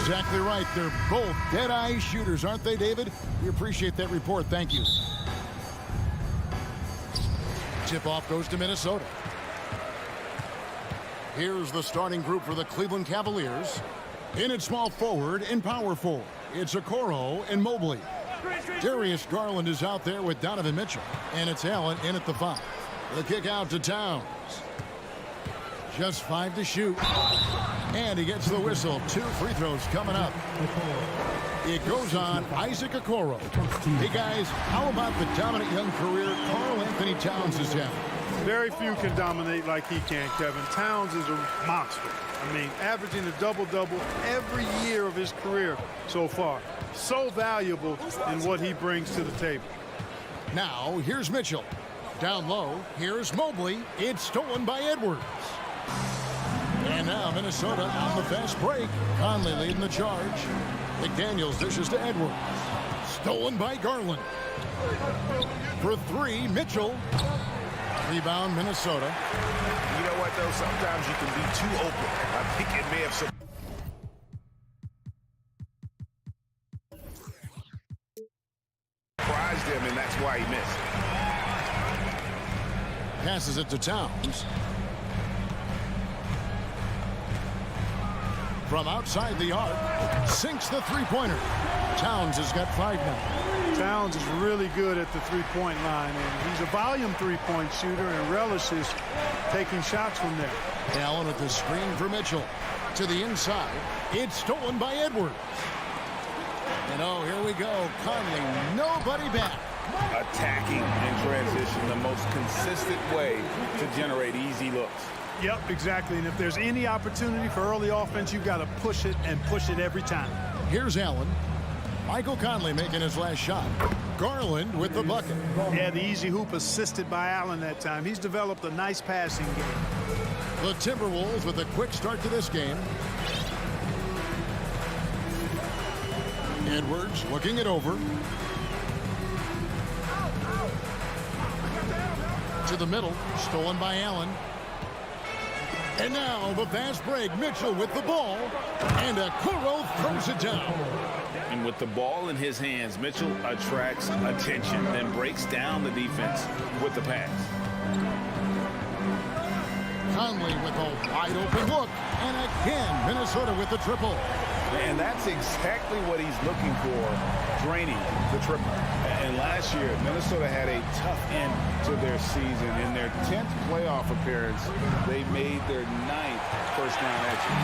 Exactly right. They're both dead-eye shooters, aren't they, David? We appreciate that report. Thank you. Tip-off goes to Minnesota. Here's the starting group for the Cleveland Cavaliers. In at small forward and power forward, it's Okoro and Mobley. Darius Garland is out there with Donovan Mitchell. And it's Allen in at the 5. The kick out to Towns. Just 5 to shoot. And he gets the whistle. 2 free throws coming up. It goes on Isaac Okoro. Hey, guys, how about the dominant young career Karl Anthony Towns has had? Very few can dominate like he can, Kevin. Towns is a monster. I mean, averaging a double-double every year of his career so far. So valuable in what he brings to the table. Now, here's Mitchell. Down low, here's Mobley. It's stolen by Edwards. And now Minnesota on the fast break. Conley leading the charge. McDaniels dishes to Edwards. Stolen by Garland. For 3, Mitchell. Rebound, Minnesota. You know what, though? Sometimes you can be too open. I think it may have surprised him, and that's why he missed. Passes it to Towns. From outside the arc, sinks the three-pointer. Towns has got 5 now. Towns is really good at the three-point line, and he's a volume three-point shooter and relishes taking shots from there. Allen with the screen for Mitchell. To the inside. It's stolen by Edwards. And oh, here we go. Conley, nobody back. Attacking in transition, the most consistent way to generate easy looks. Yep, exactly. And if there's any opportunity for early offense, you've got to push it and push it every time. Here's Allen. Michael Conley making his last shot. Garland with the bucket. Yeah, the easy hoop assisted by Allen that time. He's developed a nice passing game. The Timberwolves with a quick start to this game. Edwards looking it over. To the middle, stolen by Allen. And now the fast break. Mitchell with the ball. And Okoro throws it down. And with the ball in his hands, Mitchell attracts attention, then breaks down the defense with the pass. Conley with a wide open look. And again, Minnesota with the triple. And that's exactly what he's looking for, draining the triple. And last year, Minnesota had a tough end to their season. In their 10th playoff appearance, they made their 9th first-round exit.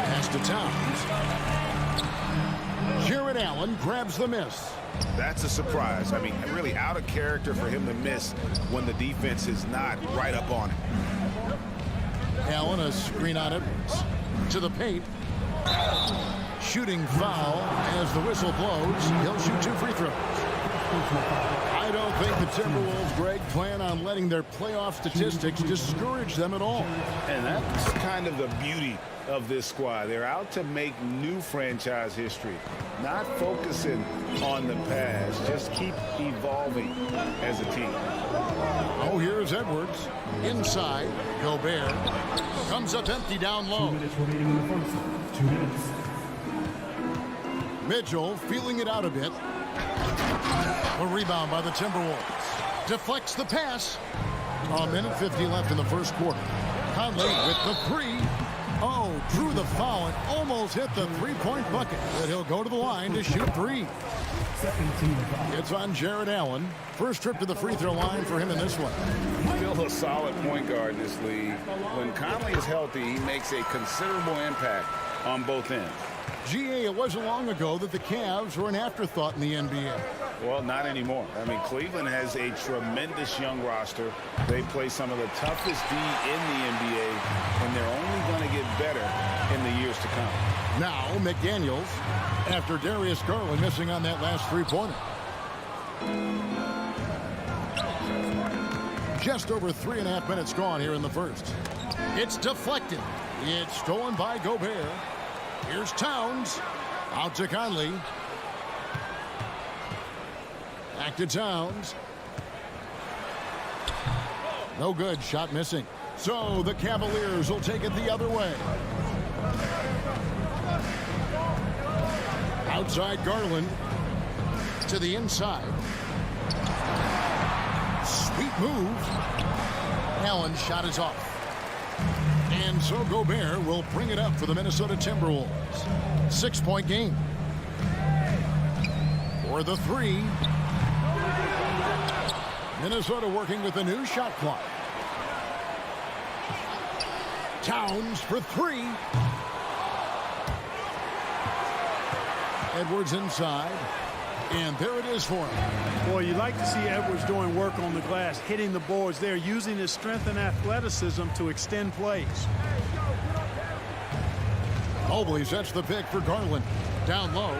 Pass to Towns. Jared Allen grabs the miss. That's a surprise. I mean, really out of character for him to miss when the defense is not right up on it. Allen, a screen on Edwards. To the paint. Shooting foul as the whistle blows. He'll shoot 2 free throws. I don't think the Timberwolves, Greg, plan on letting their playoff statistics discourage them at all. And that's kind of the beauty of this squad. They're out to make new franchise history, not focusing on the past, just keep evolving as a team. Oh, here's Edwards. Inside, Gobert. Comes up empty down low. 2 minutes remaining in the first. 2 minutes. Mitchell feeling it out a bit. A rebound by the Timberwolves. Deflects the pass. A minute 50 left in the first quarter. Conley with the 3. Oh, drew the foul and almost hit the three-point bucket. But he'll go to the line to shoot 3. It's on Jared Allen. First trip to the free throw line for him in this one. Still a solid point guard in this league. When Conley is healthy, he makes a considerable impact on both ends. GA, it wasn't long ago that the Cavs were an afterthought in the NBA. Well, not anymore. I mean, Cleveland has a tremendous young roster. They play some of the toughest D in the NBA, and they're only going to get better in the years to come. Now, McDaniels, after Darius Garland missing on that last three-pointer. Just over 3.5 minutes gone here in the first. It's deflected. It's stolen by Gobert. Here's Towns. Out to Conley. Back to Towns. No good. Shot missing. So the Cavaliers will take it the other way. Outside Garland to the inside. Sweet move. Allen's shot is off. And so Gobert will bring it up for the Minnesota Timberwolves. 6-point game. For the three. Minnesota working with a new shot clock. Towns for three. Edwards inside. And there it is for him. Boy, you like to see Edwards doing work on the glass, hitting the boards there, using his strength and athleticism to extend plays. Mobley sets the pick for Garland. Down low.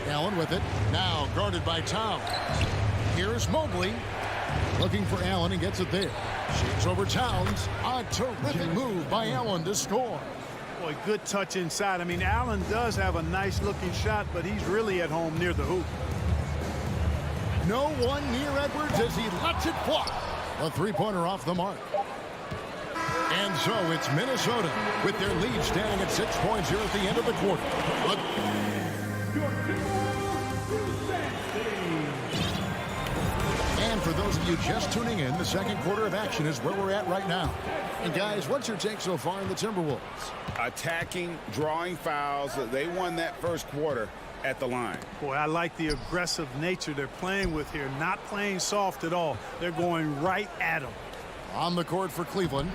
Allen with it. Now guarded by Towns. Here's Mobley. Looking for Allen and gets it there. Shakes over Towns. A terrific move by Allen to score. Boy, good touch inside. I mean, Allen does have a nice-looking shot, but he's really at home near the hoop. No one near Edwards as he lets it fly. A three-pointer off the mark. And so it's Minnesota with their lead standing at 6 points here at the end of the quarter. And for those of you just tuning in, the second quarter of action is where we're at right now. And guys, what's your take so far in the Timberwolves? Attacking, drawing fouls. They won that first quarter at the line. Boy, I like the aggressive nature they're playing with here. Not playing soft at all. They're going right at them. On the court for Cleveland,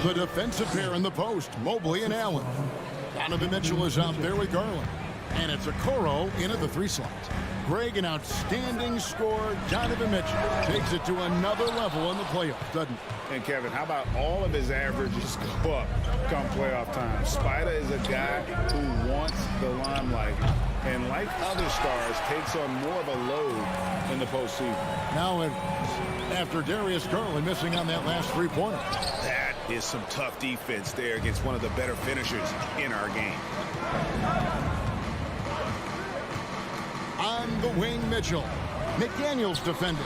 the defensive pair in the post, Mobley and Allen. Donovan Mitchell is out there with Garland. And it's Okoro into the three slot. Greg, an outstanding scorer. Donovan Mitchell takes it to another level in the playoffs, doesn't he? And Kevin, how about all of his averages go up come playoff time? Spider is a guy who wants the limelight, and like other stars, takes on more of a load in the postseason. Now, after Darius Garland missing on that last three-pointer. That is some tough defense there against one of the better finishers in our game. On the wing, Mitchell. McDaniels defending.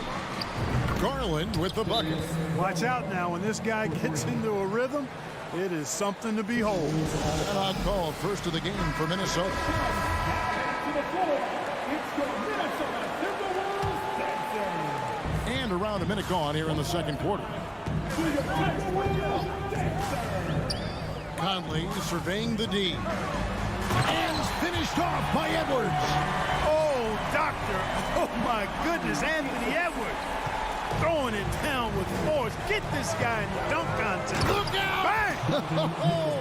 Garland with the bucket. Watch out now. When this guy gets into a rhythm, it is something to behold. And on call, first of the game for Minnesota. And around a minute gone here in the second quarter. Conley surveying the D. And finished off by Edwards. Oh, doctor. Oh, my goodness. Anthony Edwards throwing it down with force. Get this guy in the dunk contest. Look out! Bang! Oh,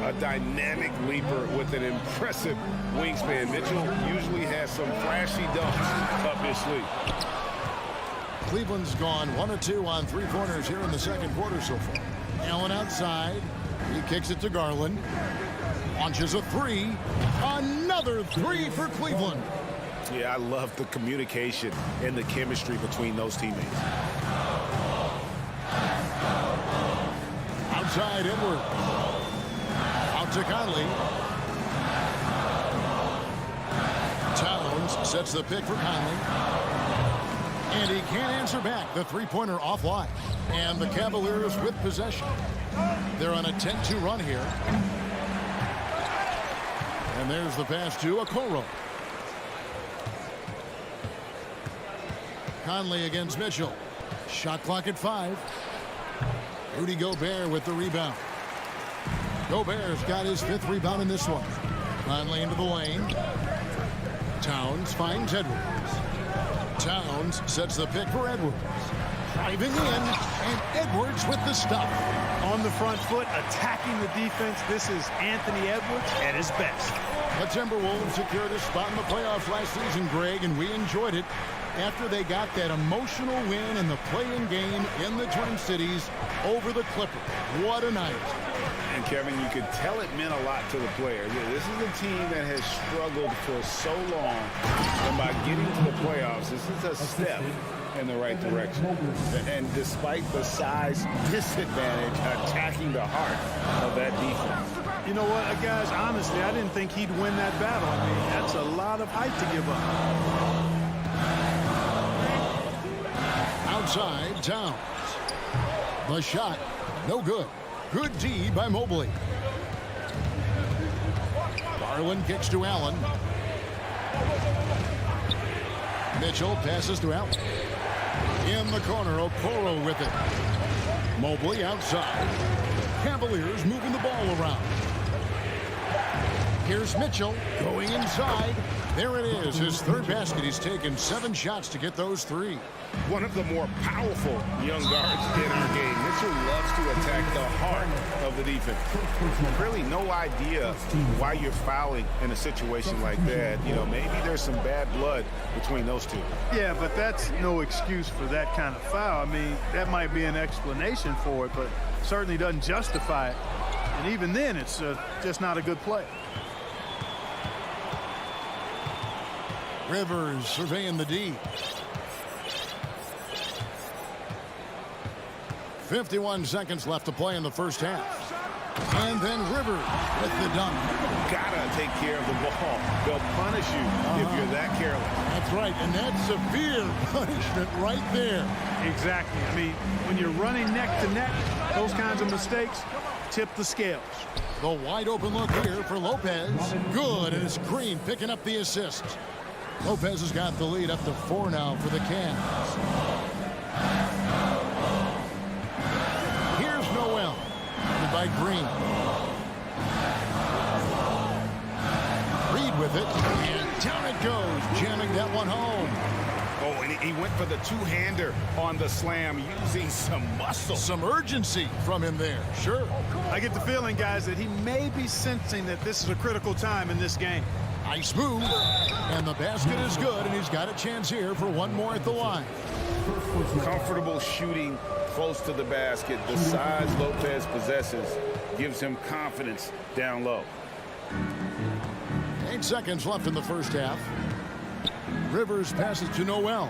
wow. A dynamic leaper with an impressive wingspan. Mitchell usually has some flashy dunks up his sleeve. Cleveland's gone 1 of 2 on three-pointers here in the second quarter so far. Allen outside. He kicks it to Garland. Launches a three. Another three for Cleveland. Yeah, I love the communication and the chemistry between those teammates. Outside Edwards. Out to Conley. Towns sets the pick for Conley. And he can't answer back. The three-pointer offline. And the Cavaliers with possession. They're on a 10-2 run here. And there's the pass to Okoro. Conley against Mitchell. Shot clock at 5. Rudy Gobert with the rebound. Gobert's got his 5th rebound in this one. Conley into the lane. Towns finds Edwards. Towns sets the pick for Edwards. Driving in, and Edwards with the stop. On the front foot, attacking the defense. This is Anthony Edwards at his best. The Timberwolves secured a spot in the playoffs last season, Greg, and we enjoyed it after they got that emotional win in the play-in game in the Twin Cities over the Clippers. What a night. And Kevin, you could tell it meant a lot to the players. This is a team that has struggled for so long, and by getting to the playoffs, this is a step in the right direction. And despite the size disadvantage, attacking the heart of that defense. You know what, guys, honestly, I didn't think he'd win that battle. I mean, that's a lot of height to give up. Outside, Towns. The shot, no good. Good D by Mobley. Garland kicks to Allen. Mitchell passes to Allen. In the corner, Okoro with it. Mobley outside. Cavaliers moving the ball around. Here's Mitchell going inside. There it is, his third basket. He's taken 7 shots to get those 3. One of the more powerful young guards in our game. Mitchell loves to attack the heart of the defense. Really no idea why you're fouling in a situation like that. You know, maybe there's some bad blood between those two. Yeah, but that's no excuse for that kind of foul. I mean, that might be an explanation for it, but certainly doesn't justify it. And even then, it's just not a good play. Rivers surveying the D. 51 seconds left to play in the first half. And then Rivers with the dunk. Gotta take care of the ball. They'll punish you if you're that careless. That's right, and that's severe punishment right there. Exactly. I mean, when you're running neck to neck, those kinds of mistakes tip the scales. The wide open look here for Lopez. Good, and it's Green picking up the assist. Lopez has got the lead up to 4 now for the Cavs. Here's Noel. By Green. Reed with it. And down it goes. Jamming that one home. Oh, and he went for the two-hander on the slam, using some muscle. Some urgency from him there. Sure. I get the feeling, guys, that he may be sensing that this is a critical time in this game. Nice move. And the basket is good, and he's got a chance here for one more at the line. Comfortable shooting close to the basket. The size Lopez possesses gives him confidence down low. 8 seconds left in the first half. Rivers passes to Noel.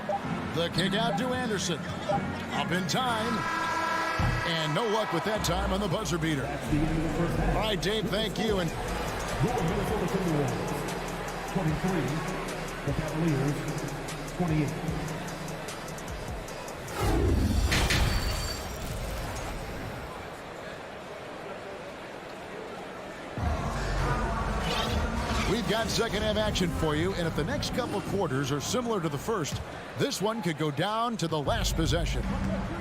The kick out to Anderson. Up in time. And no luck with that time on the buzzer beater. All right, Dave, thank you. And 23, the Cavaliers, 28. We've got second half action for you, and if the next couple quarters are similar to the first, this one could go down to the last possession.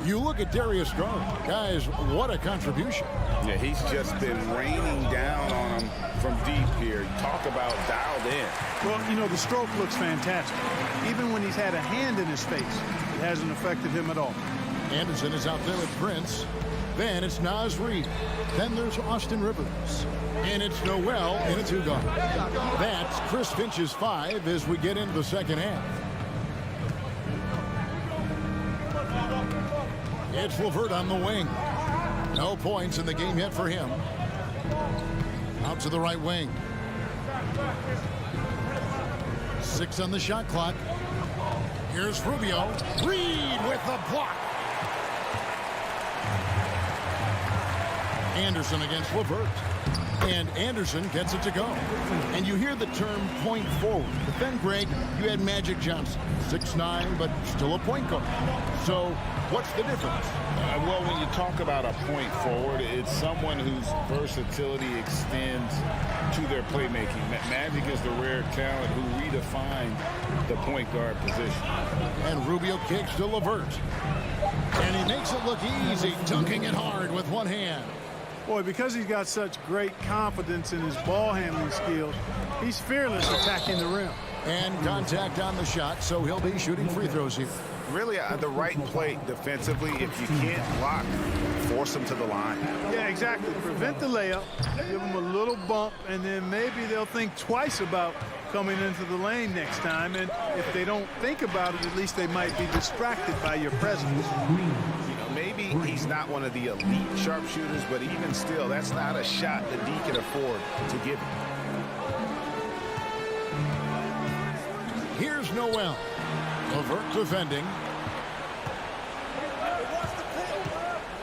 You look at Darius Garland. Guys, what a contribution. Yeah, he's just been raining down on him from deep here. Talk about dialed in. Well, you know, the stroke looks fantastic. Even when he's had a hand in his face, it hasn't affected him at all. Anderson is out there with Prince. Then it's Naz Reid. Then there's Austin Rivers. And it's Noel in a 2-guard. That's Chris Finch's 5 as we get into the second half. It's LeVert on the wing. No points in the game yet for him. Out to the right wing. 6 on the shot clock. Here's Rubio. Reed with the block. Anderson against LeVert. And Anderson gets it to go. And you hear the term point forward. But then, Greg, you had Magic Johnson. 6'9", but still a point guard. So what's the difference? Well, when you talk about a point forward, it's someone whose versatility extends to their playmaking. Magic is the rare talent who redefined the point guard position. And Rubio kicks to LeVert. And he makes it look easy, dunking it hard with one hand. Boy, because he's got such great confidence in his ball handling skills, he's fearless attacking the rim. And contact on the shot, so he'll be shooting free throws here. Really, the right play defensively. If you can't block, force them to the line. Yeah, exactly. Prevent the layup, give them a little bump, and then maybe they'll think twice about coming into the lane next time. And if they don't think about it, at least they might be distracted by your presence. Maybe he's not one of the elite sharpshooters, but even still, that's not a shot that D can afford to give him. Here's Noel. LeVert defending.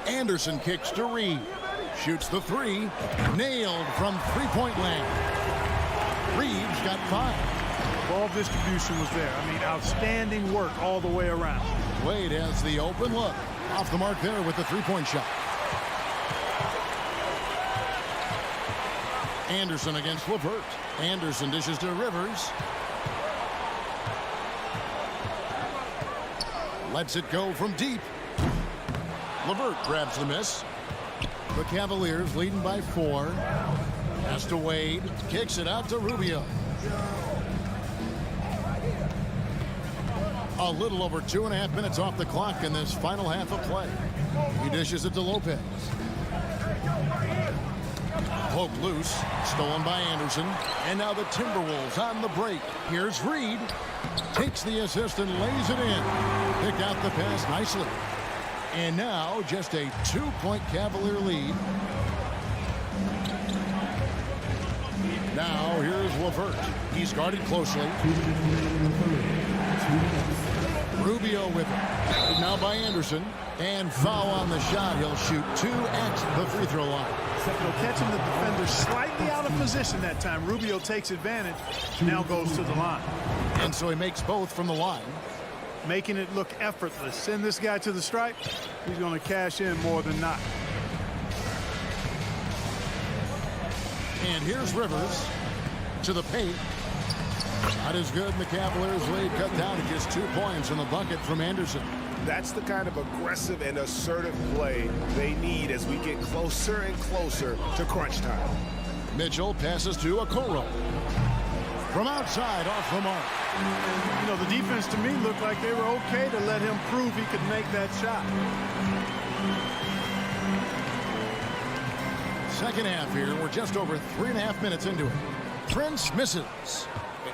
Anderson kicks to Reed. Shoots the 3. Nailed from three-point land. Reed's got 5. Ball distribution was there. I mean, outstanding work all the way around. Wade has the open look. Off the mark there with the three-point shot. Anderson against LeVert. Anderson dishes to Rivers. Lets it go from deep. LeVert grabs the miss. The Cavaliers leading by 4. Pass to Wade. Kicks it out to Rubio. A little over 2.5 minutes off the clock in this final half of play. He dishes it to Lopez. Poke loose. Stolen by Anderson. And now the Timberwolves on the break. Here's Reed. Takes the assist and lays it in. Picked out the pass nicely. And now just a 2-point Cavalier lead. Now here's LeVert. He's guarded closely. Rubio with it. Now by Anderson. And foul on the shot. He'll shoot 2 at the free throw line. Catching the defender slightly out of position that time. Rubio takes advantage. Now goes to the line. And so he makes both from the line. Making it look effortless. Send this guy to the stripe. He's going to cash in more than not. And here's Rivers to the paint. Not as good, and the Cavaliers lead cut down to just 2 points in the bucket from Anderson. That's the kind of aggressive and assertive play they need as we get closer and closer to crunch time. Mitchell passes to Okoro. From outside, off the mark. You know, the defense to me looked like they were okay to let him prove he could make that shot. Second half here. We're just over 3.5 minutes into it. Prince misses.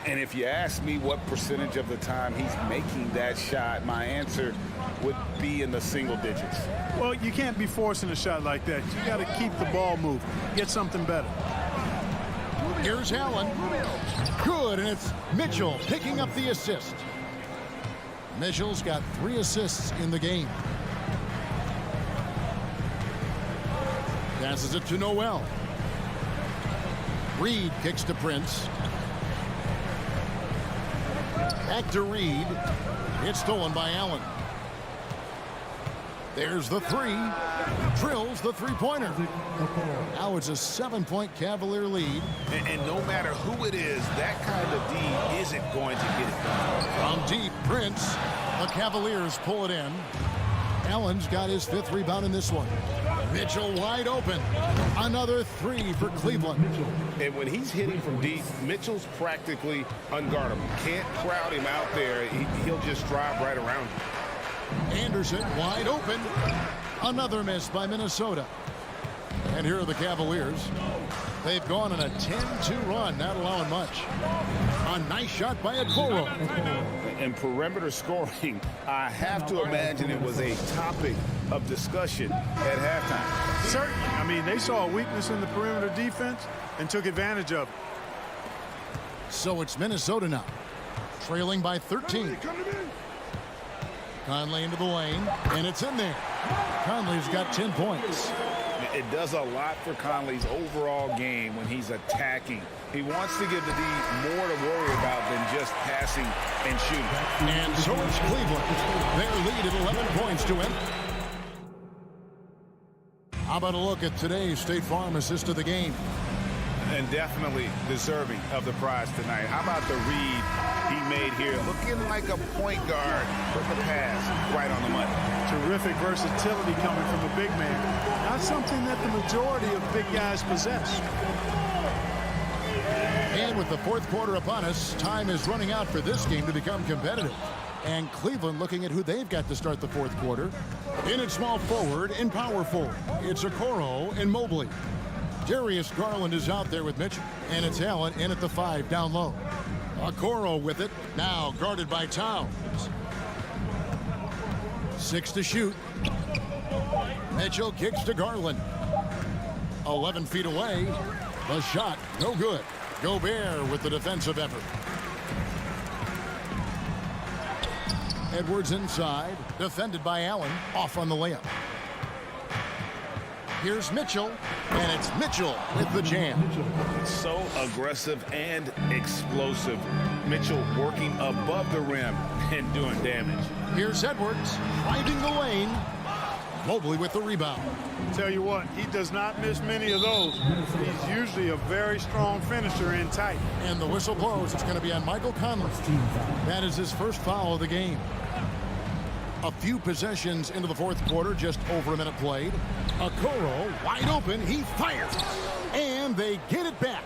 And if you ask me what percentage of the time he's making that shot, my answer would be in the single digits. Well, you can't be forcing a shot like that. You got to keep the ball moving. Get something better. Here's Allen. Good, and it's Mitchell picking up the assist. Mitchell's got 3 assists in the game. Passes it to Noel. Reed kicks to Prince. Back to Reed. It's stolen by Allen. There's the 3. Drills the 3-pointer. Now it's a 7-point Cavalier lead. And no matter who it is, that kind of D isn't going to get it done. From deep, Prince. The Cavaliers pull it in. Allen's got his 5th rebound in this one. Mitchell wide open. Another 3 for Cleveland. And when he's hitting from deep, Mitchell's practically unguardable. Can't crowd him out there. He'll just drive right around you. Anderson wide open. Another miss by Minnesota. And here are the Cavaliers. They've gone on a 10-2 run, not allowing much. A nice shot by Okoro. And perimeter scoring, I have to imagine it was a topic of discussion at halftime. Certainly. I mean, they saw a weakness in the perimeter defense and took advantage of it. So it's Minnesota now, trailing by 13. Conley into the lane, and it's in there. Conley's got 10 points. It does a lot for Conley's overall game when he's attacking. He wants to give the D more to worry about than just passing and shooting. And so it's Cleveland. Their lead at 11 points to him. How about a look at today's State Farm assist of the game? And definitely deserving of the prize tonight. How about the read he made here? Looking like a point guard with the pass right on the money. Terrific versatility coming from a big man. Not something that the majority of big guys possess. And with the 4th quarter upon us, time is running out for this game to become competitive. And Cleveland looking at who they've got to start the 4th quarter. In at small forward and power forward, it's Okoro and Mobley. Darius Garland is out there with Mitchell, and it's Allen in at the 5 down low. Okoro with it, now guarded by Towns. 6 to shoot. Mitchell kicks to Garland. 11 feet away. The shot, no good. Gobert with the defensive effort. Edwards inside, defended by Allen, off on the layup. Here's Mitchell, and it's Mitchell with the jam. So aggressive and explosive. Mitchell working above the rim and doing damage. Here's Edwards, finding the lane. Mobley with the rebound. Tell you what, he does not miss many of those. He's usually a very strong finisher in tight. And the whistle blows. It's going to be on Michael Conley. That is his first foul of the game. A few possessions into the fourth quarter, just over a minute played. Okoro wide open. He fires. And they get it back.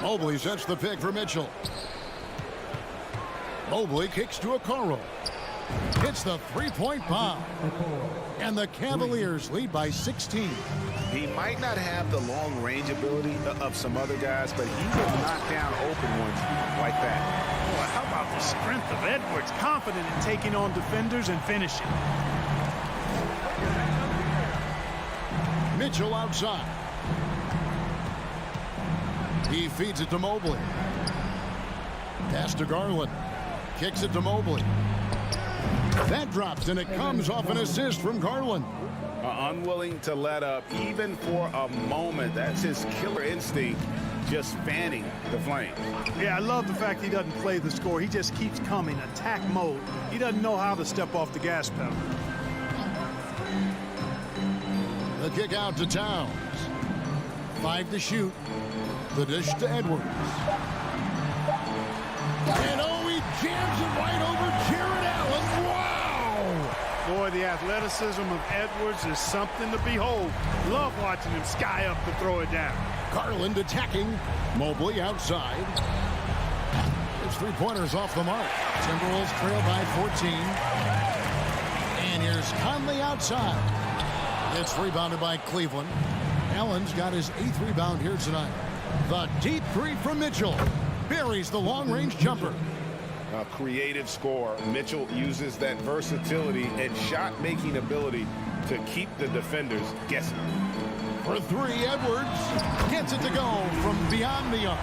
Mobley sets the pick for Mitchell. Mobley kicks to Okoro. Hits the three-point bomb. And the Cavaliers lead by 16. He might not have the long-range ability of some other guys, but he will knock down open ones like that. Boy, how about the strength of Edwards? Confident in taking on defenders and finishing. Mitchell outside. He feeds it to Mobley. Pass to Garland. Kicks it to Mobley. That drops, and it comes off an assist from Garland. Unwilling to let up, even for a moment. That's his killer instinct, just fanning the flame. Yeah, I love the fact he doesn't play the score. He just keeps coming, attack mode. He doesn't know how to step off the gas pedal. The kick out to Towns. 5 to shoot. The dish to Edwards. And oh, he jams it right over Jared Allen. Wow! Boy, the athleticism of Edwards is something to behold. Love watching him sky up to throw it down. Garland attacking. Mobley outside. His three-pointers off the mark. Timberwolves trail by 14. And here's Conley outside. It's rebounded by Cleveland. Allen's got his 8th rebound here tonight. The deep three from Mitchell. Buries the long-range jumper. A creative scorer. Mitchell uses that versatility and shot-making ability to keep the defenders guessing. For 3, Edwards gets it to go from beyond the arc.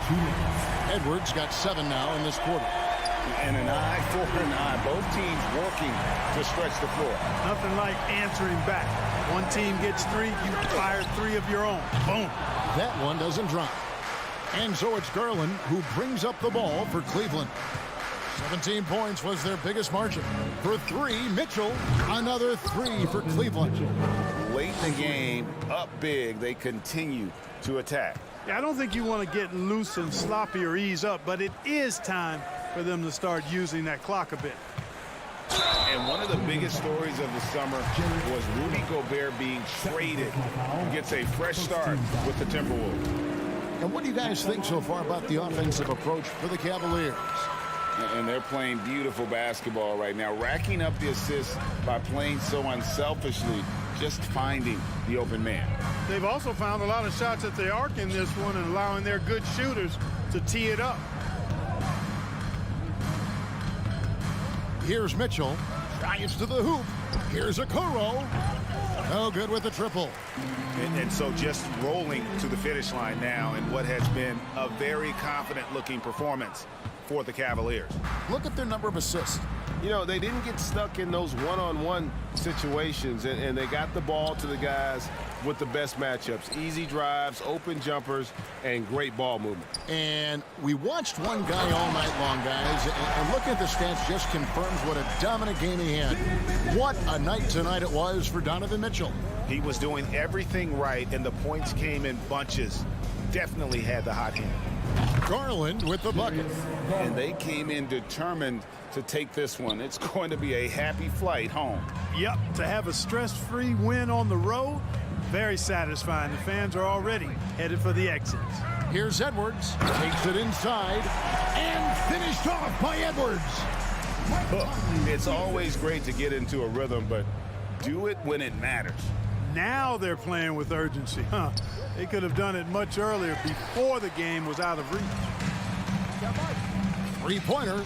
Edwards got 7 now in this quarter. And an eye for an eye. Both teams working to stretch the floor. Nothing like answering back. One team gets 3, you fire 3 of your own. Boom. That one doesn't drop. And so it's Garland who brings up the ball for Cleveland. 17 points was their biggest margin. For 3, Mitchell, another 3 for Cleveland. Late in the game, up big, they continue to attack. Yeah, I don't think you want to get loose and sloppy or ease up, but it is time for them to start using that clock a bit. And one of the biggest stories of the summer was Rudy Gobert being traded. He gets a fresh start with the Timberwolves. And what do you guys think so far about the offensive approach for the Cavaliers? And they're playing beautiful basketball right now, racking up the assists by playing so unselfishly, just finding the open man. They've also found a lot of shots at the arc in this one and allowing their good shooters to tee it up. Here's Mitchell. Drives to the hoop. Here's Okoro. No good with the triple. And so just rolling to the finish line now in what has been a very confident-looking performance for the Cavaliers. Look at their number of assists. You know, they didn't get stuck in those one-on-one situations, and they got the ball to the guys with the best matchups. Easy drives, open jumpers, and great ball movement. And we watched one guy all night long, guys, and looking at the stats just confirms what a dominant game he had. What a night tonight it was for Donovan Mitchell. He was doing everything right, and the points came in bunches. Definitely had the hot hand. Garland with the bucket. And they came in determined to take this one. It's going to be a happy flight home. Yep, to have a stress-free win on the road, very satisfying. The fans are already headed for the exits. Here's Edwards. Takes it inside and finished off by Edwards. Look, it's always great to get into a rhythm, but do it when it matters. Now they're playing with urgency. They could have done it much earlier before the game was out of reach. Three-pointer.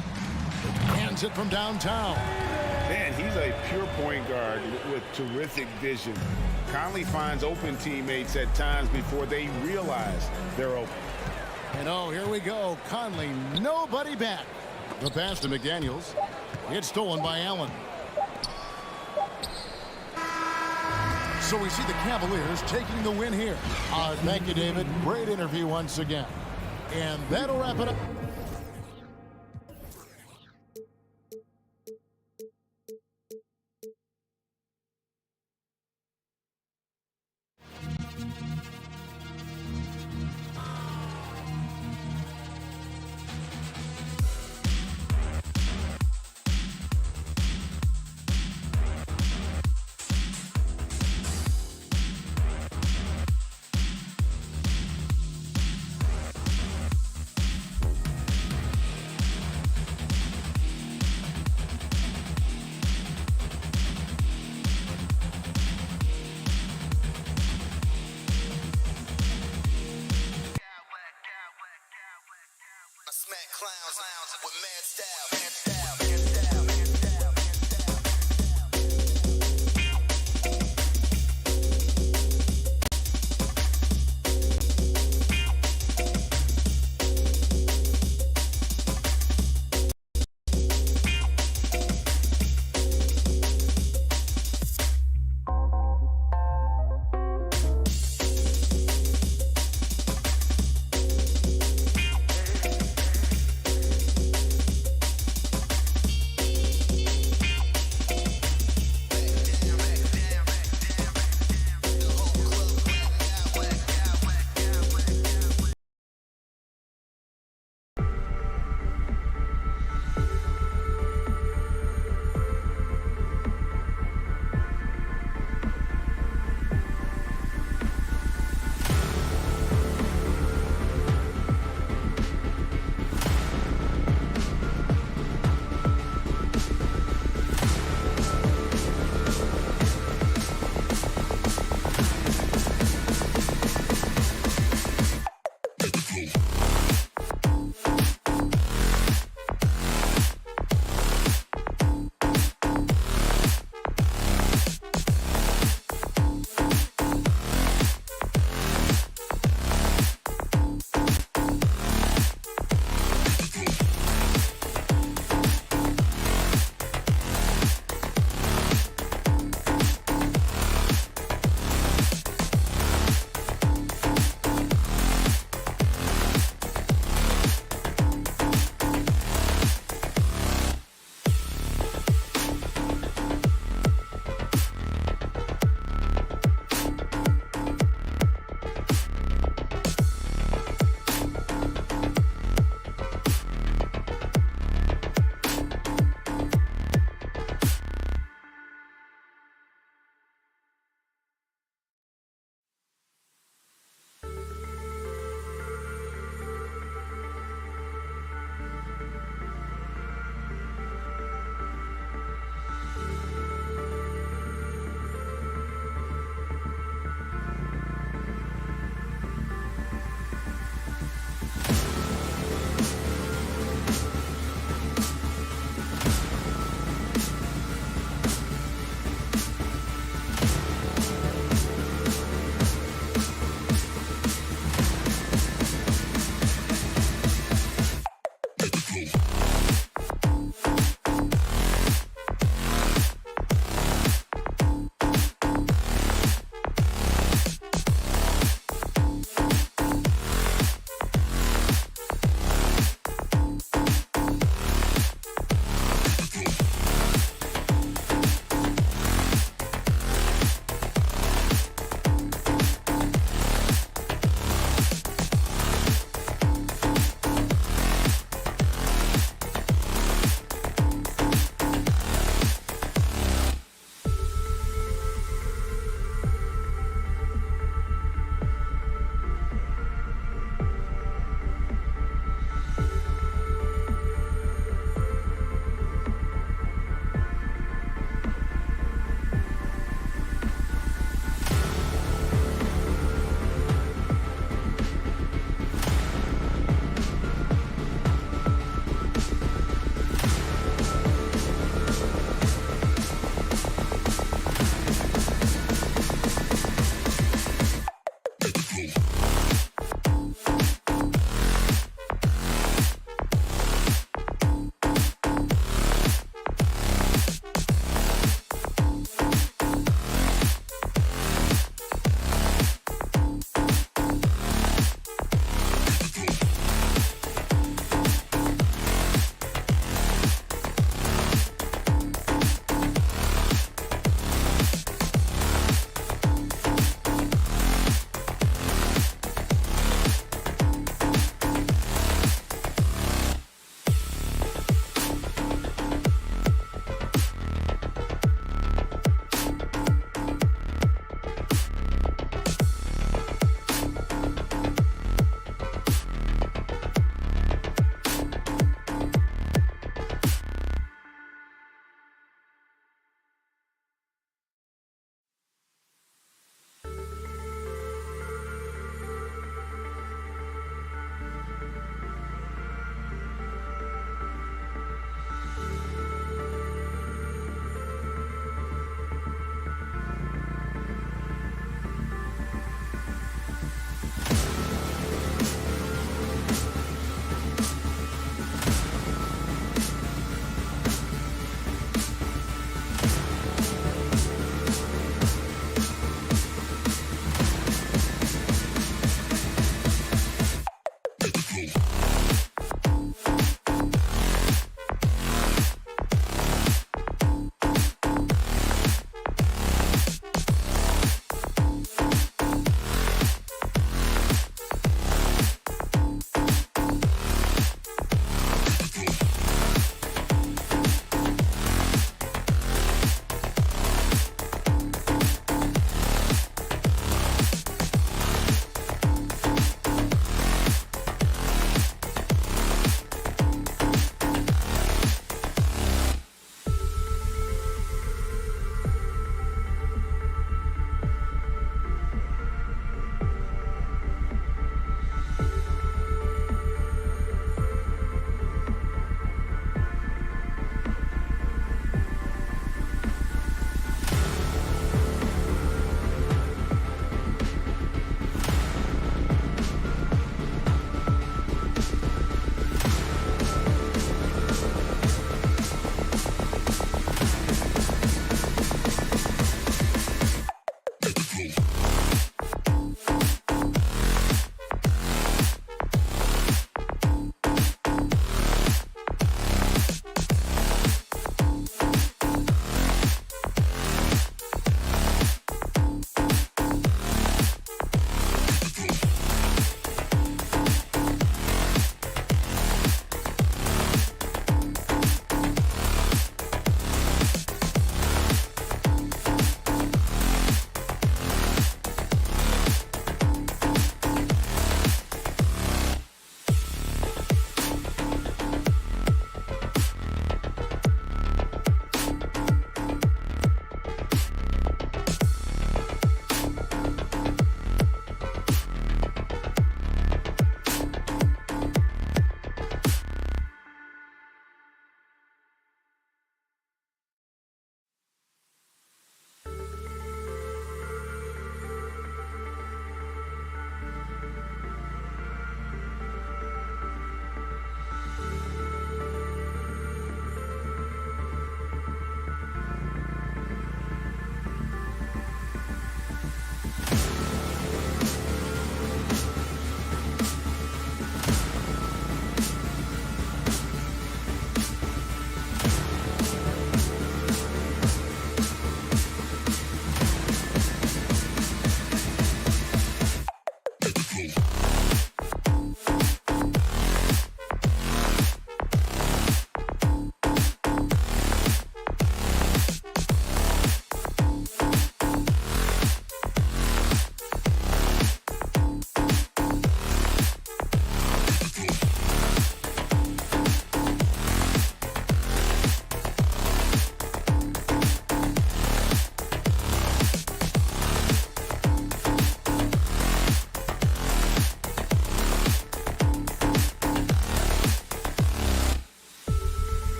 Hands it from downtown. Man, he's a pure point guard with terrific vision. Conley finds open teammates at times before they realize they're open. And oh, here we go. Conley, nobody back. The pass to McDaniels. It's stolen by Allen. So we see the Cavaliers taking the win here. Thank you, David. Great interview once again. And that'll wrap it up. Smack clowns with mad style.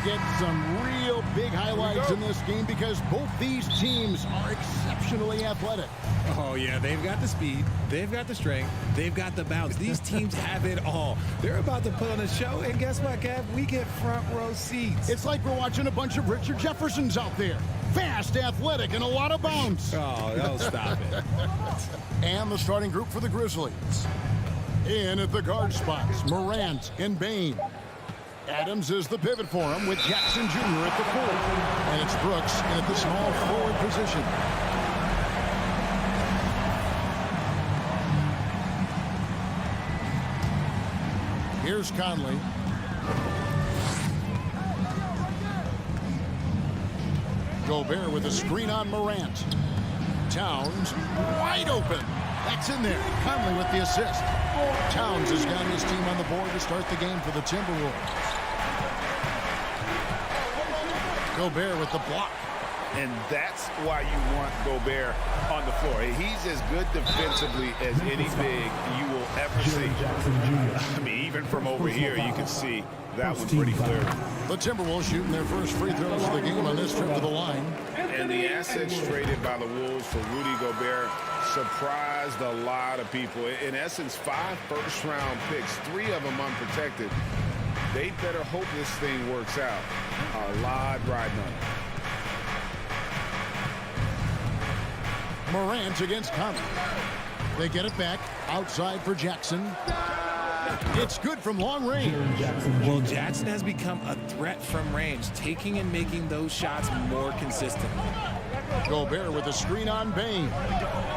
get some real big highlights in this game because both these teams are exceptionally athletic. Oh, yeah, they've got the speed, they've got the strength, they've got the bounce. These teams have it all. They're about to put on a show, and guess what, Kev? We get front row seats. It's like we're watching a bunch of Richard Jeffersons out there. Fast, athletic, and a lot of bounce. Oh, stop it. And the starting group for the Grizzlies. In at the guard spots, Morant and Bane. Adams is the pivot for him with Jackson Jr. at the 4. And it's Brooks in at the small forward position. Here's Conley. Gobert with a screen on Morant. Towns wide open. That's in there. Conley with the assist. Towns has got his team on the board to start the game for the Timberwolves. Gobert with the block. And that's why you want Gobert on the floor. He's as good defensively as any big you will ever see. I mean, even from over here, you can see that one pretty clearly. The Timberwolves shooting their first free throws of the game on this trip to the line. And the assets traded by the Wolves for Rudy Gobert surprised a lot of people. In essence, 5 first-round picks, 3 of them unprotected. They better hope this thing works out. A lot riding on it. Morant against Conley. They get it back outside for Jackson. It's good from long range. Well, Jackson has become a threat from range, taking and making those shots more consistently. Gobert with a screen on Bane.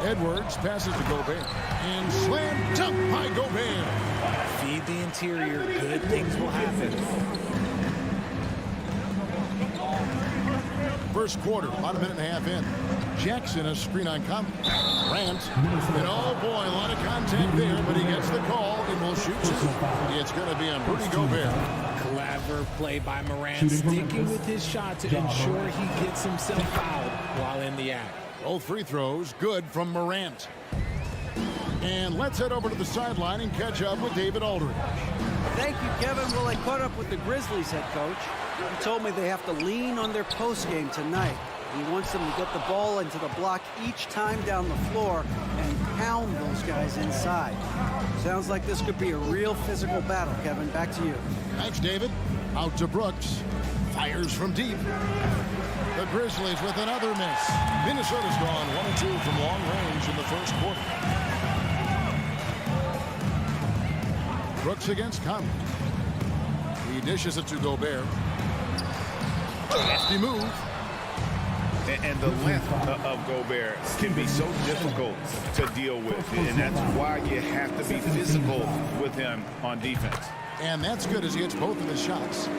Edwards passes to Gobert. And slam dunk by Gobert. Feed the interior, good things will happen. First quarter, about a minute and a half in. Jackson a screen on Conley. Grant. And oh boy, a lot of contact there, but he gets the call and will shoot two. It's going to be on Rudy Gobert. Clever play by Morant, sticking with his shot to ensure he gets himself fouled while in the act. Both free throws good from Morant. And let's head over to the sideline and catch up with David Aldridge. Thank you, Kevin. Well, I caught up with the Grizzlies head coach. He told me they have to lean on their post game tonight. He wants them to get the ball into the block each time down the floor and pound those guys inside. Sounds like this could be a real physical battle, Kevin. Back to you. Thanks, David. Out to Brooks. Fires from deep. The Grizzlies with another miss. Minnesota's gone 1-2 from long range in the first quarter. Brooks against Conley. He dishes it to Gobert. Nasty move. And the length of Gobert can be so difficult to deal with. And that's why you have to be physical with him on defense. And that's good as he hits both of his shots.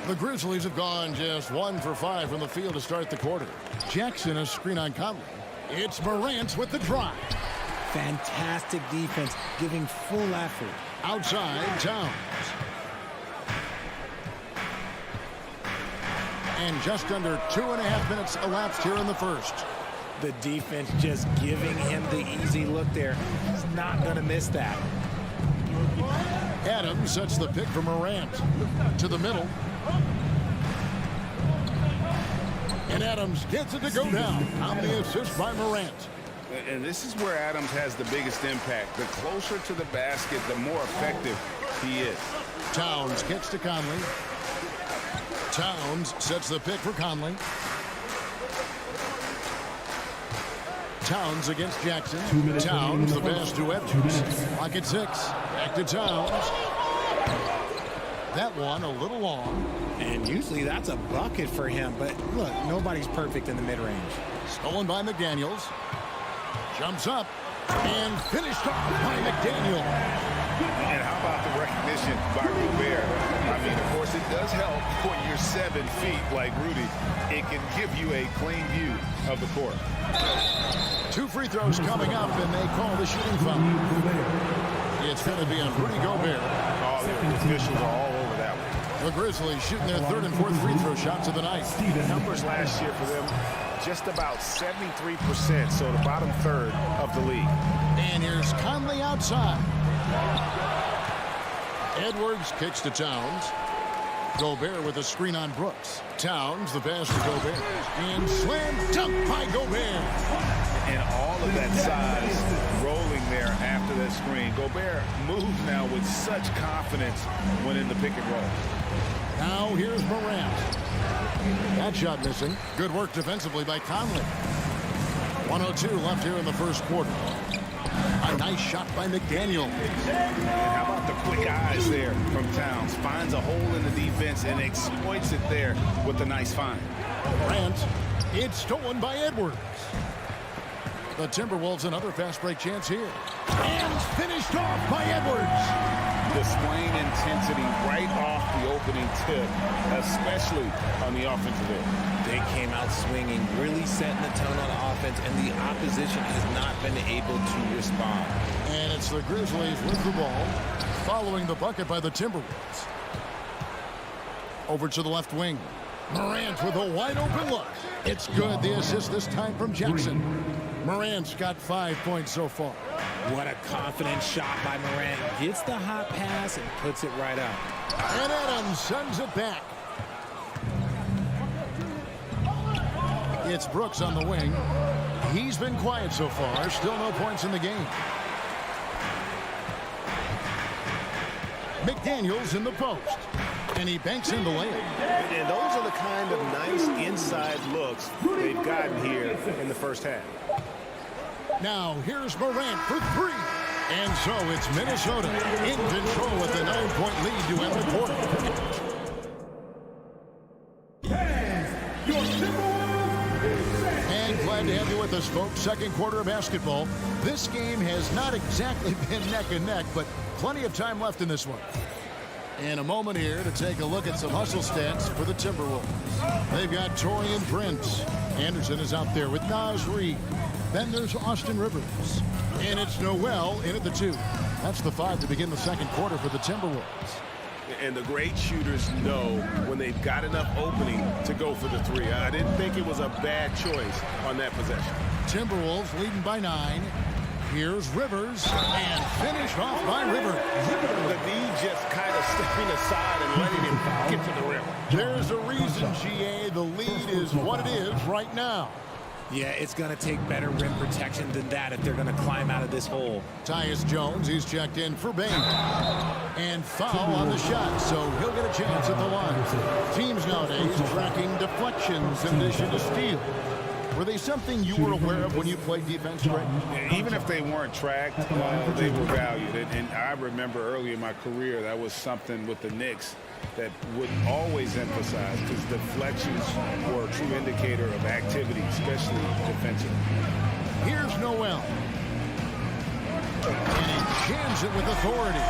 The Grizzlies have gone just 1 for 5 from the field to start the quarter. Jackson a screen on Conley. It's Morant with the drive. Fantastic defense, giving full effort. Outside, Towns. And just under 2.5 minutes elapsed here in the first. The defense just giving him the easy look there. He's not going to miss that. Adams sets the pick for Morant. To the middle. And Adams gets it to go down on the assist by Morant. And this is where Adams has the biggest impact. The closer to the basket, the more effective he is. Towns gets to Conley. Towns sets the pick for Conley. Towns against Jackson. Towns the pass to Edwards. Clock at 6. Back to Towns. That one a little long. And usually that's a bucket for him. But look, nobody's perfect in the mid-range. Stolen by McDaniels. Jumps up and finished off by McDaniel. And how about the recognition by Gobert? I mean, of course, it does help when you're 7 feet like Rudy. It can give you a clean view of the court. 2 free throws coming up, and they call the shooting foul. It's going to be on Rudy Gobert. Oh, the officials are all over that one. The Grizzlies shooting their 3rd and 4th free throw shots of the night. Numbers last year for them, just about 73%, so the bottom third of the league. And here's Conley outside. Edwards kicks to Towns. Gobert with a screen on Brooks. Towns, the pass to Gobert. And slam dunk by Gobert. And all of that size rolling there after that screen. Gobert moves now with such confidence when in the pick and roll. Now here's Morant. That shot missing. Good work defensively by Conley. 1:02 left here in the first quarter. A nice shot by McDaniel. And how about the quick eyes there from Towns? Finds a hole in the defense and exploits it there with a nice find. Morant. It's stolen by Edwards. The Timberwolves another fast break chance here. And finished off by Edwards. Displaying intensity right off the opening tip, especially on the offensive end. They came out swinging, really setting the tone on offense, and the opposition has not been able to respond. And it's the Grizzlies with the ball, following the bucket by the Timberwolves. Over to the left wing. Morant with a wide open look. It's good. The assist this time from Jackson. Morant's got 5 points so far. What a confident shot by Morant. Gets the hot pass and puts it right out. And Adams sends it back. It's Brooks on the wing. He's been quiet so far. Still no points in the game. McDaniels in the post. And he banks in the layup. And those are the kind of nice inside looks they've gotten here in the first half. Now here's Morant for three. And so it's Minnesota in control with a 9-point lead to end the quarter. And glad to have you with us, folks. Second quarter of basketball. This game has not exactly been neck and neck, but plenty of time left in this one. And a moment here to take a look at some hustle stats for the Timberwolves. They've got Taurean Prince. Anderson is out there with Naz Reid. Then there's Austin Rivers. And it's Noel in at the 2. That's the 5 to begin the second quarter for the Timberwolves. And the great shooters know when they've got enough opening to go for the 3. I didn't think it was a bad choice on that possession. Timberwolves leading by 9. Here's Rivers, and finished off by Rivers. The knee just kind of stepping aside and letting him get to the rim. There's a reason, GA, the lead is what it is right now. Yeah, it's going to take better rim protection than that if they're going to climb out of this hole. Tyus Jones, he's checked in for Bain. And foul on the shot, so he'll get a chance at the line. Teams nowadays tracking deflections in addition to steal. Were they something you were aware of when you played defense, Greg? Even if they weren't tracked, they were valued. And I remember early in my career, that was something with the Knicks that would always emphasize, because deflections were a true indicator of activity, especially defensively. Here's Noel. And he jams it with authority.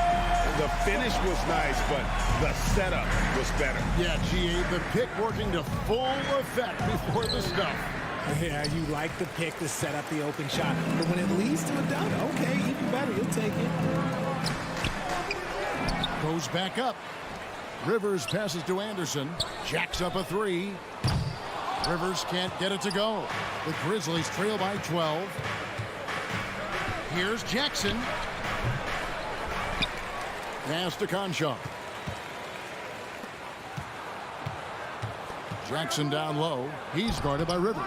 The finish was nice, but the setup was better. Yeah, GA, the pick working to full effect before the stuff. Yeah, you like the pick to set up the open shot. But when it leads to a dunk, okay, even better. You'll take it. Goes back up. Rivers passes to Anderson. Jacks up a 3. Rivers can't get it to go. The Grizzlies trail by 12. Here's Jackson. Pass to Conchar. Jackson down low. He's guarded by Rivers.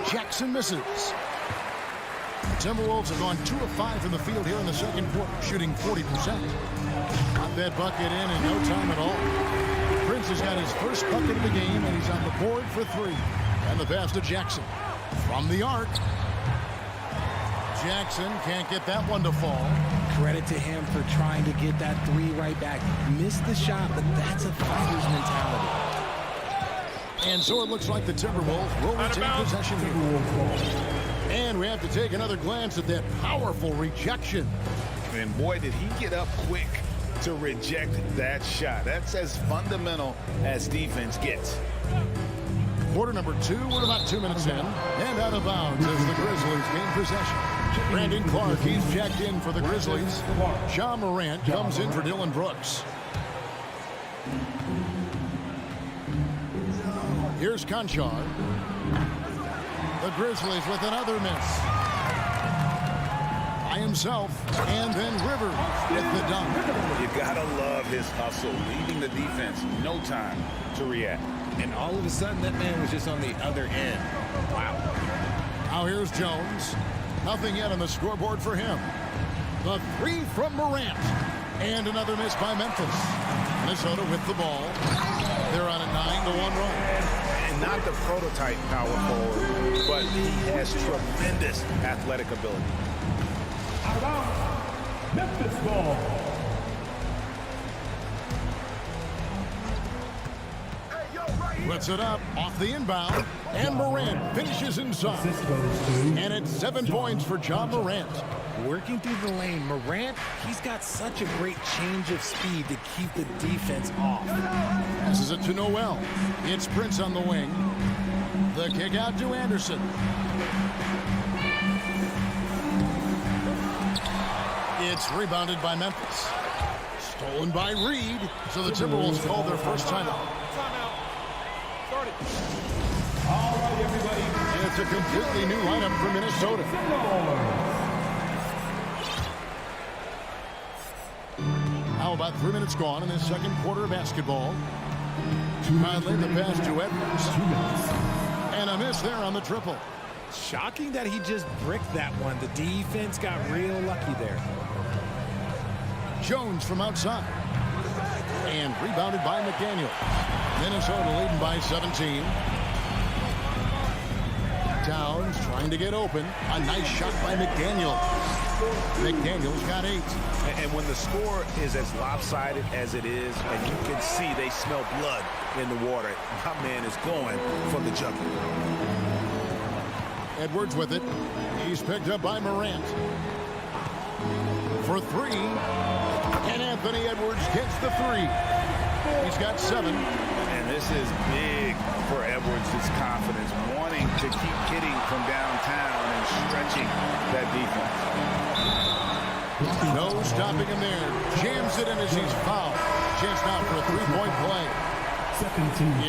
Jackson misses. The Timberwolves have gone 2 of 5 from the field here in the second quarter, shooting 40%. Got that bucket in no time at all. Prince has got his first bucket of the game, and he's on the board for 3. And the pass to Jackson. From the arc. Jackson can't get that one to fall. Credit to him for trying to get that 3 right back. Missed the shot, but that's a fighter's mentality. And so it looks like the Timberwolves will retain possession here. And we have to take another glance at that powerful rejection. And boy, did he get up quick to reject that shot. That's as fundamental as defense gets. Quarter number 2, we're about 2 minutes in. And out of bounds as the Grizzlies gain possession. Brandon Clark, he's checked in for the Grizzlies. Ja Morant comes in for Dylan Brooks. Here's Conchar. The Grizzlies with another miss. himself. And then Rivers with the dunk. You gotta love his hustle, leaving the defense no time to react. And all of a sudden, that man was just on the other end. Wow. Now here's Jones. Nothing yet on the scoreboard for him. The three from Morant. And another miss by Memphis. Minnesota with the ball. They're on a 9-1 run. And not the prototype power forward, but he has tremendous athletic ability. Out of bounds. Memphis ball. Puts it up off the inbound. And Morant finishes inside. And it's 7 points for John Morant. Working through the lane, Morant, he's got such a great change of speed to keep the defense off. Passes it to Noel. It's Prince on the wing. The kick out to Anderson. It's rebounded by Memphis. Stolen by Reed. So the Timberwolves call their first timeout. All right, everybody. And it's a completely new lineup for Minnesota. How about 3 minutes gone in this second quarter of basketball? Conley, the pass to Edwards. And a miss there on the triple. Shocking that he just bricked that one. The defense got real lucky there. Jones from outside. And rebounded by McDaniel. Minnesota leading by 17. Towns trying to get open. A nice shot by McDaniel. McDaniel's got 8. And when the score is as lopsided as it is, and you can see they smell blood in the water, my man is going for the jugular. Edwards with it. He's picked up by Morant. For 3. And Anthony Edwards gets the 3. He's got 7. And this is big for Edwards' confidence, wanting to keep hitting from downtown and stretching that defense. No stopping him there. Jams it in as he's fouled. Chance now for a 3-point play.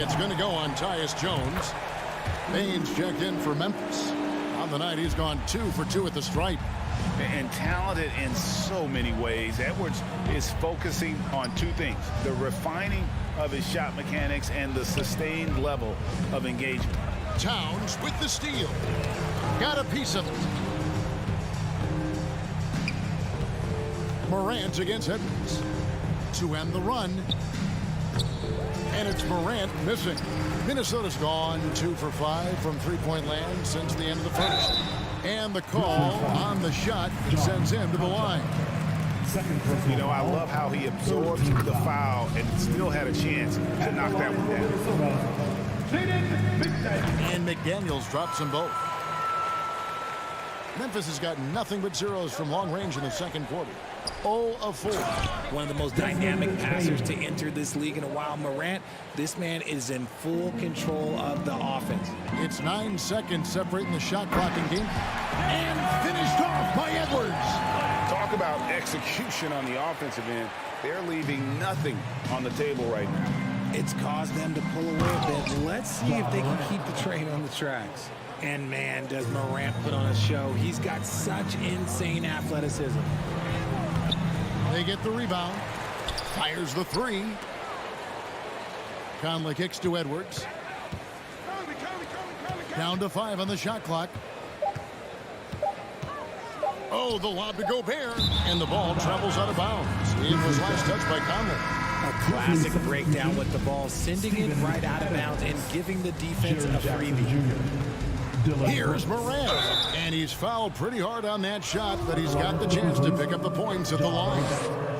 It's going to go on Tyus Jones. Baines checked in for Memphis. On the night, he's gone 2 for 2 at the stripe. And talented in so many ways. Edwards is focusing on 2 things: the refining of his shot mechanics and the sustained level of engagement. Towns with the steal. Got a piece of it. Morant against Edwards to end the run. And it's Morant missing. Minnesota's gone 2 for 5 from three-point land since the end of the first. And the call on the shot that sends him to the line. You know, I love how he absorbed the foul and still had a chance to knock that one down. And McDaniels drops them both. Memphis has got nothing but zeros from long range in the second quarter. 0 of 4. One of the most dynamic passers to enter this league in a while. Morant, this man is in full control of the offense. It's 9 seconds separating the shot clock in game. And finished off by Edwards. Talk about execution on the offensive end. They're leaving nothing on the table right now. It's caused them to pull away a bit. Let's see if they can keep the train on the tracks. And man, does Morant put on a show. He's got such insane athleticism. They get the rebound. Fires the 3. Conley kicks to Edwards. Down to 5 on the shot clock. Oh, the lob to Gobert. And the ball travels out of bounds. It was last touched by Conley. A classic breakdown with the ball, sending it right out of bounds and giving the defense a freebie. Here's Morant. And he's fouled pretty hard on that shot, but he's got the chance to pick up the points at the line.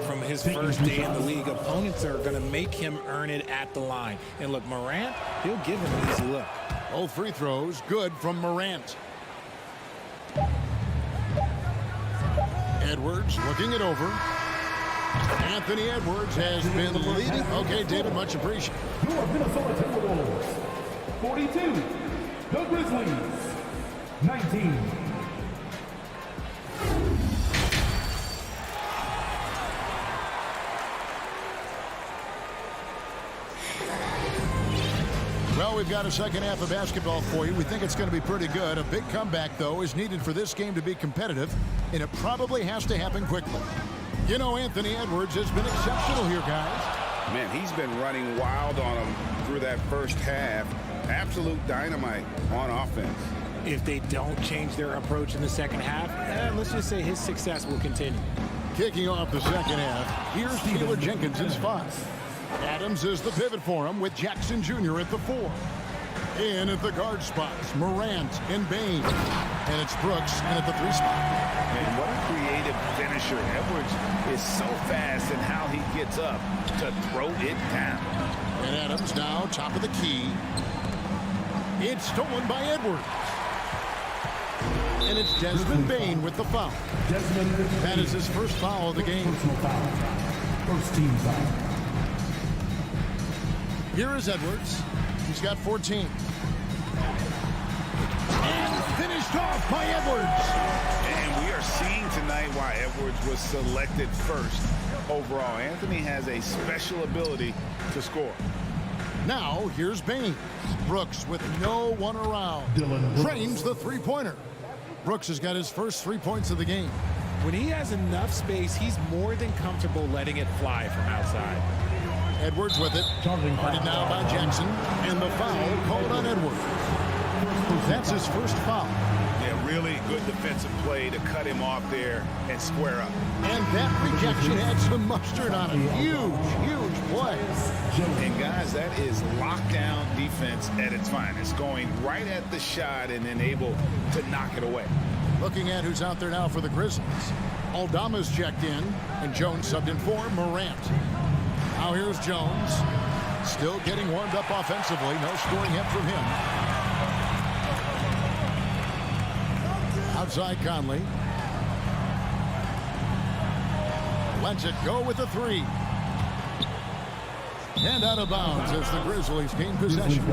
From his first day in the league, opponents are going to make him earn it at the line. And look, Morant, he'll give him an easy look. Both free throws good from Morant. Edwards looking it over. Anthony Edwards has been leading. Okay, David, much appreciated. Your Minnesota Timberwolves, 42. The Grizzlies, 19. Well, we've got a second half of basketball for you. We think it's going to be pretty good. A big comeback, though, is needed for this game to be competitive, and it probably has to happen quickly. You know, Anthony Edwards has been exceptional here, guys. Man, he's been running wild on them through that first half. Absolute dynamite on offense. If they don't change their approach in the second half, let's just say his success will continue. Kicking off the second half, here's Taylor Jenkins' 5. Adams is the pivot for him with Jackson Jr. at the 4. In at the guard spots, Morant and Bain. And it's Brooks in at the 3 spot. And what a creative finisher. Edwards is so fast in how he gets up to throw it down. And Adams now top of the key. It's stolen by Edwards. And it's Desmond Bain with the foul. That is his first foul of the game. First team foul. Here is Edwards. He's got 14. And finished off by Edwards. And we are seeing tonight why Edwards was selected first overall. Anthony has a special ability to score. Now, here's Bain. Brooks with no one around. Drains the three-pointer. Brooks has got his first 3 points of the game. When he has enough space, he's more than comfortable letting it fly from outside. Edwards with it. Guarded now by Jackson. And the foul called on Edwards. That's his first foul. Yeah, really good defensive play to cut him off there and square up. And that rejection had some mustard on it. Huge, huge play. And guys, that is lockdown defense at its finest. Going right at the shot and then able to knock it away. Looking at who's out there now for the Grizzlies. Aldama's checked in, and Jones subbed in for Morant. Now here's Jones. Still getting warmed up offensively. No scoring yet from him. Outside Conley. Lets it go with the 3. And out of bounds as the Grizzlies gain possession.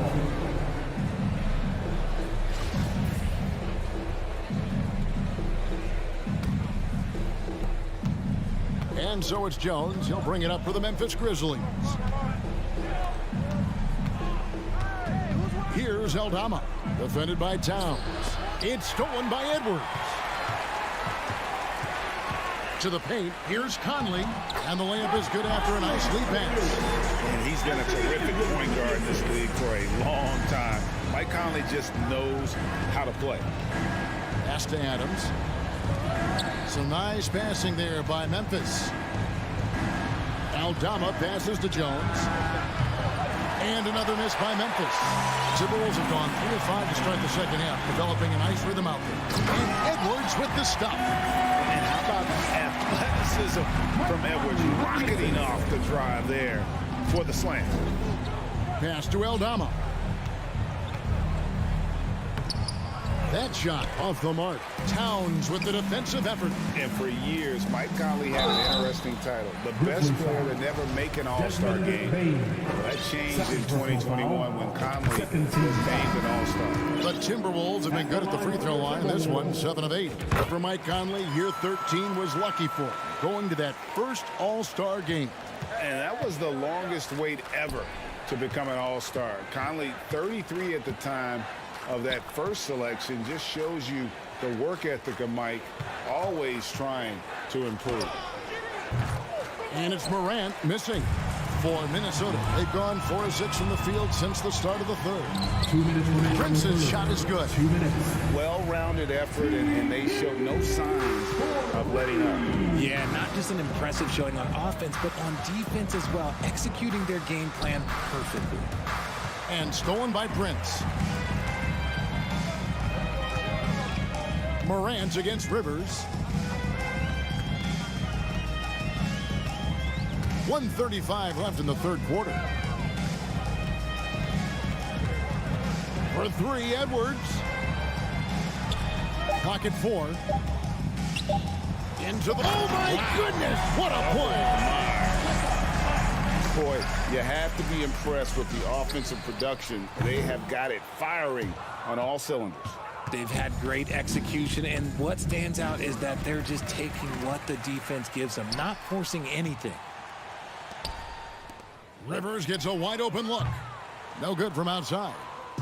And so it's Jones. He'll bring it up for the Memphis Grizzlies. Here's Aldama. Defended by Towns. It's stolen by Edwards. To the paint. Here's Conley. And the layup is good after a nice lead pass. And he's been a terrific point guard in this league for a long time. Mike Conley just knows how to play. Pass to Adams. Some nice passing there by Memphis. Aldama passes to Jones. And another miss by Memphis. Timberwolves have gone 3 of 5 to start the second half, developing a nice rhythm out there. And Edwards with the stop. And how about athleticism from Edwards, rocketing off the drive there for the slam. Pass to Aldama. That shot off the mark. Towns with the defensive effort. And for years, Mike Conley had an interesting title. The best player to never make an all-star game. Well, that changed in 2021 when Conley was named an all-star. The Timberwolves have been good at the free throw line. This one, 7 of 8. For Mike Conley, year 13 was lucky for him, going to that first all-star game. And that was the longest wait ever to become an all-star. Conley, 33 at the time of that first selection, just shows you the work ethic of Mike, always trying to improve. And it's Morant missing for Minnesota. They've gone 4 of 6 from the field since the start of the third. 2 minutes. Prince's shot is good. 2 minutes. Well-rounded effort, and they showed no signs of letting up. Yeah, not just an impressive showing on offense, but on defense as well, executing their game plan perfectly. And stolen by Prince. Morant against Rivers. 1:35 left in the third quarter. For 3, Edwards. Pocket 4. Into the... Oh, my goodness! What a play! Boy, you have to be impressed with the offensive production. They have got it firing on all cylinders. They've had great execution, and what stands out is that they're just taking what the defense gives them, not forcing anything. Rivers gets a wide open look. No good from outside.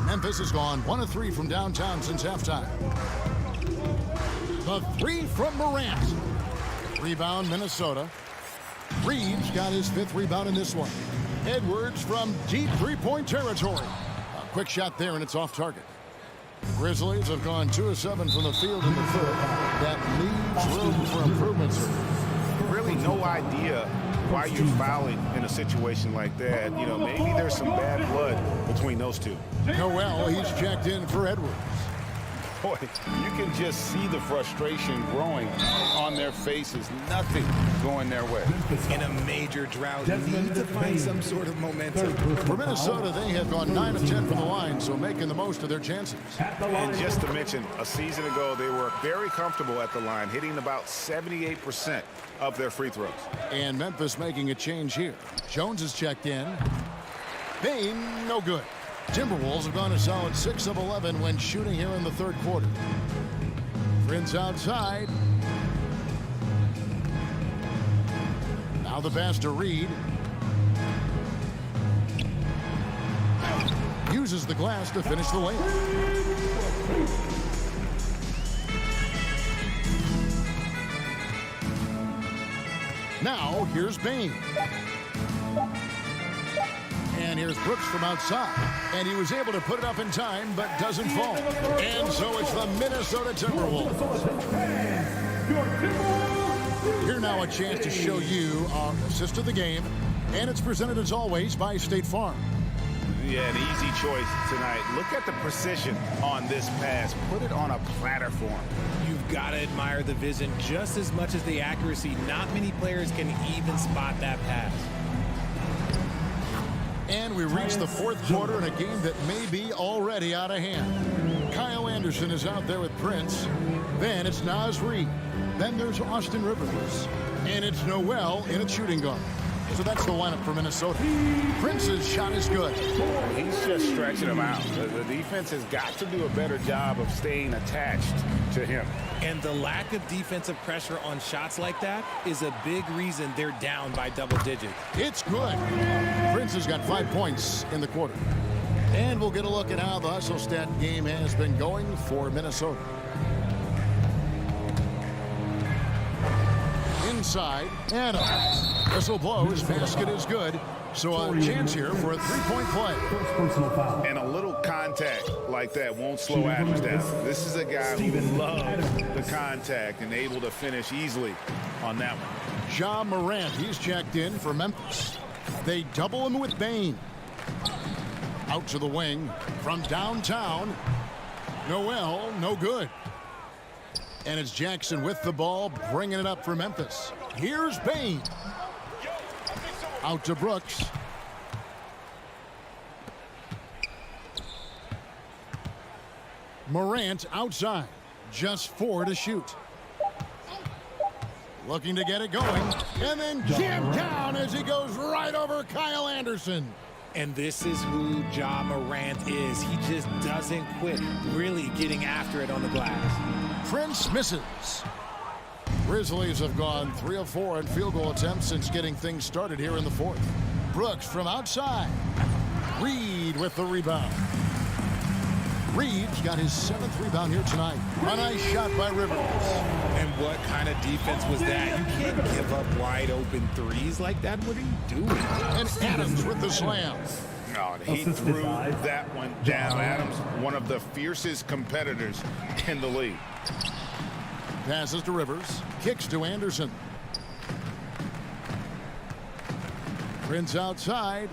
Memphis has gone 1 of 3 from downtown since halftime. The three from Morant. Rebound, Minnesota. Reeves got his 5th rebound in this one. Edwards from deep three-point territory. A quick shot there, and it's off target. Grizzlies have gone 2 of 7 from the field in the third. That leaves room for improvements. Really no idea why you're fouling in a situation like that. You know, maybe there's some bad blood between those two. Noel, he's checked in for Edwards. Boy, you can just see the frustration growing on their faces. Nothing going their way. In a major drought, need to find some sort of momentum. For Minnesota, they have gone 9 of 10 from the line, so making the most of their chances. And just to mention, a season ago, they were very comfortable at the line, hitting about 78% of their free throws. And Memphis making a change here. Jones is checked in. Bain, no good. Timberwolves have gone a solid 6 of 11 when shooting here in the third quarter. Prince outside. Now the pass to Reed. Uses the glass to finish the layup. Now here's Bain. And here's Brooks from outside. And he was able to put it up in time, but doesn't fall. And so it's the Minnesota Timberwolves. Here now a chance to show you our assist of the game. And it's presented as always by State Farm. Yeah, an easy choice tonight. Look at the precision on this pass. Put it on a platter for him. You've got to admire the vision just as much as the accuracy. Not many players can even spot that pass. And we reach the fourth quarter in a game that may be already out of hand. Kyle Anderson is out there with Prince. Then it's Naz Reid. Then there's Austin Rivers. And it's Noel in a shooting guard. So that's the lineup for Minnesota. Prince's shot is good. He's just stretching him out. The defense has got to do a better job of staying attached to him. And the lack of defensive pressure on shots like that is a big reason they're down by double digits. It's good. Prince has got 5 points in the quarter. And we'll get a look at how the hustle stat game has been going for Minnesota. Inside, Adams. Whistle blows, basket is good. So a chance here for a three-point play. And a little contact like that won't slow Adams down. This is a guy who loves the contact and able to finish easily on that one. Ja Morant, he's checked in for Memphis. They double him with Bain. Out to the wing from downtown. Noel, no good. And it's Jackson with the ball, bringing it up for Memphis. Here's Bain. Out to Brooks. Morant outside. Just 4 to shoot. Looking to get it going. And then jammed down as he goes right over Kyle Anderson. And this is who Ja Morant is. He just doesn't quit, really getting after it on the glass. Prince misses. Grizzlies have gone 3 of 4 in field goal attempts since getting things started here in the fourth. Brooks from outside. Reed with the rebound. Reed's got his 7th rebound here tonight. A nice shot by Rivers. And what kind of defense was that? You can't give up wide open threes like that. What are you doing? And Adams with the slam. No, he threw that one down. Adams, one of the fiercest competitors in the league. Passes to Rivers. Kicks to Anderson. Prince outside.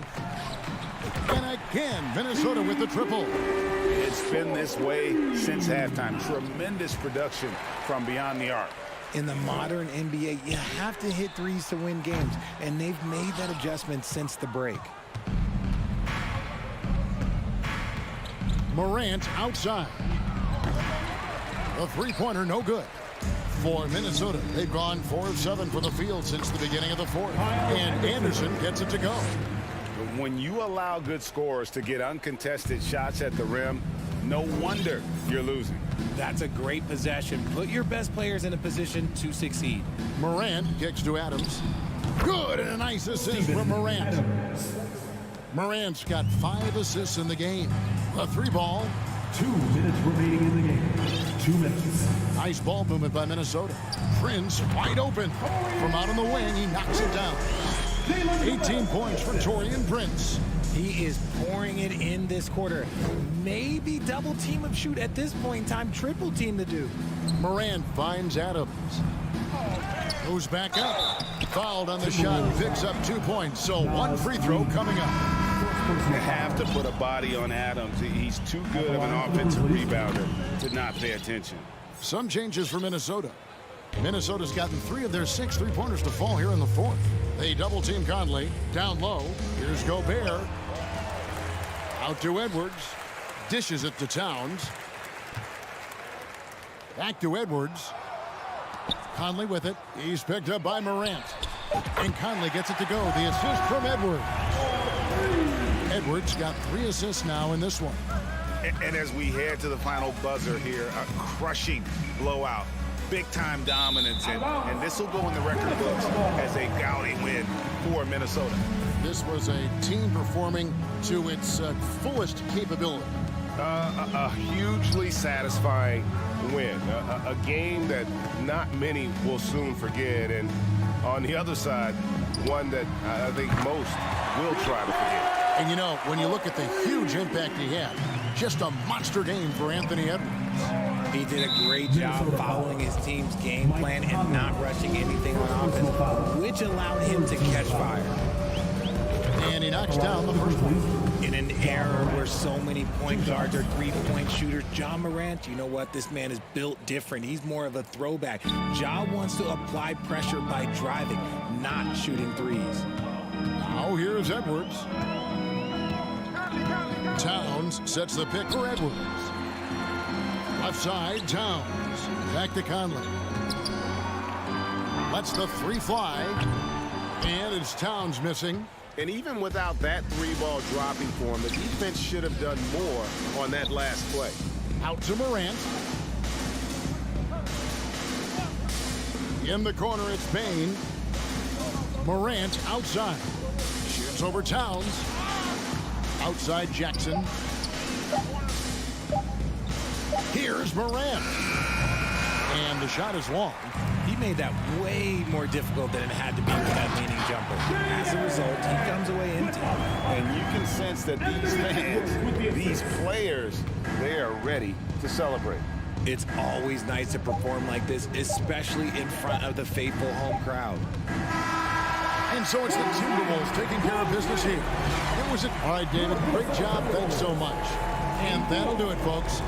And again, Minnesota with the triple. It's been this way since halftime. Tremendous production from beyond the arc. In the modern NBA, you have to hit threes to win games, and they've made that adjustment since the break. Morant outside. A three-pointer, no good. For Minnesota, they've gone 4 of 7 from the field since the beginning of the fourth. And Anderson gets it to go. When you allow good scorers to get uncontested shots at the rim, no wonder you're losing. That's a great possession. Put your best players in a position to succeed. Morant kicks to Adams. Good, and a nice assist from Morant. Morant's got 5 assists in the game. The 3 ball. 2 minutes remaining in the game. 2 minutes. Nice ball movement by Minnesota. Prince wide open. From out on the wing, he knocks it down. 18 points for Taurean Prince. He is pouring it in this quarter. Maybe double team him shoot at this point in time. Triple team to do. Morant finds Adams. Goes back up. Fouled on the shot. Picks up 2 points. So 1 free throw coming up. You have to put a body on Adams. He's too good of an offensive rebounder to not pay attention. Some changes for Minnesota. Minnesota's gotten 3 of their 6 3-pointers to fall here in the 4th. They double-team Conley. Down low. Here's Gobert. Out to Edwards. Dishes it to Towns. Back to Edwards. Conley with it. He's picked up by Morant. And Conley gets it to go. The assist from Edwards. Edwards got 3 assists now in this one. And as we head to the final buzzer here, a crushing blowout. Big-time dominance, and this will go in the record books as a gaudy win for Minnesota. This was a team performing to its fullest capability. A hugely satisfying win. A game that not many will soon forget. And on the other side, one that I think most will try to forget. And you know, when you look at the huge impact he had, just a monster game for Anthony Edwards. He did a great job following his team's game plan and not rushing anything on offense, which allowed him to catch fire. And he knocks down the first one. In an era where so many point guards are 3-point shooters, Ja Morant, you know what? This man is built different. He's more of a throwback. Ja wants to apply pressure by driving, not shooting threes. Now here's Edwards. Towns sets the pick for Edwards. Left side, Towns. Back to Conley. Lets the 3 fly. And it's Towns missing. And even without that 3-ball dropping for him, the defense should have done more on that last play. Out to Morant. In the corner, it's Bain. Morant outside. Shoots over Towns. Outside Jackson. Here's Morant. And the shot is long. He made that way more difficult than it had to be with that leaning jumper. As a result, he comes away empty. And you can sense that these fans, these players, they are ready to celebrate. It's always nice to perform like this, especially in front of the faithful home crowd. And so it's the Timberwolves taking care of business here. It was all right, David. Great job. Thanks so much. And that'll do it, folks.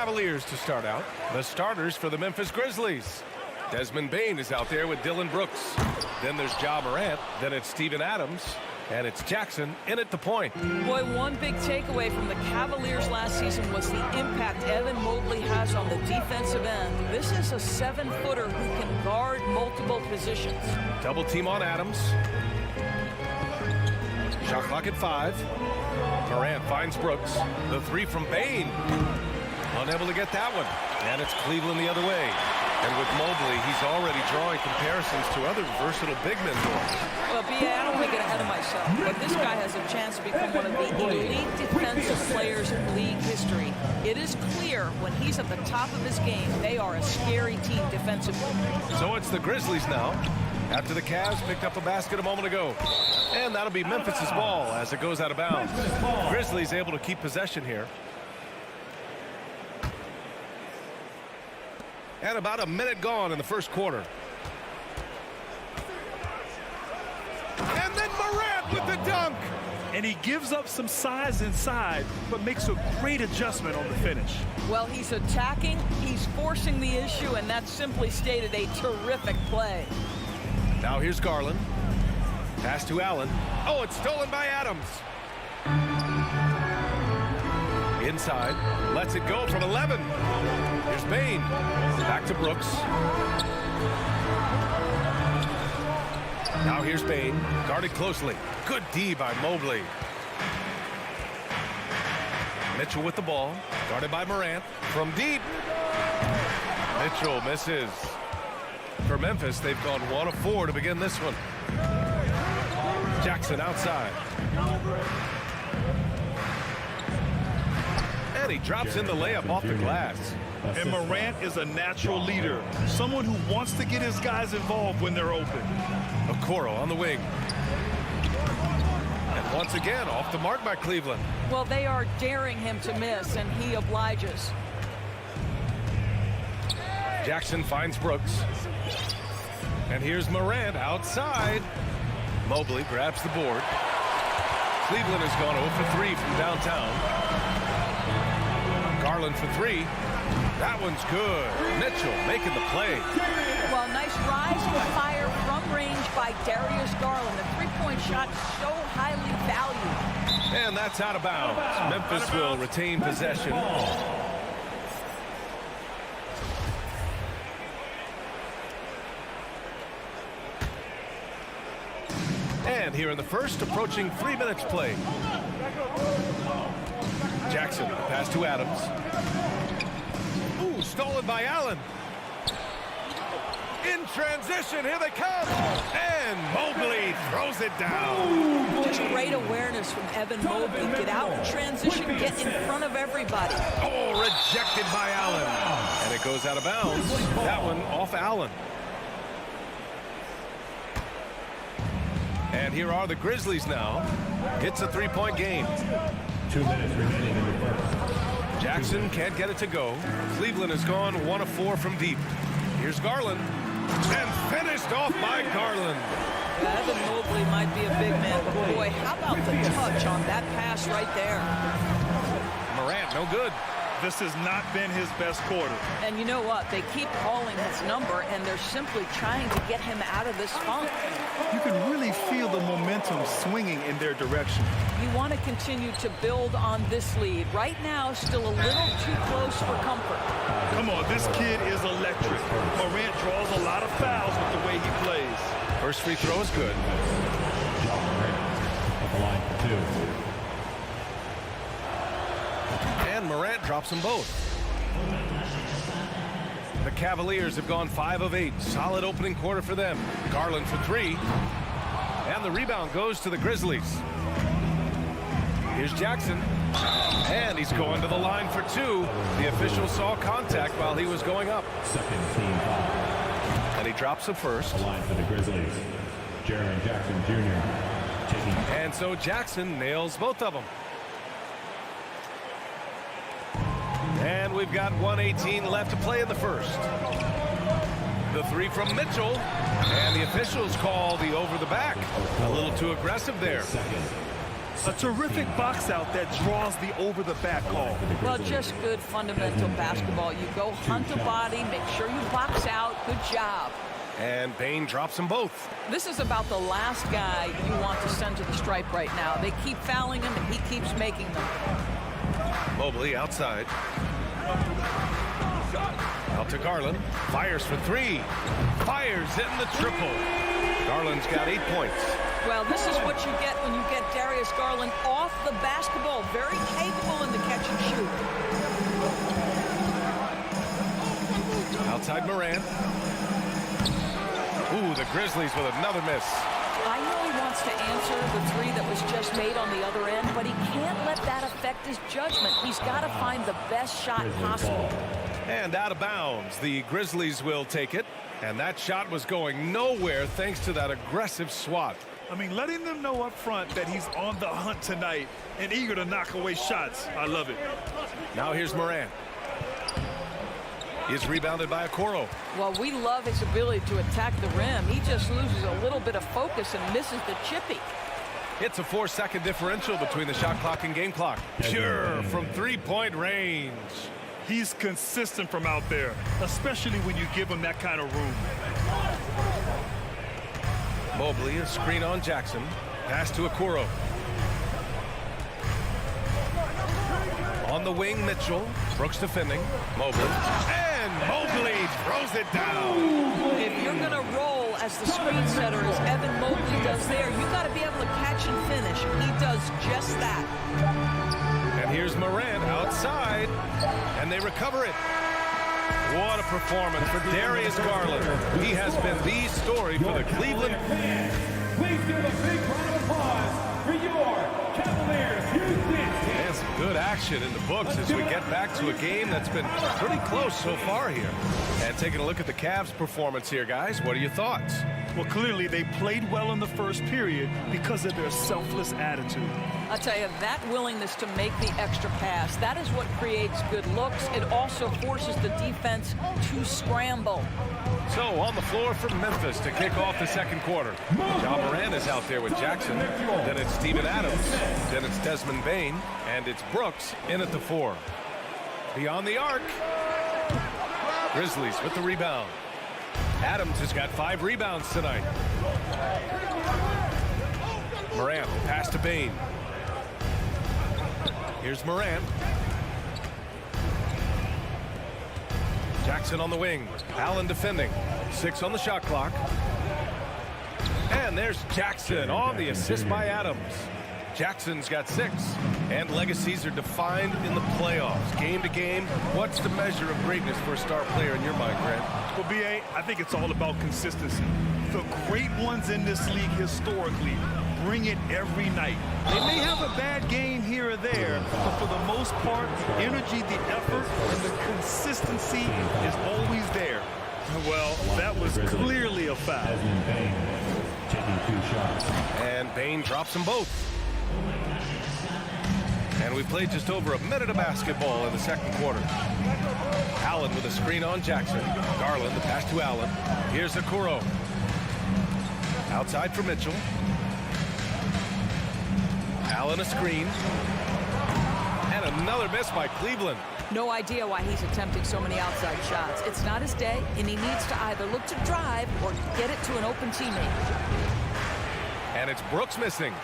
Cavaliers to start out. The starters for the Memphis Grizzlies. Desmond Bane is out there with Dillon Brooks. Then there's Ja Morant. Then it's Steven Adams. And it's Jackson in at the point. Boy, one big takeaway from the Cavaliers last season was the impact Evan Mobley has on the defensive end. This is a 7-footer who can guard multiple positions. Double team on Adams. Shot clock at 5. Morant finds Brooks. The 3 from Bane. Unable to get that one. And it's Cleveland the other way. And with Mobley, he's already drawing comparisons to other versatile big men. Well, B.A., I don't want to get ahead of myself, but this guy has a chance to become one of the elite defensive players in league history. It is clear when he's at the top of his game, they are a scary team defensively. So it's the Grizzlies now, after the Cavs picked up a basket a moment ago. And that'll be Memphis's ball as it goes out of bounds. Grizzlies able to keep possession here. And about a minute gone in the first quarter. And then Morant with the dunk. And he gives up some size inside, but makes a great adjustment on the finish. Well, he's attacking, he's forcing the issue, and that's simply stated a terrific play. Now here's Garland. Pass to Allen. Oh, it's stolen by Adams. Inside, lets it go from 11. Here's Bane. Back to Brooks. Now here's Bane. Guarded closely. Good D by Mobley. Mitchell with the ball. Guarded by Morant. From deep. Mitchell misses. For Memphis, they've gone 1 of 4 to begin this one. Jackson outside. And he drops in the layup off the glass. And Morant is a natural leader, someone who wants to get his guys involved when they're open. Okoro on the wing. And once again, off the mark by Cleveland. Well, they are daring him to miss, and he obliges. Jackson finds Brooks. And here's Morant outside. Mobley grabs the board. Cleveland has gone 0 for 3 from downtown. Garland for 3. That one's good. Mitchell making the play. Well, nice rise and fire from range by Darius Garland. The three-point shot so highly valued. And that's out of bounds. Memphis will retain possession. And here in the first, approaching 3 minutes play. Jackson, pass to Adams. Ooh, stolen by Allen. In transition, here they come. And Mobley throws it down. Just great awareness from Evan Mobley. Get out in transition, get in front of everybody. Oh, rejected by Allen. And it goes out of bounds. That one off Allen. And here are the Grizzlies now. It's a 3-point game. 2 minutes remaining in the first. Jackson can't get it to go. Cleveland has gone 1 of 4 from deep. Here's Garland. And finished off by Garland. Evan Mobley might be a big man, but boy, how about the touch on that pass right there? Morant, no good. This has not been his best quarter. And you know what? They keep calling his number, and they're simply trying to get him out of this funk. You can really feel the momentum swinging in their direction. You want to continue to build on this lead. Right now, still a little too close for comfort. Come on, this kid is electric. Morant draws a lot of fouls with the way he plays. First free throw is good. At the line for 2. And Morant drops them both. The Cavaliers have gone 5 of 8. Solid opening quarter for them. Garland for 3. And the rebound goes to the Grizzlies. Here's Jackson. And he's going to the line for 2. The official saw contact while he was going up. Second team foul. And he drops the first. The line for the Grizzlies. Jaren Jackson Jr. taking. And so Jackson nails both of them. And we've got 1:18 left to play in the first. The 3 from Mitchell. And the officials call the over the back. A little too aggressive there. A terrific box out that draws the over-the-back call. Well, just good fundamental basketball. You go hunt a body, make sure you box out. Good job. And Bane drops them both. This is about the last guy you want to send to the stripe right now. They keep fouling him, and he keeps making them. Mobley outside. Out to Garland. Fires for three. Fires in the triple. Garland's got 8 points. Well, this is what you get when you get Darius Garland off the basketball. Very capable in the catch and shoot. Outside Morant. Ooh, the Grizzlies with another miss. I know he wants to answer the three that was just made on the other end, but he can't let that affect his judgment. He's got to find the best shot possible. And out of bounds. The Grizzlies will take it. And that shot was going nowhere thanks to that aggressive swat. I mean, letting them know up front that he's on the hunt tonight and eager to knock away shots. I love it. Now here's Morant. He's rebounded by Okoro. Well, we love his ability to attack the rim. He just loses a little bit of focus and misses the chippy. It's a 4-second differential between the shot clock and game clock. Pure from three-point range. He's consistent from out there, especially when you give him that kind of room. Mobley, a screen on Jackson. Pass to Okoro. On the wing, Mitchell. Brooks defending. Mobley. And Mobley throws it down. If you're going to roll as the screen setter, as Evan Mobley does there, you got to be able to catch and finish. He does just that. And here's Morant outside. And they recover it. What a performance for Darius Garland. He has been the story for the Cleveland. Please give a big round of applause for your Cavaliers. And some good action in the books as we get back to a game that's been pretty close so far here. And taking a look at the Cavs' performance here, guys. What are your thoughts? Well, clearly they played well in the first period because of their selfless attitude. I'll tell you, that willingness to make the extra pass, that is what creates good looks. It also forces the defense to scramble. So on the floor for Memphis to kick off the second quarter. Ja Morant is out there with Jackson. Then it's Steven Adams. Then it's Desmond Bane. And it's Brooks in at the 4. Beyond the arc. Grizzlies with the rebound. Adams has got 5 rebounds tonight. Morant, pass to Bane. Here's Morant. Jackson on the wing. Allen defending. 6 on the shot clock. And there's Jackson on the assist by Adams. Jackson's got 6. And legacies are defined in the playoffs. Game to game, what's the measure of greatness for a star player in your mind, Grant? Well, B.A., I think it's all about consistency. The great ones in this league historically bring it every night. They may have a bad game here or there, but for the most part, the energy, the effort, and the consistency is always there. Well, that was clearly a foul. And Bane drops them both. And we played just over a minute of basketball in the second quarter. Allen with a screen on Jackson. Garland, the pass to Allen. Here's Okoro. Outside for Mitchell. Allen a screen. And another miss by Cleveland. No idea why he's attempting so many outside shots. It's not his day, and he needs to either look to drive or get it to an open teammate. And it's Brooks missing.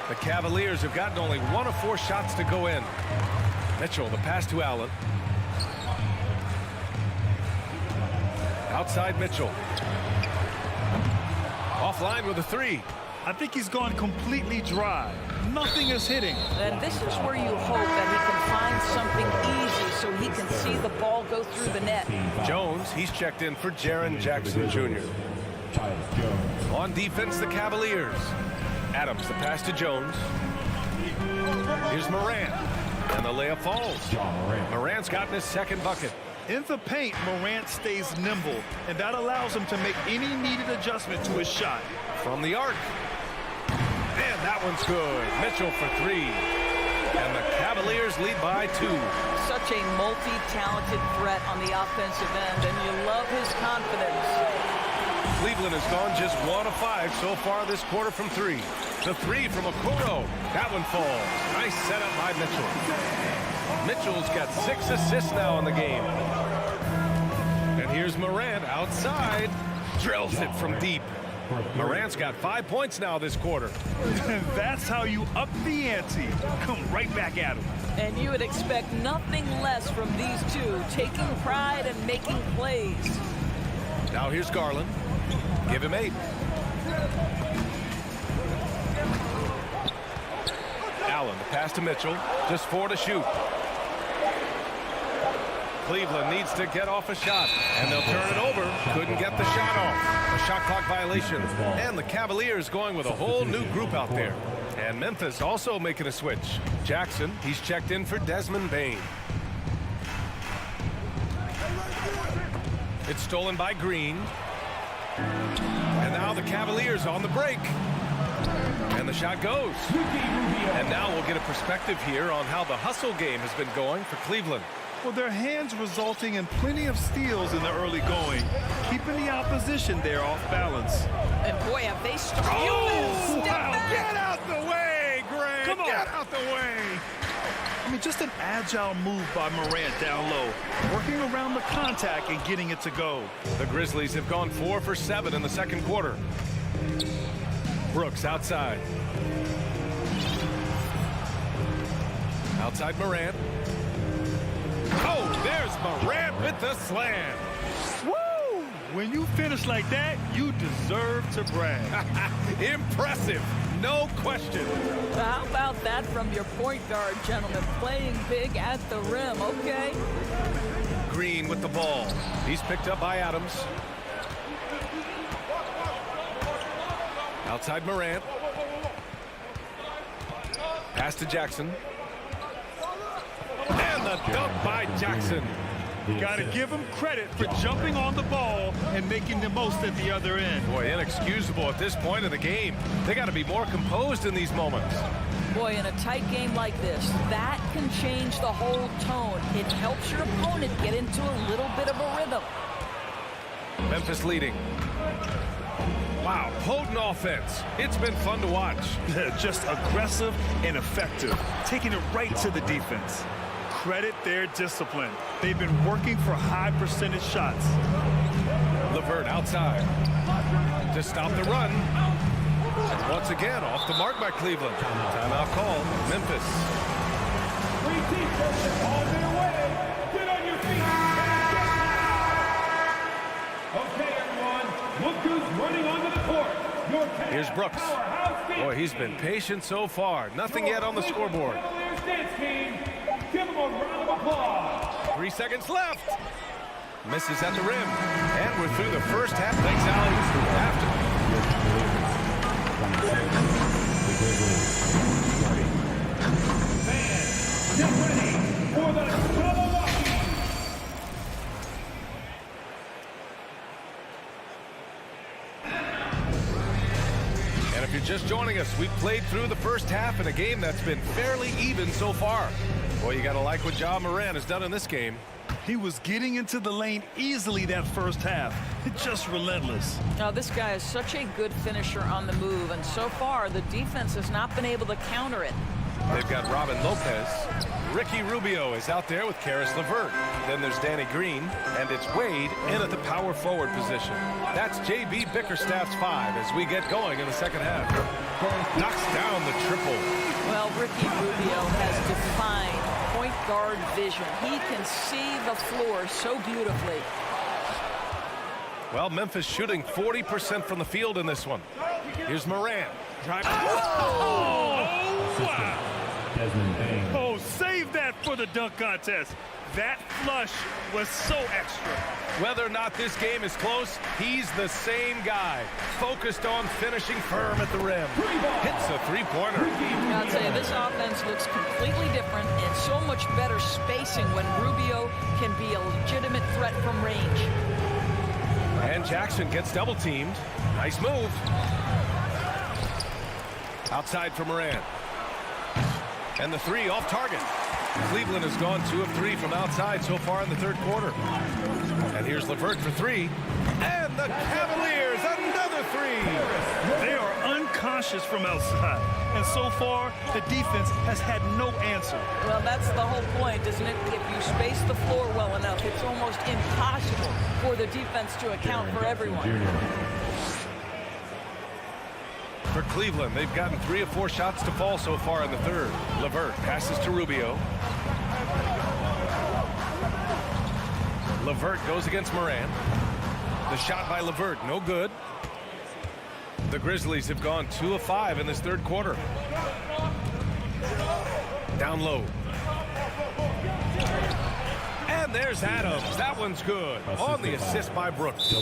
The Cavaliers have gotten only 1 of 4 shots to go in. Mitchell, the pass to Allen. Outside Mitchell. Offline with a 3. I think he's gone completely dry. Nothing is hitting. And this is where you hope that he can find something easy so he can see the ball go through the net. Jones, he's checked in for Jaren Jackson Jr. On defense, the Cavaliers. Adams, the pass to Jones. Here's Morant. And the layup falls. Morant's gotten his second bucket. In the paint, Morant stays nimble, and that allows him to make any needed adjustment to his shot. From the arc. And that one's good. Mitchell for 3. And the Cavaliers lead by 2. Such a multi-talented threat on the offensive end, and you love his confidence. Cleveland has gone just 1 of 5 so far this quarter from 3. The three from Okoro. That one falls. Nice setup by Mitchell. Mitchell's got 6 assists now in the game. And here's Morant outside. Drills it from deep. Morant's got 5 points now this quarter. That's how you up the ante. Come right back at him. And you would expect nothing less from these two, taking pride and making plays. Now here's Garland. Give him 8. Allen, the pass to Mitchell. Just 4 to shoot. Cleveland needs to get off a shot, and they'll turn it over. Couldn't get the shot off. A shot clock violation. And the Cavaliers going with a whole new group out there. And Memphis also making a switch. Jackson, he's checked in for Desmond Bane. It's stolen by Green. And now the Cavaliers on the break. And the shot goes. And now we'll get a perspective here on how the hustle game has been going for Cleveland. Well, their hands resulting in plenty of steals in the early going, keeping the opposition there off balance. And boy, have they started. Oh, wow. Get out the way, Greg! Come on. Get out the way! I mean, just an agile move by Morant down low, working around the contact and getting it to go. The Grizzlies have gone 4 for 7 in the second quarter. Brooks outside. Outside Morant. Oh, there's Morant with the slam. Woo! When you finish like that, you deserve to brag. Impressive, no question. How about that from your point guard, gentlemen? Playing big at the rim, okay? Green with the ball. He's picked up by Adams. Outside Morant. Pass to Jackson. And the dunk by Jackson. Got to give him credit for jumping on the ball and making the most at the other end. Boy, inexcusable at this point in the game. They got to be more composed in these moments. Boy, in a tight game like this, that can change the whole tone. It helps your opponent get into a little bit of a rhythm. Memphis leading. Wow, potent offense. It's been fun to watch. Just aggressive and effective, taking it right to the defense. Credit their discipline. They've been working for high percentage shots. LeVert outside to stop the run. And once again, off the mark by Cleveland. Timeout call, Memphis. 3 teams on their way. Get on your feet. Okay, everyone. Look who's running onto the court. Here's Brooks. Boy, he's been patient so far. Nothing yet on the scoreboard. Give him a round of applause. 3 seconds left. Misses at the rim. And we're through the first half. Thanks, Allie. Fans, get ready for the Cavaliers. And if you're just joining us, we've played through the first half in a game that's been fairly even so far. Boy, you got to like what Ja Morant has done in this game. He was getting into the lane easily that first half. Just relentless. Now, this guy is such a good finisher on the move, and so far, the defense has not been able to counter it. They've got Robin Lopez. Ricky Rubio is out there with Karis LeVert. Then there's Danny Green, and it's Wade in at the power forward position. That's J.B. Bickerstaff's 5 as we get going in the second half. Knocks down the triple. Well, Ricky Rubio has defined point guard vision. He can see the floor so beautifully. Well, Memphis shooting 40% from the field in this one. Here's Morant. Oh, save that for the dunk contest. That flush was so extra. Whether or not this game is close, he's the same guy. Focused on finishing firm at the rim. Hits a three-pointer. I'll tell you, this offense looks completely different and so much better spacing when Rubio can be a legitimate threat from range. And Jackson gets double-teamed. Nice move. Outside for Morant. And the 3 off target. Cleveland has gone 2 of 3 from outside so far in the third quarter. And here's LeVert for 3. And the Cavaliers, another 3. They are cautious from outside. And so far, the defense has had no answer. Well, that's the whole point, isn't it? If you space the floor well enough, it's almost impossible for the defense to account for everyone. For Cleveland, they've gotten 3 of 4 shots to fall so far in the third. LeVert passes to Rubio. LeVert goes against Morant. The shot by LeVert, no good. The Grizzlies have gone 2 of 5 in this third quarter. Down low. And there's Adams. That one's good. On the assist by Brooks.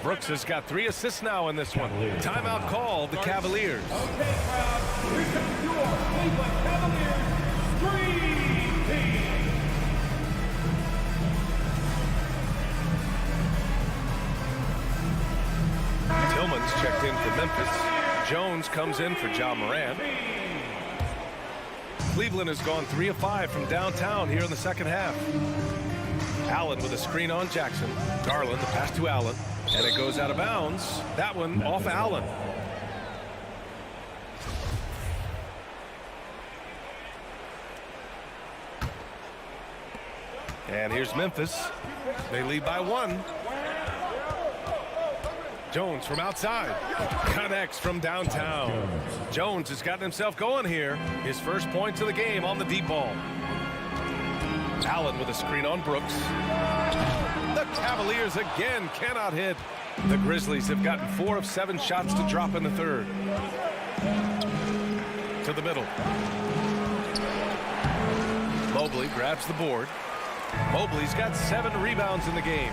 Brooks has got 3 assists now in this one. Timeout called the Cavaliers. Okay, crowd, here comes your Cleveland Cavaliers Dream Team. Tillman's checked in for Memphis. Jones comes in for Ja Morant. Cleveland has gone 3 of 5 from downtown here in the second half. Allen with a screen on Jackson. Garland, the pass to Allen. And it goes out of bounds. That one off Allen. And here's Memphis. They lead by 1. Jones from outside. Connects from downtown. Jones has gotten himself going here. His first points of the game on the deep ball. Allen with a screen on Brooks. The Cavaliers again cannot hit. The Grizzlies have gotten 4 of 7 shots to drop in the third. To the middle. Mobley grabs the board. Mobley's got 7 rebounds in the game.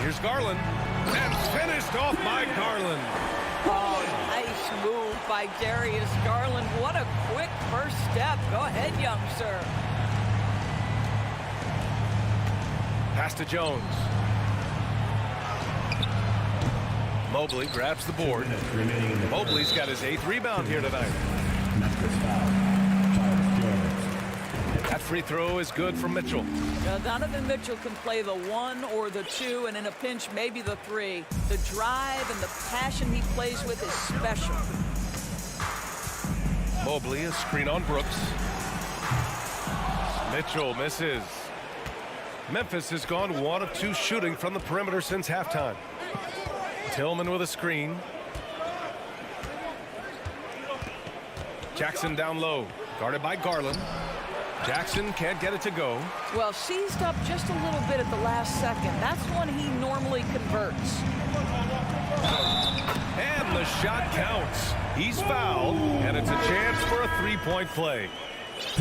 Here's Garland. And finished off by Garland. Oh, nice move by Darius Garland. What a quick first step. Go ahead, young sir. Pass to Jones. Mobley grabs the board. Mobley's got his 8th rebound here tonight. That free throw is good from Mitchell. Donovan Mitchell can play the 1 or the 2, and in a pinch, maybe the 3. The drive and the passion he plays with is special. Mobley, a screen on Brooks. Mitchell misses. Memphis has gone 1 of 2 shooting from the perimeter since halftime. Tillman with a screen. Jackson down low, guarded by Garland. Jackson can't get it to go. Well, seized up just a little bit at the last second. That's when he normally converts. And the shot counts. He's fouled, and it's a chance for a 3-point play.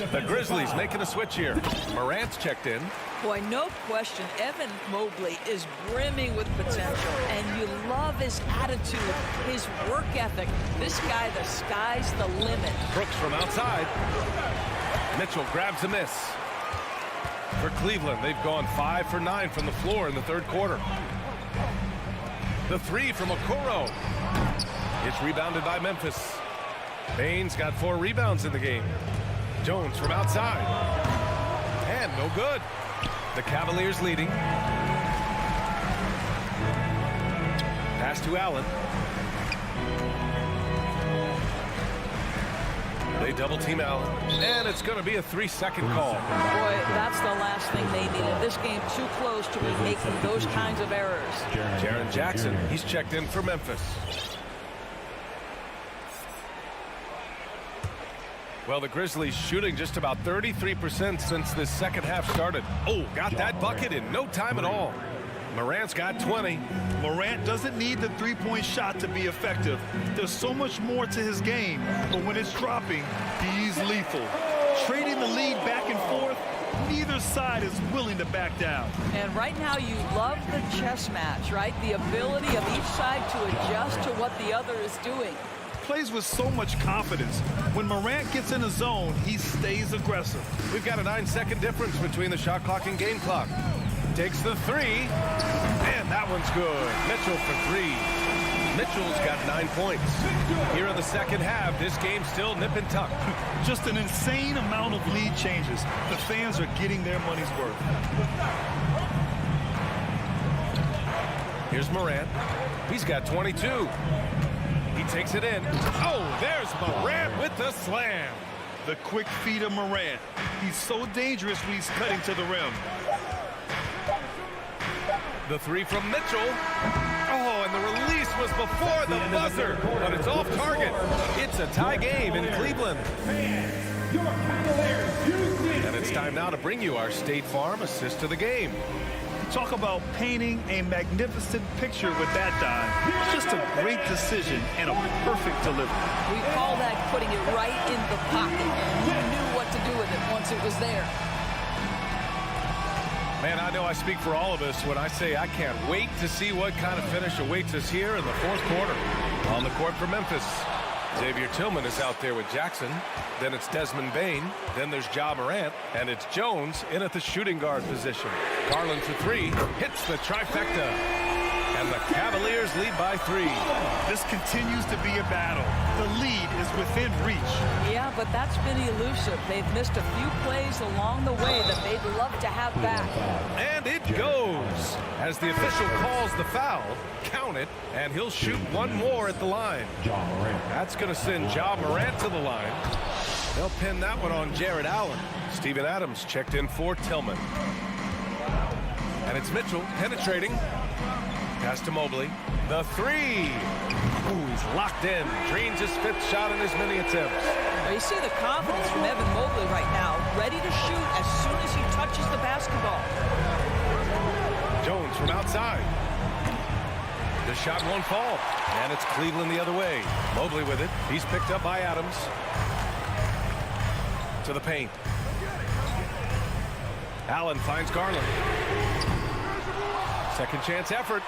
The Grizzlies making a switch here. Morant's checked in. Boy, no question, Evan Mobley is brimming with potential, and you love his attitude, his work ethic. This guy, the sky's the limit. Brooks from outside. Mitchell grabs a miss. For Cleveland, they've gone 5 for 9 from the floor in the third quarter. The 3 from Okoro. It's rebounded by Memphis. Baines got 4 rebounds in the game. Jones from outside. And no good. The Cavaliers leading. Pass to Allen. They double team Allen. And it's going to be a 3-second call. Boy, that's the last thing they needed. This game too close to be making those kinds of errors. Jaren Jackson, he's checked in for Memphis. Well, the Grizzlies shooting just about 33% since this second half started. Oh, got that bucket in no time at all. Morant's got 20. Morant doesn't need the 3-point shot to be effective. There's so much more to his game, but when it's dropping, he's lethal. Trading the lead back and forth, neither side is willing to back down. And right now you love the chess match, right? The ability of each side to adjust to what the other is doing. Plays with so much confidence. When Morant gets in a zone, he stays aggressive. We've got a 9-second difference between the shot clock and game clock. Takes the 3, and that one's good. Mitchell for 3. Mitchell's got 9 points. Here in the second half, this game's still nip and tuck. Just an insane amount of lead changes. The fans are getting their money's worth. Here's Morant. He's got 22. He takes it in. Oh, there's Morant with the slam. The quick feet of Morant. He's so dangerous when he's cutting to the rim. The three from Mitchell. Oh, and the release was before the buzzer, but it's off target. It's a tie game in Cleveland. And it's time now to bring you our State Farm assist to the game. Talk about painting a magnificent picture with that dive. Just a great decision and a perfect delivery. We call that putting it right in the pocket. He knew what to do with it once it was there. Man, I know I speak for all of us when I say I can't wait to see what kind of finish awaits us here in the fourth quarter. On the court for Memphis, Xavier Tillman is out there with Jackson. Then it's Desmond Bane. Then there's Ja Morant. And it's Jones in at the shooting guard position. Garland for three. Hits the trifecta. And the Cavaliers lead by 3. This continues to be a battle. The lead is within reach. Yeah, but that's been elusive. They've missed a few plays along the way that they'd love to have back. And it goes. As the official calls the foul, count it, and he'll shoot one more at the line. That's going to send Ja Morant to the line. They'll pin that one on Jared Allen. Steven Adams checked in for Tillman. And it's Mitchell penetrating. Pass to Mobley. The three. Ooh, he's locked in. Drains his 5th shot in as many attempts. Well, you see the confidence from Evan Mobley right now. Ready to shoot as soon as he touches the basketball. Jones from outside. The shot won't fall. And it's Cleveland the other way. Mobley with it. He's picked up by Adams. To the paint. Allen finds Garland. Second chance effort.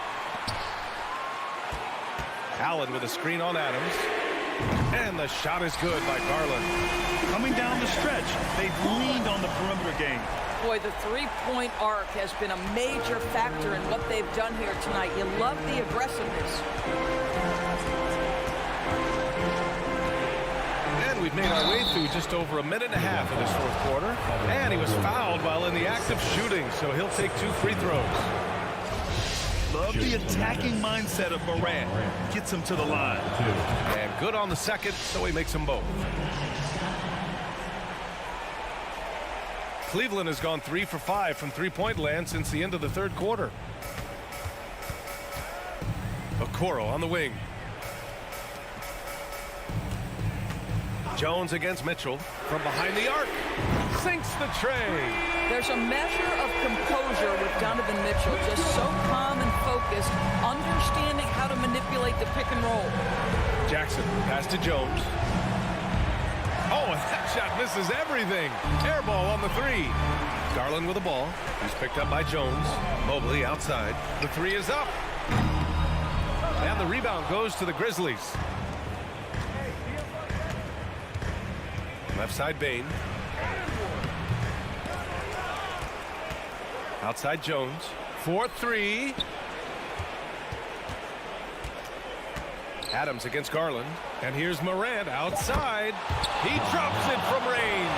Allen with a screen on Adams. And the shot is good by Garland. Coming down the stretch, they've leaned on the perimeter game. Boy, the three-point arc has been a major factor in what they've done here tonight. You love the aggressiveness. And we've made our way through just over a minute and a half of this fourth quarter. And he was fouled while in the act of shooting, so he'll take 2 free throws. Love the attacking mindset of Morant. Gets him to the line. And good on the second, so he makes them both. Cleveland has gone 3 for 5 from three-point land since the end of the third quarter. Okoro on the wing. Jones against Mitchell from behind the arc. Sinks the tray. There's a measure of composure with Donovan Mitchell, just so calm and focused, understanding how to manipulate the pick and roll. Jackson, pass to Jones. Oh, and that shot misses everything. Air ball on the 3. Garland with the ball. He's picked up by Jones. Mobley outside. The 3 is up. And the rebound goes to the Grizzlies. Left side Bane. Outside Jones. 4-3. Adams against Garland. And here's Morant outside. He drops it from range.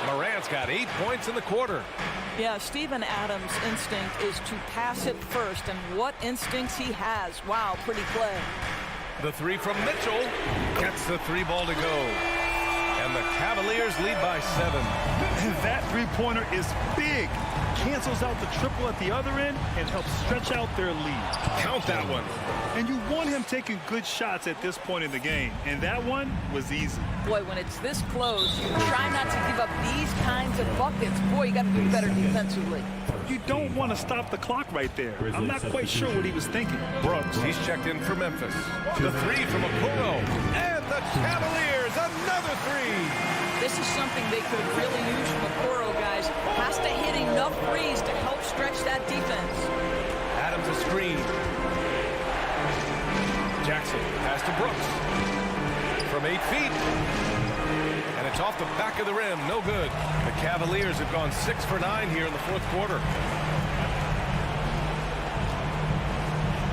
Morant's got 8 points in the quarter. Yeah, Steven Adams' instinct is to pass it first, and what instincts he has. Wow, pretty play. The 3 from Mitchell. Gets the 3 ball to go. And the Cavaliers lead by 7. That three-pointer is big. Cancels out the triple at the other end and helps stretch out their lead. Count that one. And you want him taking good shots at this point in the game. And that one was easy. Boy, when it's this close, you try not to give up these kinds of buckets. Boy, you got to do better defensively. You don't want to stop the clock right there. I'm not quite sure what he was thinking. Brooks, he's checked in for Memphis. The 3 from Okoro. And the Cavaliers, another 3. This is something they could really use from Okoro, guys. Has to hit enough threes to help stretch that defense. Adams a screen. Jackson pass to Brooks. From 8 feet. And it's off the back of the rim. No good. The Cavaliers have gone 6 for 9 here in the fourth quarter.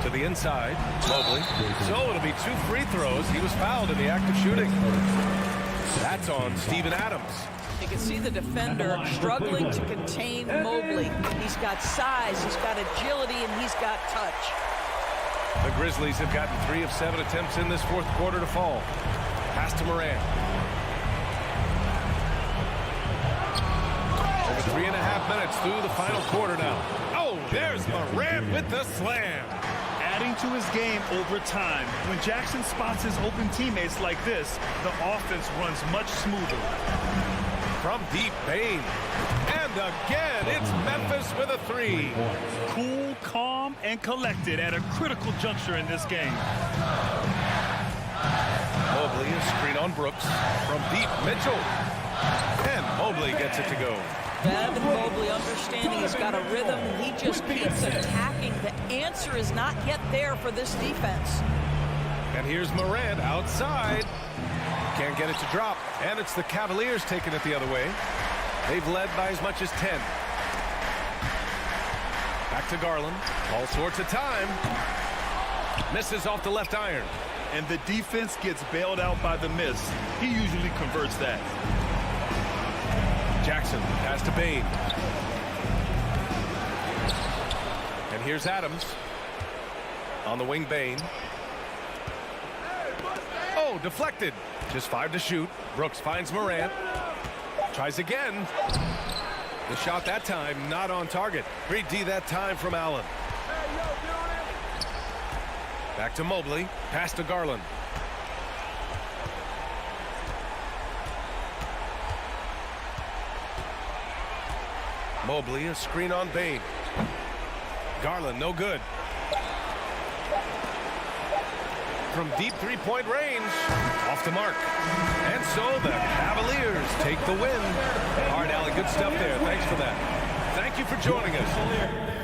To the inside. Mobley. So it'll be 2 free throws. He was fouled in the act of shooting. That's on Steven Adams. You can see the defender struggling to contain Mobley. He's got size, he's got agility, and he's got touch. The Grizzlies have gotten 3 of 7 attempts in this fourth quarter to fall. Pass to Morant. Over 3.5 minutes through the final quarter now. Oh, there's Morant with the slam. Adding to his game over time. When Jackson spots his open teammates like this, the offense runs much smoother. From deep, Bane. And again, it's Memphis with a 3. Cool, calm, and collected at a critical juncture in this game. Mobley, a screen on Brooks. From deep, Mitchell. And Mobley gets it to go. Bev and Mobley understanding he's got a rhythm. He just keeps attacking. The answer is not yet there for this defense. And here's Morant outside. Can't get it to drop. And it's the Cavaliers taking it the other way. They've led by as much as 10. Back to Garland. All sorts of time. Misses off the left iron. And the defense gets bailed out by the miss. He usually converts that. Jackson pass to Bane. And here's Adams. On the wing, Bane. Oh, deflected. Just 5 to shoot. Brooks finds Morant. Tries again. The shot that time not on target. Great D that time from Allen. Back to Mobley. Pass to Garland. Mobley, a screen on Bane. Garland, no good. From deep three-point range, off the mark. And so the Cavaliers take the win. All right, Allie, good stuff there. Thanks for that. Thank you for joining us.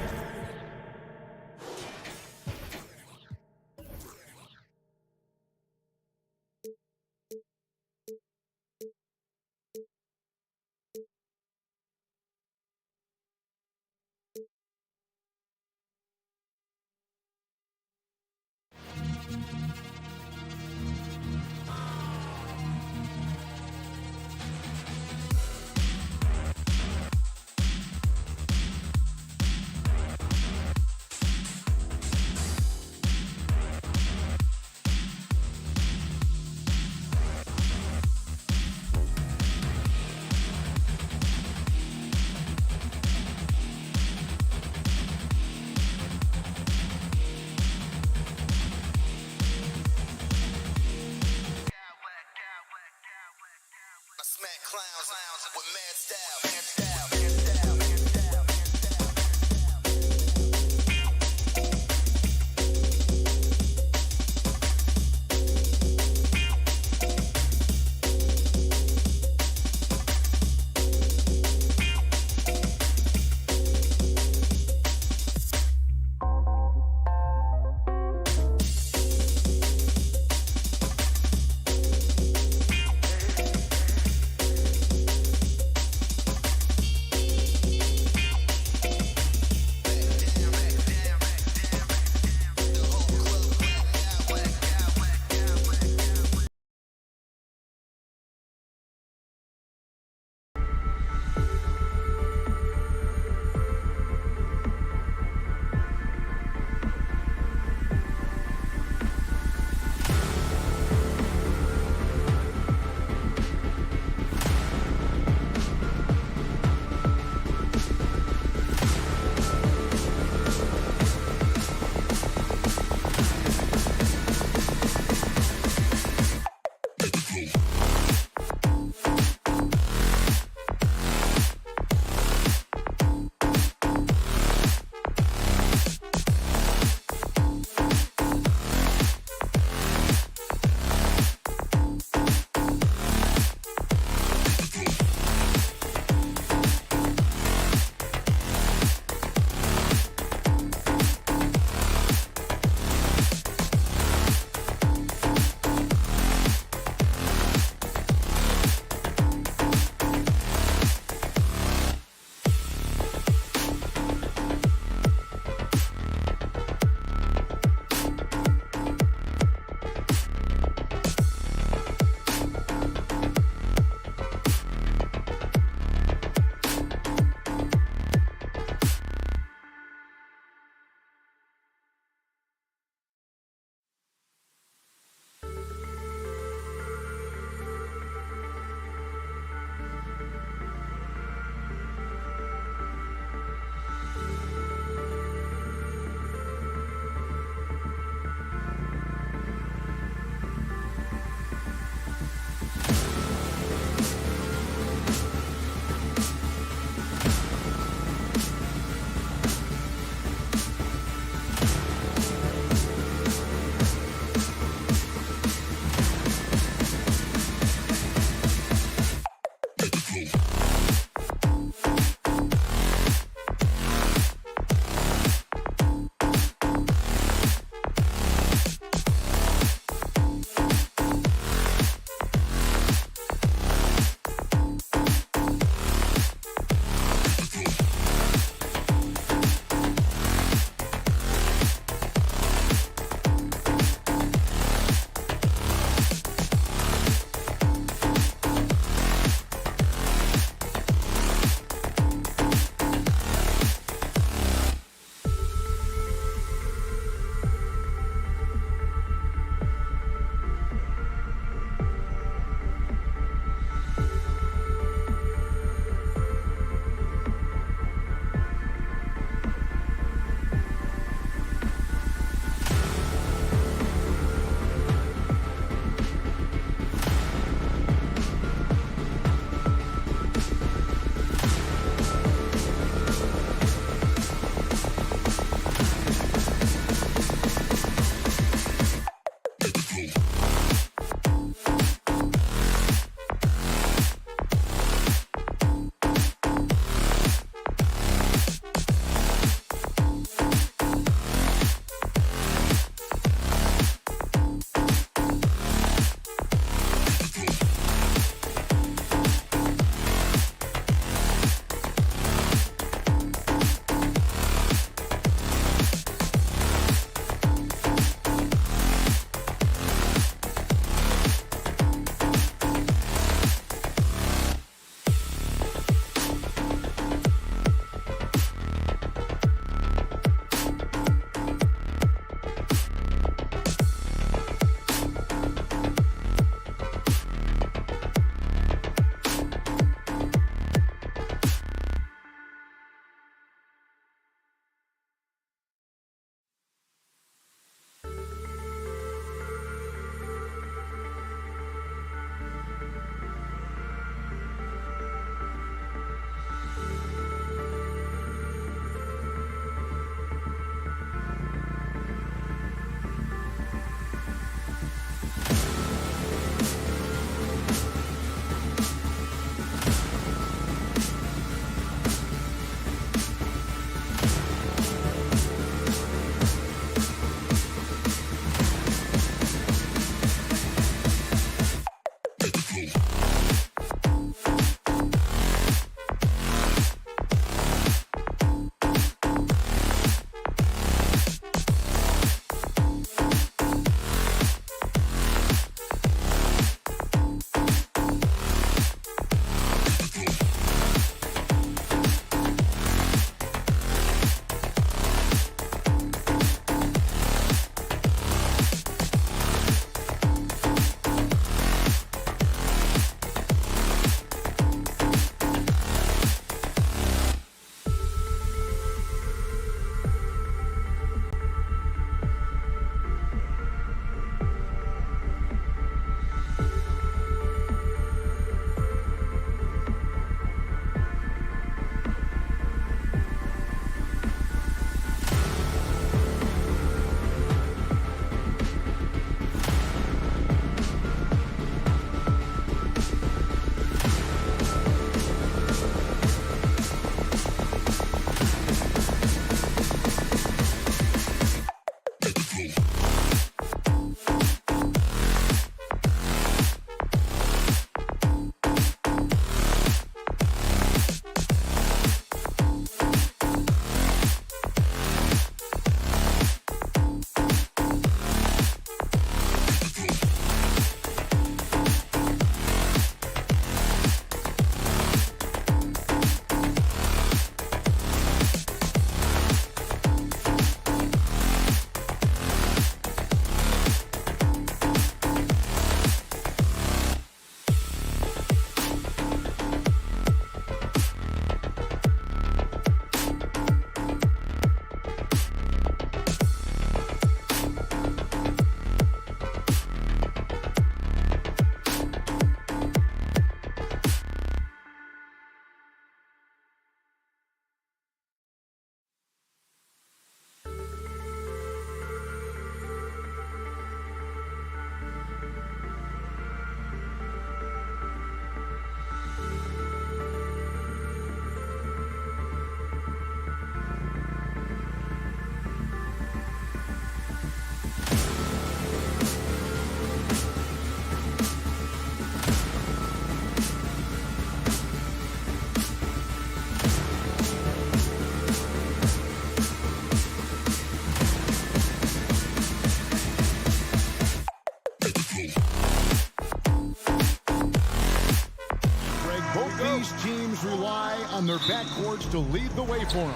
on their backcourts to lead the way for them.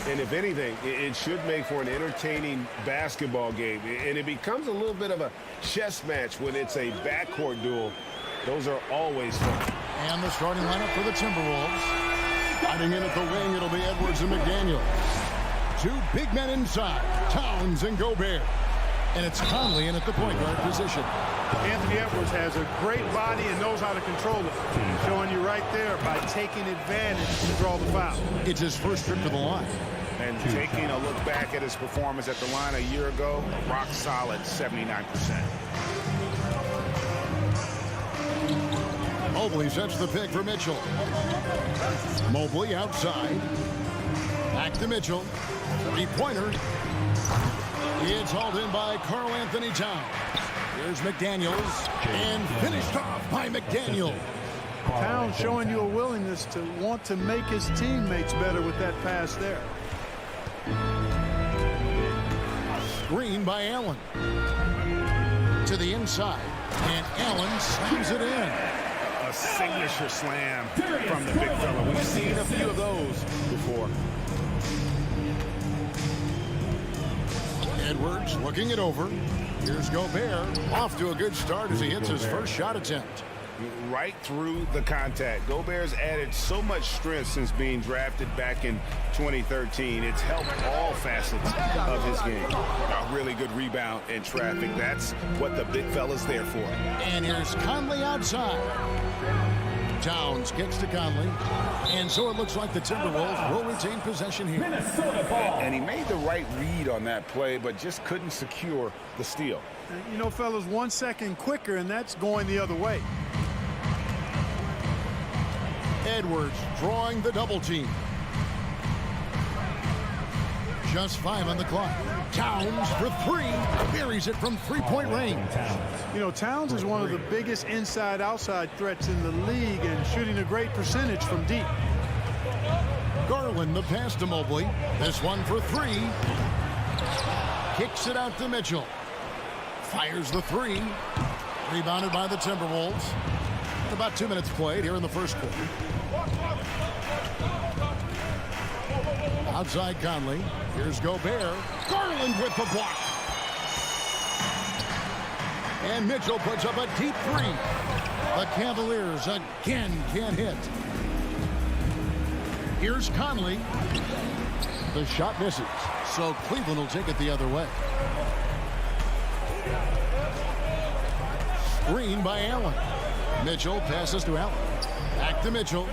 And if anything, it should make for an entertaining basketball game. And it becomes a little bit of a chess match when it's a backcourt duel. Those are always fun. And the starting lineup for the Timberwolves. Fighting in at the wing, it'll be Edwards and McDaniel. Two big men inside, Towns and Gobert. And it's Conley in at the point guard position. Anthony Edwards has a great body and knows how to control it. Showing you right there by taking advantage to draw the foul. It's his first trip to the line. And taking a look back at his performance at the line a year ago, rock solid 79%. Mobley sets the pick for Mitchell. Mobley outside. Back to Mitchell. Three-pointer. It's hauled in by Karl Anthony Towns. Here's McDaniels. And finished off by McDaniel. Towns showing you a willingness to want to make his teammates better with that pass there. Screen by Allen. To the inside. And Allen slams it in. A signature slam from the big fella. We've seen a few of those before. Edwards looking it over. Here's Gobert. Off to a good start as he hits his first shot attempt. Right through the contact. Gobert's added so much strength since being drafted back in 2013. It's helped all facets of his game. A really good rebound and traffic. That's what the big fella's there for. And here's Conley outside. Towns kicks to Conley. And so it looks like the Timberwolves will retain possession here. And he made the right read on that play, but just couldn't secure the steal. You know, fellas, 1 second quicker, and that's going the other way. Edwards drawing the double team. Just 5 on the clock. Towns for 3. Buries it from three-point range. You know, Towns is one of the biggest inside-outside threats in the league and shooting a great percentage from deep. Garland the pass to Mobley. This one for 3. Kicks it out to Mitchell. Fires the 3. Rebounded by the Timberwolves. About 2 minutes played here in the first quarter. Outside Conley. Here's Gobert. Garland with the block. And Mitchell puts up a deep 3. The Cavaliers again can't hit. Here's Conley. The shot misses. So Cleveland will take it the other way. Screen by Allen. Mitchell passes to Allen. Back to Mitchell.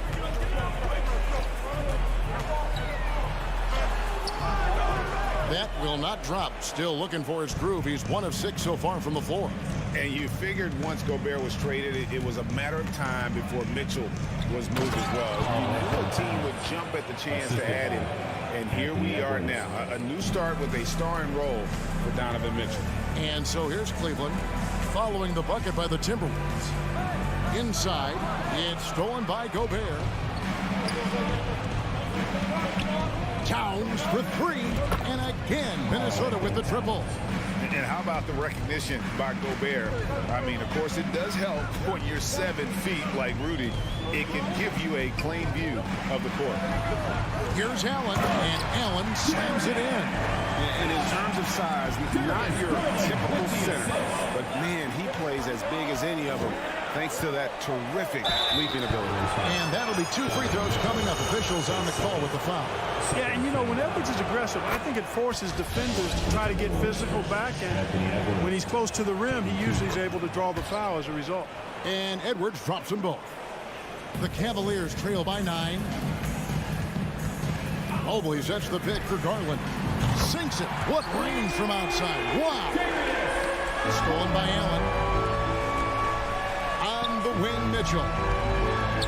That will not drop. Still looking for his groove. He's 1 of 6 so far from the floor. And you figured once Gobert was traded, it was a matter of time before Mitchell was moved as well. You knew a team would jump at the chance to add him. And here we are now. A new start with a starring role for Donovan Mitchell. And so here's Cleveland following the bucket by the Timberwolves. Inside, it's stolen by Gobert. Towns for 3, and again, Minnesota with the triple. And how about the recognition by Gobert? I mean, of course, it does help when you're 7 feet like Rudy. It can give you a clean view of the court. Here's Allen, and Allen slams it in. And in terms of size, not your typical center, but man, he plays as big as any of them, thanks to that terrific leaping ability. And that'll be 2 free throws coming up. Officials on the call with the foul. Yeah, and you know, when Edwards is aggressive, I think it forces defenders to try to get physical back, and when he's close to the rim, he usually is able to draw the foul as a result. And Edwards drops them both. The Cavaliers trail by 9. Mobley sets the pick for Garland. Sinks it. What range from outside. Wow. Stolen by Allen. On the wing, Mitchell.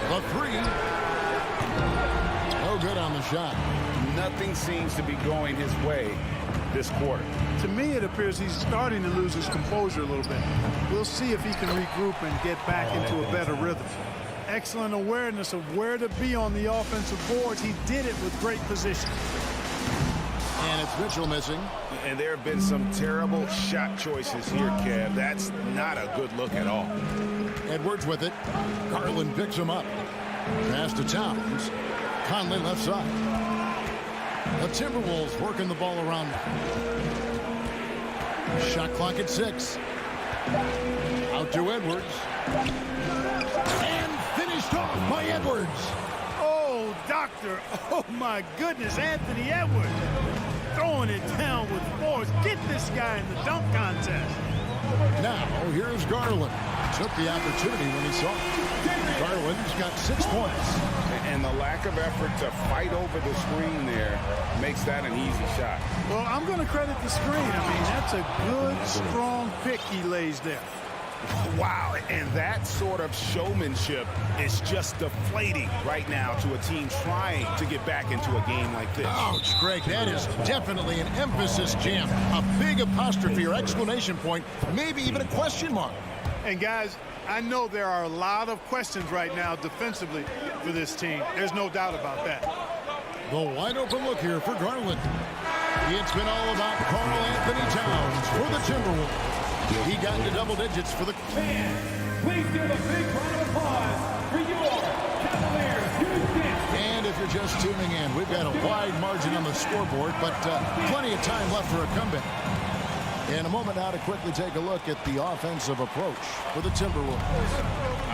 The 3. No good on the shot. Nothing seems to be going his way this quarter. To me, it appears he's starting to lose his composure a little bit. We'll see if he can regroup and get back into a better rhythm. Excellent awareness of where to be on the offensive boards. He did it with great position. And it's Mitchell missing. And there have been some terrible shot choices here, Kev. That's not a good look at all. Edwards with it. Garland picks him up. Pass to Towns. Conley left side. The Timberwolves working the ball around now. Shot clock at 6. Out to Edwards. And finished off by Edwards. Oh, doctor. Oh, my goodness. Anthony Edwards throwing it down with force. Get this guy in the dunk contest. Now, here's Garland. Took the opportunity when he saw it. Garland's got 6 points. And the lack of effort to fight over the screen there makes that an easy shot. Well, I'm going to credit the screen. I mean, that's a good, strong pick he lays there. Wow, and that sort of showmanship is just deflating right now to a team trying to get back into a game like this. Ouch, Greg, that is definitely an emphasis jam. A big apostrophe or exclamation point, maybe even a question mark. And guys, I know there are a lot of questions right now defensively for this team. There's no doubt about that. The wide open look here for Garland. It's been all about Karl Anthony Towns for the Timberwolves. He got into double digits for the... Fans, please give a big round of applause for your Cavaliers. And if you're just tuning in, we've got a wide margin on the scoreboard, but plenty of time left for a comeback. In a moment now to quickly take a look at the offensive approach for the Timberwolves.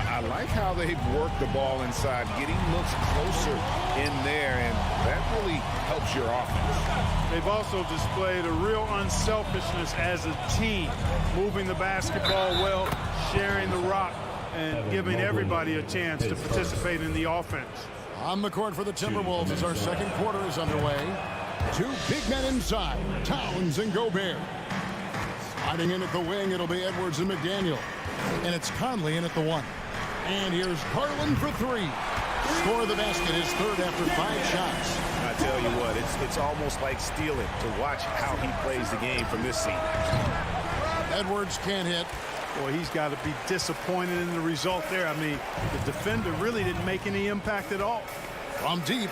I like how they've worked the ball inside, getting looks closer in there, and that really helps your offense. They've also displayed a real unselfishness as a team, moving the basketball well, sharing the rock, and giving everybody a chance to participate in the offense. On the court for the Timberwolves as our second quarter is underway. 2 big men inside, Towns and Gobert. Hiding in at the wing, it'll be Edwards and McDaniel. And it's Conley in at the 1. And here's Garland for 3. Score the basket, his third after 5 shots. I tell you what, it's almost like stealing to watch how he plays the game from this seat. Edwards can't hit. Boy, he's got to be disappointed in the result there. I mean, the defender really didn't make any impact at all. From deep.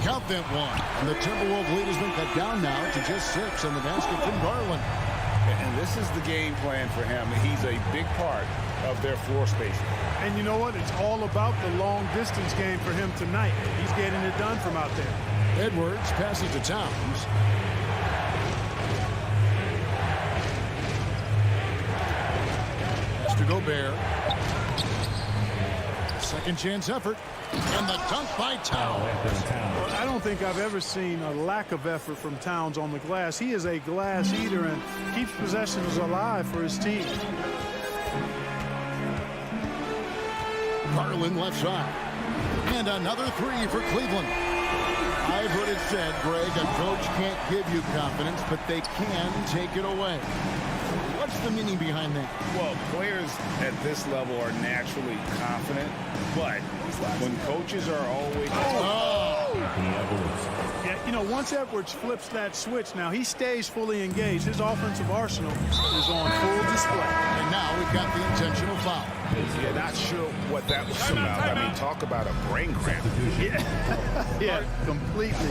Count that 1. And the Timberwolves lead has been cut down now to just 6 on the basket from Garland. And this is the game plan for him. He's a big part of their floor spacing. And you know what? It's all about the long-distance game for him tonight. He's getting it done from out there. Edwards passes to Towns. Pass to Gobert. Second chance effort. And the dunk by Towns. Well, I don't think I've ever seen a lack of effort from Towns on the glass. He is a glass eater and keeps possessions alive for his team. Garland left side. And another 3 for Cleveland. I've heard it said, Greg, a coach can't give you confidence, but they can take it away. What's the meaning behind that? Well, players at this level are naturally confident, but when coaches are always... Yeah, you know, once Edwards flips that switch, now he stays fully engaged. His offensive arsenal is on full display. And now we've got the intentional foul. Yeah, not sure what that was about. I mean, talk about a brain cramp. Yeah, completely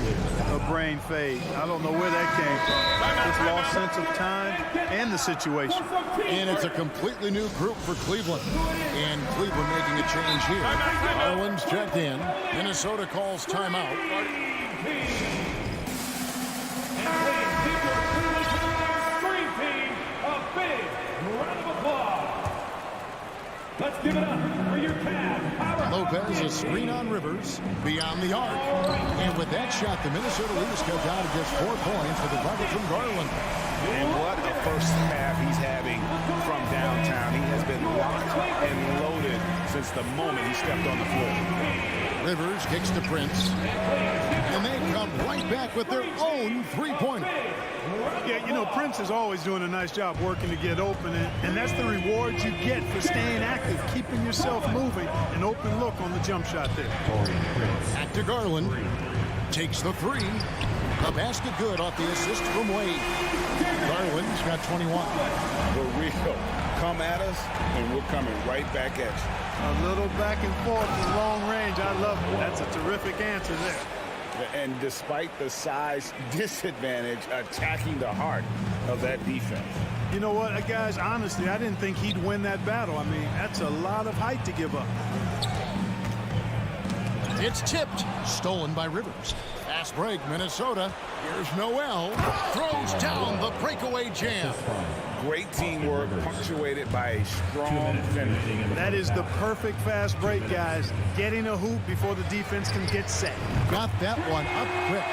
a brain fade. I don't know where that came from. His lost sense of time and the situation. And it's a completely new group for Cleveland. And Cleveland making a change here. Garland's checked in. Minnesota calls timeout. Let's give it up for your Cavs. Lopez, a screen on Rivers, beyond the arc. And with that shot, the Minnesota leaders cut down to just 4 points with the bucket from Garland. And what a first half he's having from downtown. He has been locked and loaded since the moment he stepped on the floor. Rivers kicks to Prince. And they come right back with their own 3-pointer. Yeah, you know, Prince is always doing a nice job working to get open, and that's the reward you get for staying active, keeping yourself moving, an open look on the jump shot there. Back to Garland. Takes the 3. The basket good off the assist from Wade. Garland's got 21. For real. Come at us, and we're coming right back at you. A little back and forth in long range. I love it. That's a terrific answer there. And despite the size disadvantage, attacking the heart of that defense. You know what, guys, honestly, I didn't think he'd win that battle. I mean, that's a lot of height to give up. It's tipped. Stolen by Rivers. Fast break, Minnesota. Here's Noel. Throws down the breakaway jam. Great teamwork, punctuated by a strong finish. That is the perfect fast break, guys. Getting a hoop before the defense can get set. Got that one up quick.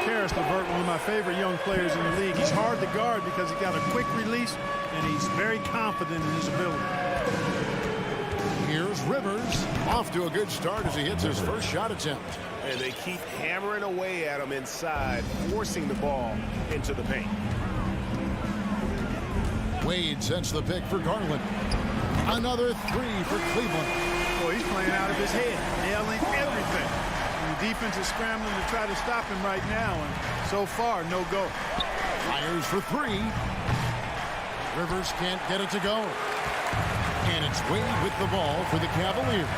Karis LeVert, one of my favorite young players in the league. He's hard to guard because he got a quick release, and he's very confident in his ability. Here's Rivers. Off to a good start as he hits his first shot attempt. And they keep hammering away at him inside, forcing the ball into the paint. Wade sets the pick for Garland. Another three for Cleveland. Boy, he's playing out of his head, nailing everything. And the defense is scrambling to try to stop him right now, and so far, no go. Fires for three. Rivers can't get it to go. And it's Wade with the ball for the Cavaliers.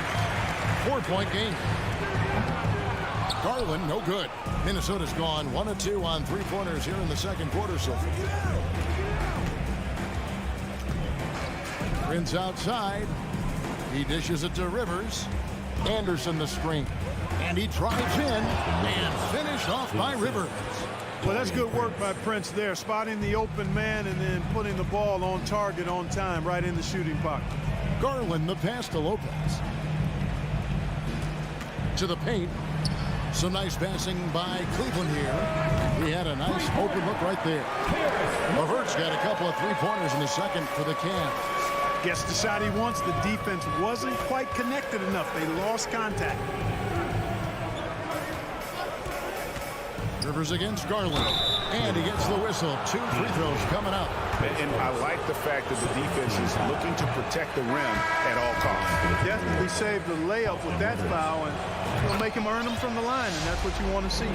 4-point game. Garland, no good. Minnesota's gone 1 of 2 on three-pointers here in the second quarter so far. Prince outside. He dishes it to Rivers. Anderson the screen. And he drives in and finished off by Rivers. Well, that's good work by Prince there, spotting the open man and then putting the ball on target on time right in the shooting pocket. Garland the pass to Lopez. To the paint. Some nice passing by Cleveland here. He had a nice open look right there. LeVert's got a couple of three-pointers in the second for the Cavs. Gets the shot he wants. The defense wasn't quite connected enough. They lost contact. Rivers against Garland. And he gets the whistle. 2 free throws coming up. And I like the fact that the defense is looking to protect the rim at all costs. Definitely saved the layup with that foul, and will make him earn them from the line, and that's what you want to see.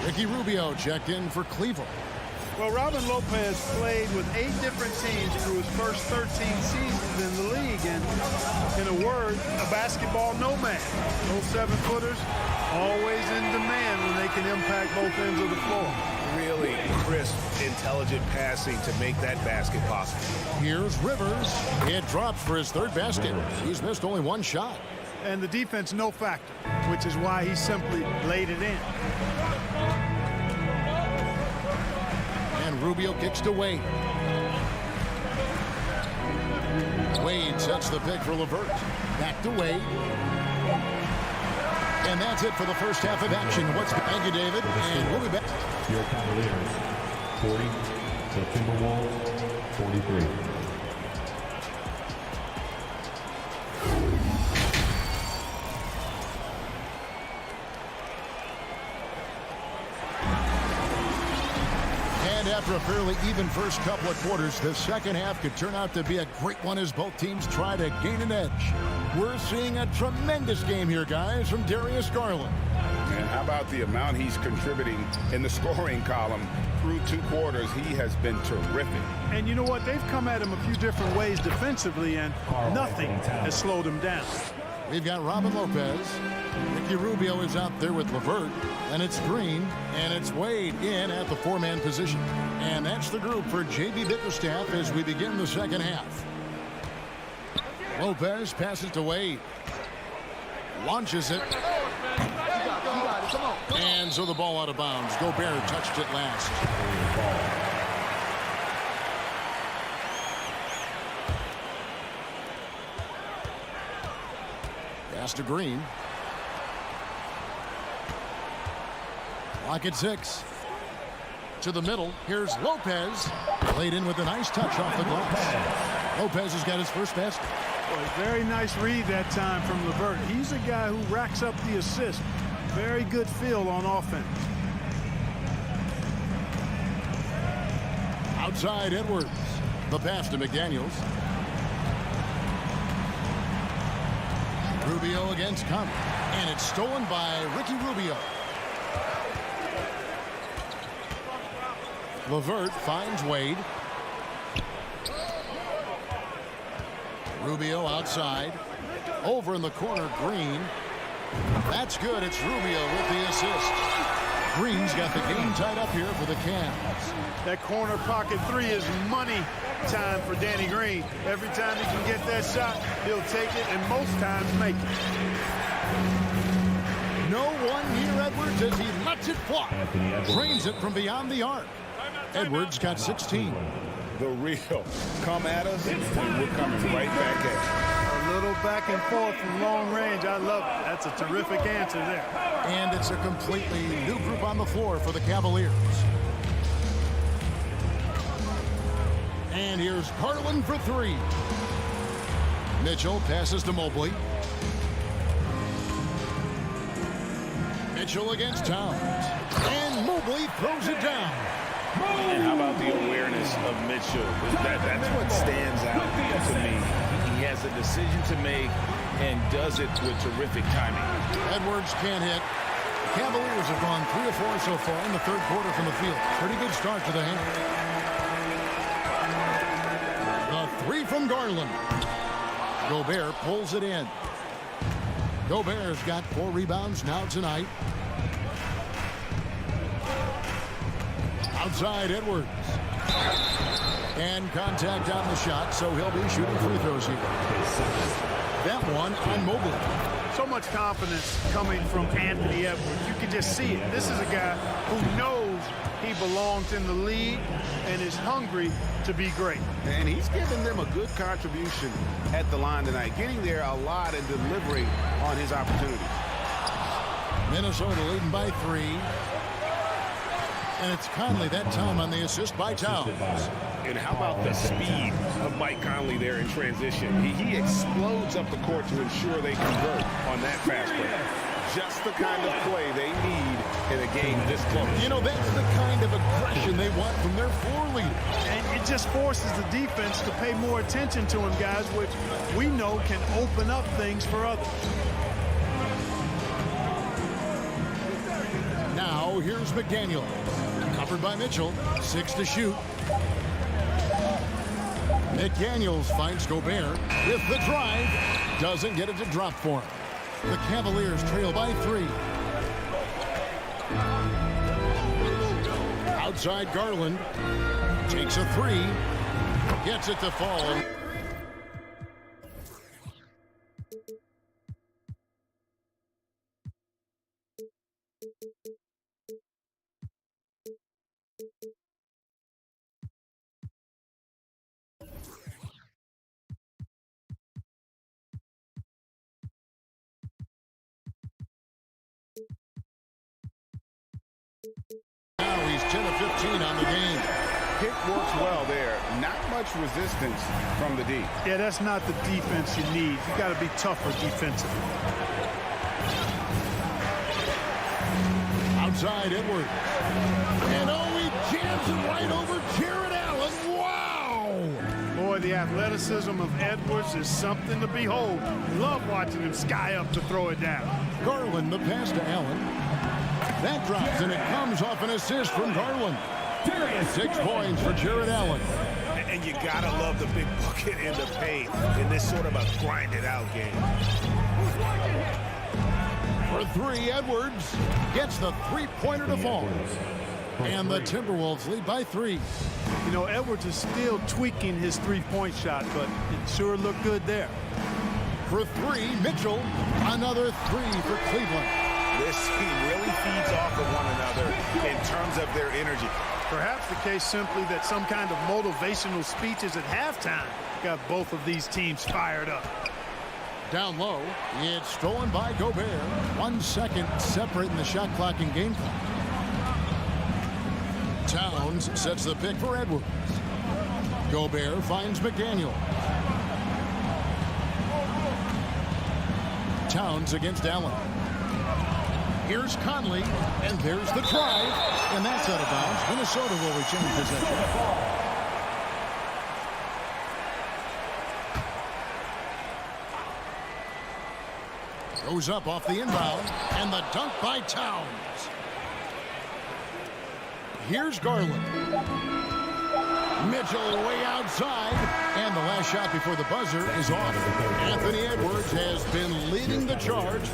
Ricky Rubio checked in for Cleveland. Well, Robin Lopez played with 8 different teams through his first 13 seasons in the league, and in a word, a basketball nomad. Those 7-footers always in demand when they can impact both ends of the floor. Really crisp, intelligent passing to make that basket possible. Here's Rivers. It drops for his third basket. He's missed only 1 shot. And the defense no factor, which is why he simply laid it in. And Rubio kicks to Wade. Wade sets the pick for LeVert. Back to Wade. And that's it for the first half of action. Thank you, David. And we'll be back. Your Cavaliers, 40 to Timberwolves, 43. And after a fairly even first couple of quarters, the second half could turn out to be a great one as both teams try to gain an edge. We're seeing a tremendous game here, guys, from Darius Garland. And how about the amount he's contributing in the scoring column through 2 quarters? He has been terrific. And you know what? They've come at him a few different ways defensively, and nothing has slowed him down. We've got Robin Lopez. Ricky Rubio is out there with LeVert. And it's Green, and it's Wade in at the 4-man position. And that's the group for J.B. Bickerstaff as we begin the second half. Lopez passes to Wade. Launches it. And so the ball out of bounds. Gobert touched it last. Pass to Green. Clock at 6. To the middle. Here's Lopez. Laid in with a nice touch off the glass. Lopez has got his first basket. Boy, very nice read that time from LeVert. He's a guy who racks up the assist. Very good feel on offense. Outside Edwards. The pass to McDaniels. Rubio against Conley. And it's stolen by Ricky Rubio. LeVert finds Wade. Rubio outside. Over in the corner, Green. That's good. It's Rubio with the assist. Green's got the game tied up here for the Cavs. That corner pocket 3 is money time for Danny Green. Every time he can get that shot, he'll take it and most times make it. No Edwards as he lets it fly. Drains it from beyond the arc. Edwards got 16. The real. Come at us, and we're coming right back at you. A little back and forth from long range. I love it. That's a terrific answer there. And it's a completely new group on the floor for the Cavaliers. And here's Garland for three. Mitchell passes to Mobley. Mitchell against Towns. And Mobley throws it down. And how about the awareness of Mitchell? That's what stands out to me. He has a decision to make and does it with terrific timing. Edwards can't hit. The Cavaliers have gone 3 of 4 so far in the third quarter from the field. Pretty good start to the hand. The three from Garland. Gobert pulls it in. Gobert's got 4 rebounds now tonight. Outside Edwards. And contact on the shot, so he'll be shooting free throws here. That one on Mobley. So much confidence coming from Anthony Edwards. You can just see it. This is a guy who knows he belongs in the league and is hungry to be great. And he's given them a good contribution at the line tonight, getting there a lot and delivering on his opportunities. Minnesota leading by 3. And it's Conley that time on the assist by Towns. And how about the speed of Mike Conley there in transition? He explodes up the court to ensure they convert on that fast break. Just the kind of play they need in a game this close. You know, that's the kind of aggression they want from their floor leader. And it just forces the defense to pay more attention to him, guys, which we know can open up things for others. Now, here's McDaniel. Covered by Mitchell. 6 to shoot. McDaniels finds Gobert with the drive. Doesn't get it to drop for him. The Cavaliers trail by 3. Outside Garland. Takes a 3. Gets it to fall. Now he's 10 of 15 on the game. Pick works well there. Not much resistance from the D. Yeah, that's not the defense you need. You got to be tougher defensively. Outside Edwards. And he jams it right over Jared Allen. Wow! Boy, the athleticism of Edwards is something to behold. Love watching him sky up to throw it down. Garland, the pass to Allen. That drops, and it comes off an assist from Garland. 6 points for Jared Allen. And you gotta love the big bucket in the paint in this sort of a grinded-out game. For 3, Edwards gets the 3-pointer to fall. And the Timberwolves lead by 3. You know, Edwards is still tweaking his 3-point shot, but it sure looked good there. For 3, Mitchell. Another 3 for Cleveland. This team really feeds off of one another in terms of their energy. Perhaps the case simply that some kind of motivational speeches at halftime got both of these teams fired up. Down low, it's stolen by Gobert. 1 second separating the shot clock and game clock. Towns sets the pick for Edwards. Gobert finds McDaniel. Towns against Allen. Here's Conley, and there's the drive, and that's out of bounds. Minnesota will retain possession. Goes up off the inbound, and the dunk by Towns. Here's Garland. Mitchell way outside, and the last shot before the buzzer is off. Anthony Edwards has been leading the charge.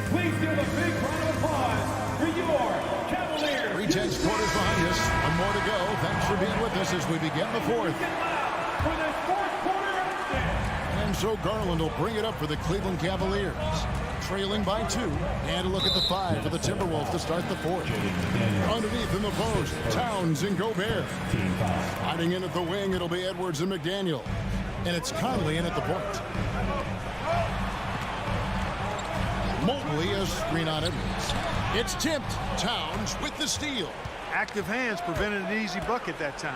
Please give a big round of applause for your Cavaliers. 3-10 quarters behind us. 1 more to go. Thanks for being with us as we begin the 4th. For this 4th quarter action. And so Garland will bring it up for the Cleveland Cavaliers. trailing by 2. And a look at the 5 for the Timberwolves to start the 4th. Underneath in the post, Towns and Gobert. Hiding in at the wing, it'll be Edwards and McDaniel. And it's Conley in at the point. Mobley a screen on Edwards. It's tipped. Towns with the steal. Active hands prevented an easy bucket that time.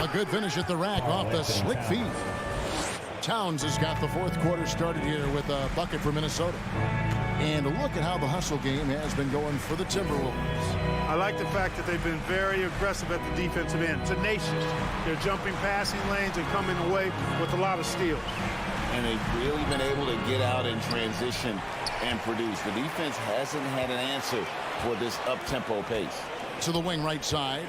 A good finish at the rack off the slick feed. Towns has got the 4th quarter started here with a bucket for Minnesota. And look at how the hustle game has been going for the Timberwolves. I like the fact that they've been very aggressive at the defensive end. Tenacious. They're jumping passing lanes and coming away with a lot of steals. And they've really been able to get out in transition and produce. The defense hasn't had an answer for this up-tempo pace. To the wing right side.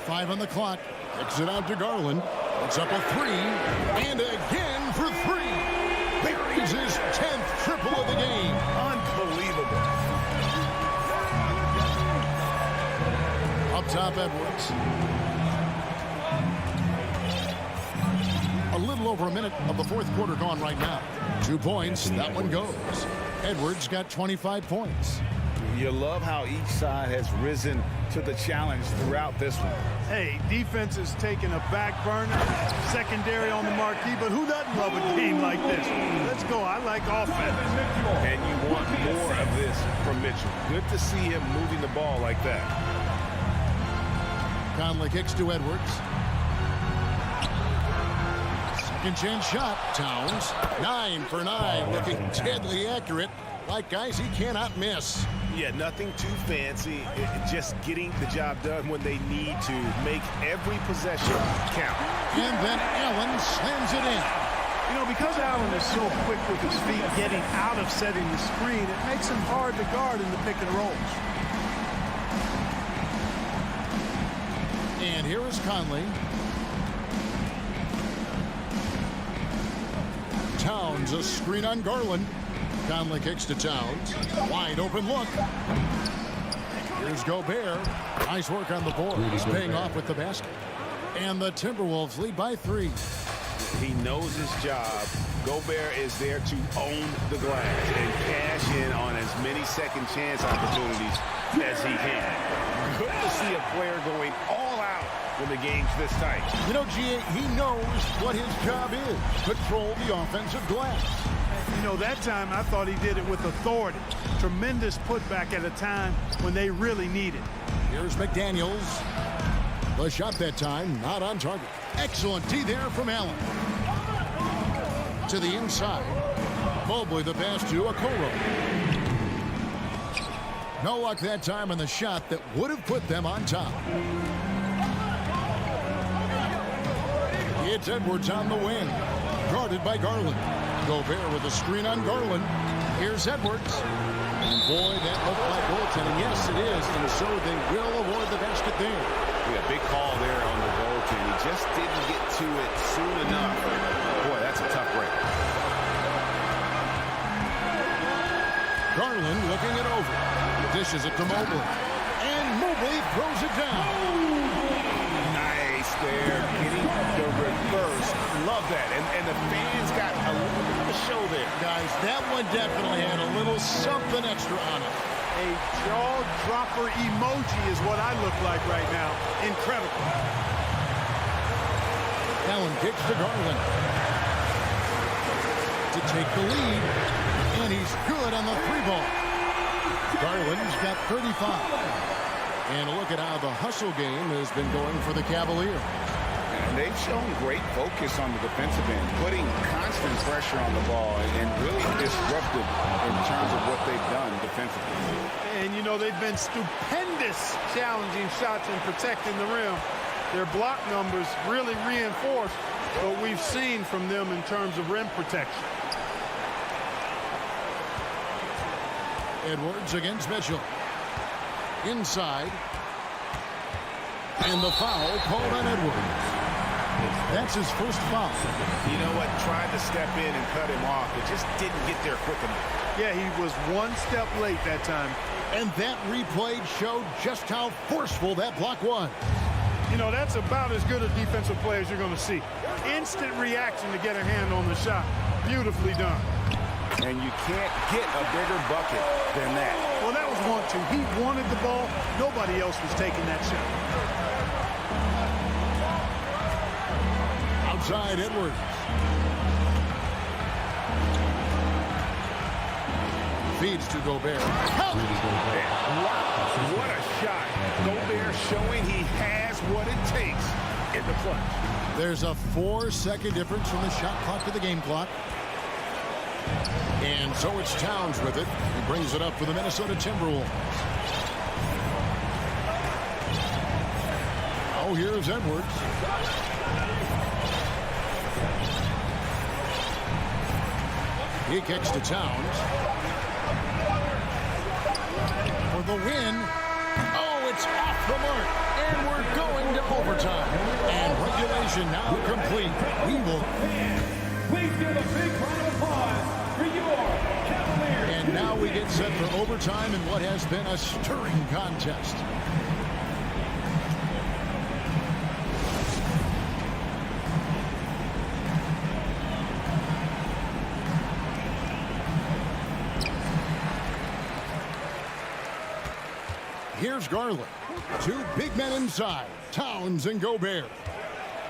5 on the clock. Kicks it out to Garland. It's up a 3. And again for 3. Buries his 10th triple of the game. Unbelievable. Up top, Edwards. A little over a minute of the 4th quarter gone right now. 2 points. That one goes. Edwards got 25 points. You love how each side has risen to the challenge throughout this one. Hey, defense is taking a back burner, secondary on the marquee, but who doesn't love a game like this? Let's go. I like offense. And you want more of this from Mitchell. Good to see him moving the ball like that. Conley kicks to Edwards. Second chance shot. Towns. 9 for 9. Looking deadly accurate. Like guys he cannot miss. Yeah, nothing too fancy. Just getting the job done when they need to. Make every possession count. And then Allen slams it in. You know, because Allen is so quick with his feet getting out of setting the screen, it makes him hard to guard in the pick and rolls. And here is Conley. Towns a screen on Garland. Conley kicks to Towns. Wide open look. Here's Gobert. Nice work on the board. He's paying off with the basket. And the Timberwolves lead by 3. He knows his job. Gobert is there to own the glass and cash in on as many second chance opportunities as he can. Good to see a player going all out when the game's this tight. You know, G.A., he knows what his job is. Control the offensive glass. You know, that time I thought he did it with authority. Tremendous putback at a time when they really need it. Here's McDaniels. The shot that time, not on target. Excellent D there from Allen. To the inside. Mobley the pass to Okoro. No luck that time on the shot that would have put them on top. It's Edwards on the wing. Guarded by Garland. Gobert with a screen on Garland. Here's Edwards. And boy, that looked like goaltending. Yes, it is. And so they will avoid the basket there. Yeah, big call there on the goaltend. He just didn't get to it soon enough. Boy, that's a tough break. Garland looking it over. Dishes it to Mobley. And Mobley throws it down. Nice there. Getting the reverse. Love that. And the fans got a little bit of a show there. Guys, that one definitely had a little something extra on it. A jaw-dropper emoji is what I look like right now. Incredible. Allen kicks to Garland. To take the lead. And he's good on the 3-ball. Garland's got 35. And look at how the hustle game has been going for the Cavaliers. And they've shown great focus on the defensive end, putting constant pressure on the ball and really disruptive in terms of what they've done defensively. And, you know, they've been stupendous challenging shots and protecting the rim. Their block numbers really reinforce what we've seen from them in terms of rim protection. Edwards against Mitchell. Inside. And the foul called on Edwards. That's his first foul. You know what? Tried to step in and cut him off, but just didn't get there quick enough. Yeah, he was one step late that time. And that replay showed just how forceful that block was. You know, that's about as good a defensive play as you're going to see. Instant reaction to get a hand on the shot. Beautifully done. and you can't get a bigger bucket than that. Well, that was 1-2. He wanted the ball. Nobody else was taking that shot. Outside Edwards. Feeds to Gobert. Wow, what a shot. Gobert showing he has what it takes in the clutch. There's a 4-second difference from the shot clock to the game clock. And so it's Towns with it. He brings it up for the Minnesota Timberwolves. Oh, here's Edwards. He kicks to Towns. For the win. Oh, it's off the mark. And we're going to overtime. And regulation now complete. We will. Please give a big round of applause for your Cavaliers. And now we get set for overtime in what has been a stirring contest. Here's Garland. Two big men inside, Towns and Gobert.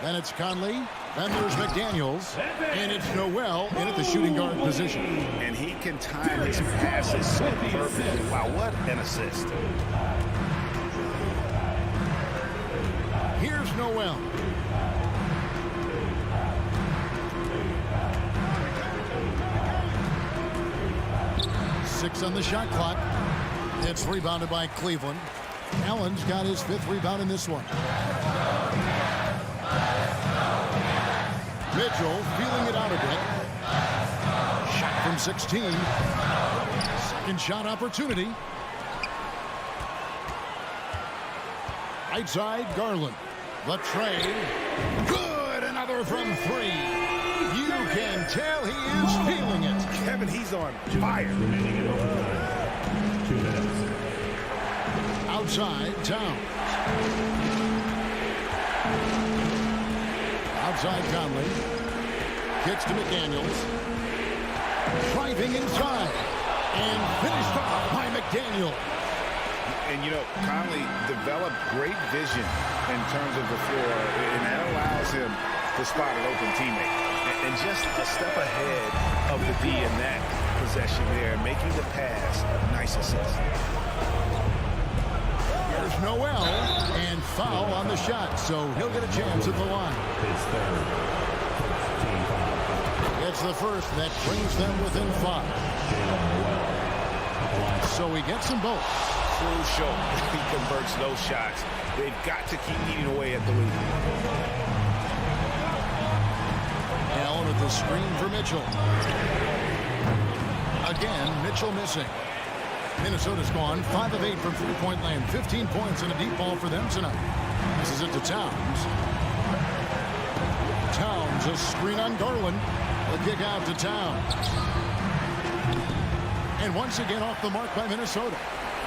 Then it's Conley. Then there's McDaniels. And it's Noel in at the shooting guard position. And he can time his passes so perfectly. Wow, what an assist. Here's Noel. Six on the shot clock. It's rebounded by Cleveland. Allen's got his 5th rebound in this one. Mitchell feeling it out a bit. Shot from 16. Second shot opportunity. Right side, Garland. The trade. Good! Another from 3. You can tell he is feeling it. Kevin, he's on fire. Outside, Towns. Outside, Conley. Kicks to McDaniels. Driving inside. And finished off by McDaniel. And, you know, Conley developed great vision in terms of the floor, and that allows him to spot an open teammate. And just a step ahead of the D in that possession there, making the pass. Nice assist. There's Noel, and foul on the shot, so he'll get a chance at the line. It's the first that brings them within 5. So he gets them both. Crucial. He converts those shots. They've got to keep eating away at the lead. Allen at the screen for Mitchell. Again, Mitchell missing. Minnesota's gone 5 of 8 from three-point land. 15 points and a deep ball for them tonight. This is it to Towns. Towns, a screen on Garland. The kick out to Towns. And once again off the mark by Minnesota.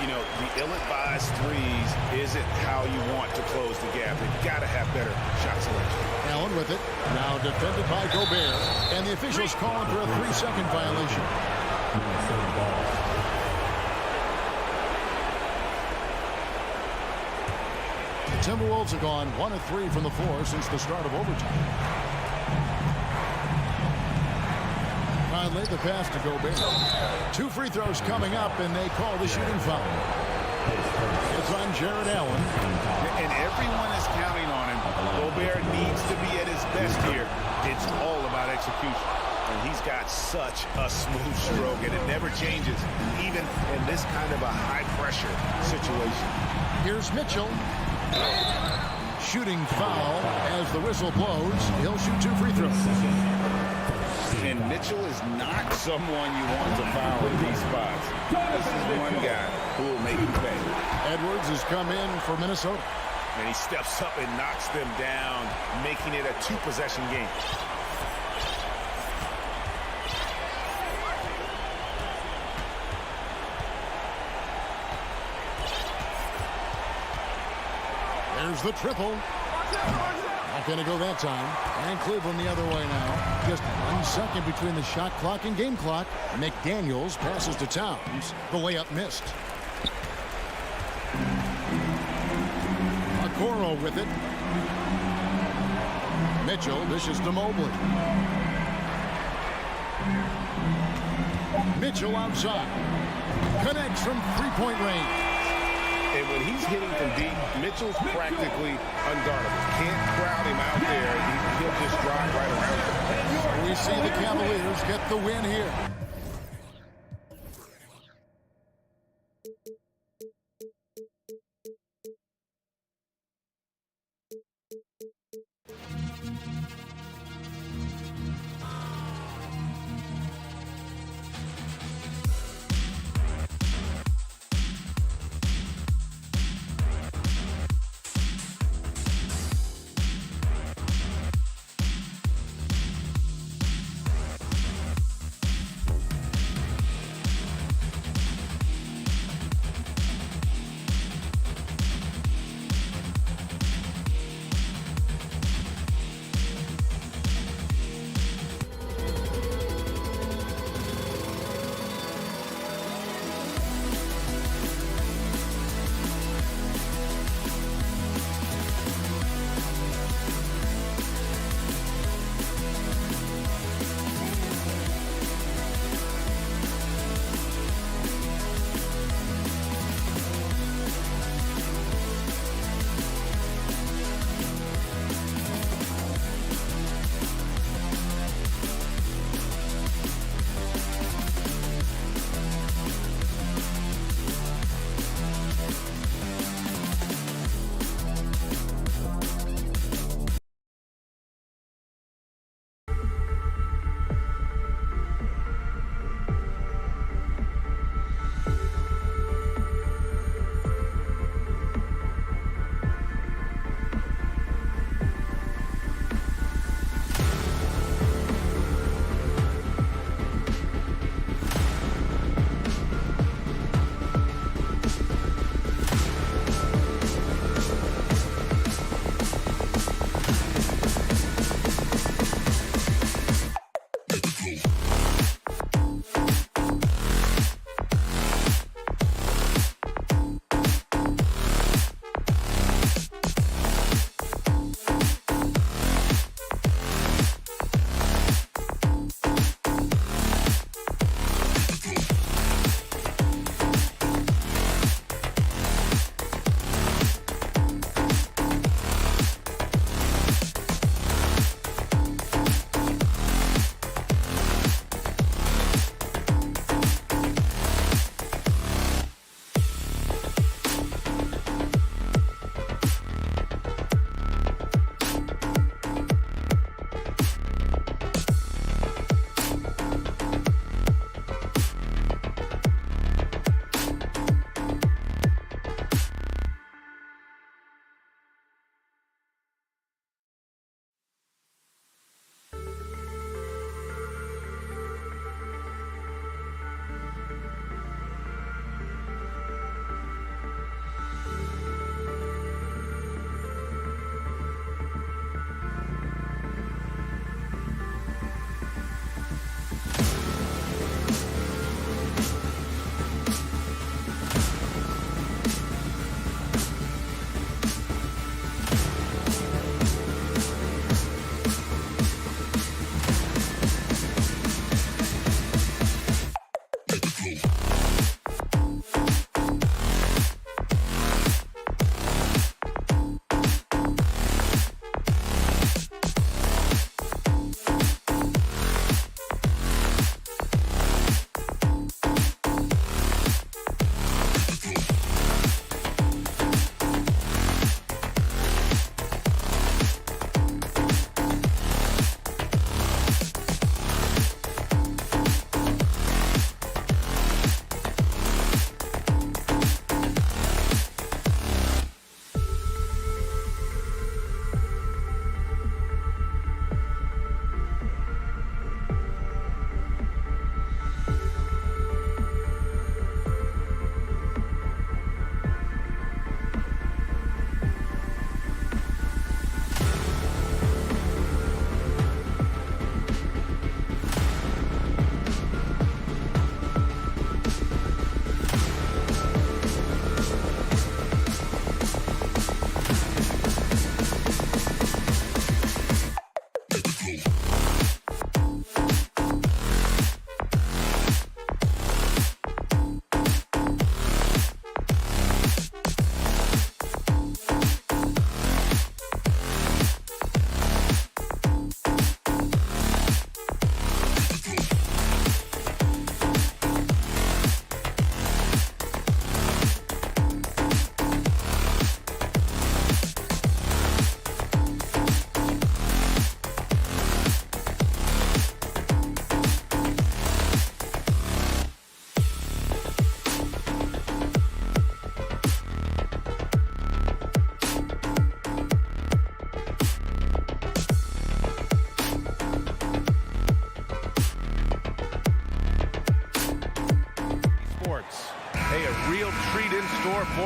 You know, the ill-advised threes isn't how you want to close the gap. They've got to have better shot selection. Allen with it. Now defended by Gobert. And the officials calling for a 3-second violation. The Timberwolves have gone 1 of 3 from the floor since the start of overtime. Finally, the pass to Gobert. 2 free throws coming up, and they call the shooting foul. It's on Jared Allen. And everyone is counting on him. Gobert needs to be at his best here. It's all about execution. And he's got such a smooth stroke, and it never changes, even in this kind of a high-pressure situation. Here's Mitchell. Shooting foul as the whistle blows. He'll shoot 2 free throws. And Mitchell is not someone you want to foul in these spots. This is one guy who will make you pay. Edwards has come in for Minnesota. And he steps up and knocks them down, making it a 2-possession game. There's the triple. Not going to go that time. And Cleveland the other way now. Just 1 second between the shot clock and game clock. McDaniels passes to Towns. The layup missed. Okoro with it. Mitchell dishes to Mobley. Mitchell outside. Connects from three-point range. And when he's hitting from deep, Mitchell's practically unguardable. Can't crowd him out there. He'll just drive right around him. So we see the Cavaliers get the win here.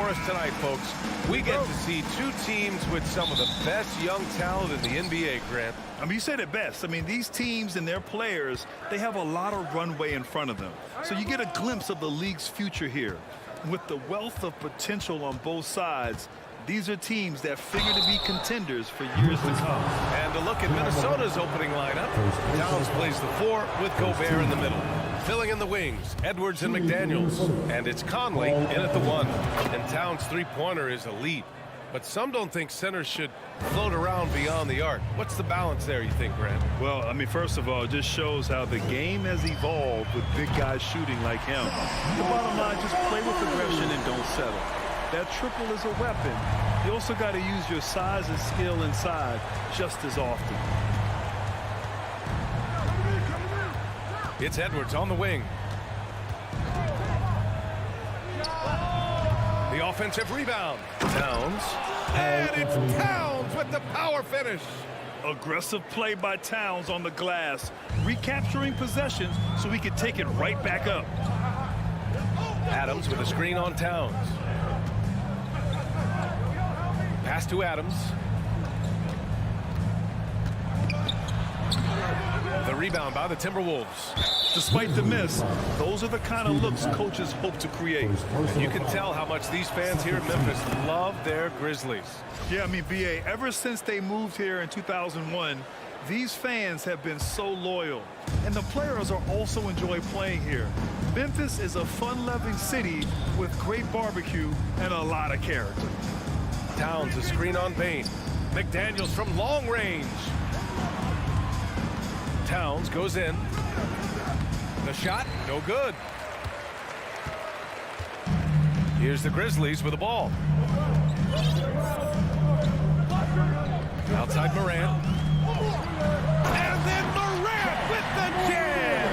for us tonight, folks. We get to see two teams with some of the best young talent in the NBA, Grant. I mean, you said it best. I mean, these teams and their players, they have a lot of runway in front of them. So you get a glimpse of the league's future here. With the wealth of potential on both sides, these are teams that figure to be contenders for years to come. And a look at Minnesota's opening lineup. Towns plays the 4 with Gobert in the middle. Filling in the wings, Edwards and McDaniels. And it's Conley in at the 1. And Towns' three-pointer is elite. But some don't think centers should float around beyond the arc. What's the balance there, you think, Grant? Well, I mean, first of all, it just shows how the game has evolved with big guys shooting like him. The bottom line, just play with aggression and don't settle. That triple is a weapon. You also got to use your size and skill inside just as often. It's Edwards on the wing. The offensive rebound. Towns. And it's Towns with the power finish. Aggressive play by Towns on the glass, recapturing possessions so he could take it right back up. Adams with a screen on Towns. Pass to Adams. The rebound by the Timberwolves. Despite the miss, those are the kind of looks coaches hope to create. And you can tell how much these fans here in Memphis love their Grizzlies. Yeah, I mean, BA, ever since they moved here in 2001, these fans have been so loyal. And the players are also enjoy playing here. Memphis is a fun-loving city with great barbecue and a lot of character. Towns a screen on Bain. McDaniels from long range. Towns goes in. The shot, no good. Here's the Grizzlies with the ball. Outside Morant. And then Morant with the jam!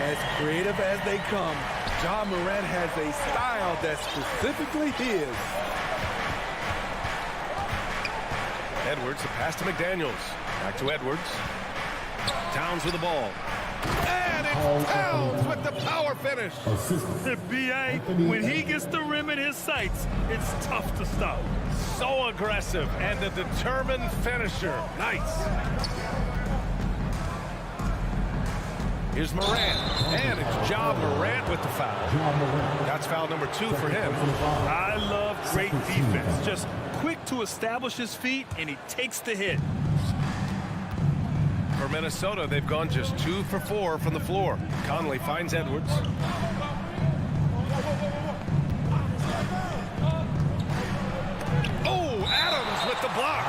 As creative as they come, Ja Morant has a style that's specifically his. Edwards, the pass to McDaniels. Back to Edwards. Towns with the ball. And it's Towns with the power finish. B.A., when he gets the rim in his sights, it's tough to stop. So aggressive and a determined finisher. Nice. Here's Morant. And it's Ja Morant with the foul. That's foul number 2 for him. I love great defense. Just quick to establish his feet, and he takes the hit. For Minnesota, they've gone just 2 for 4 from the floor. Conley finds Edwards. Oh, Adams with the block.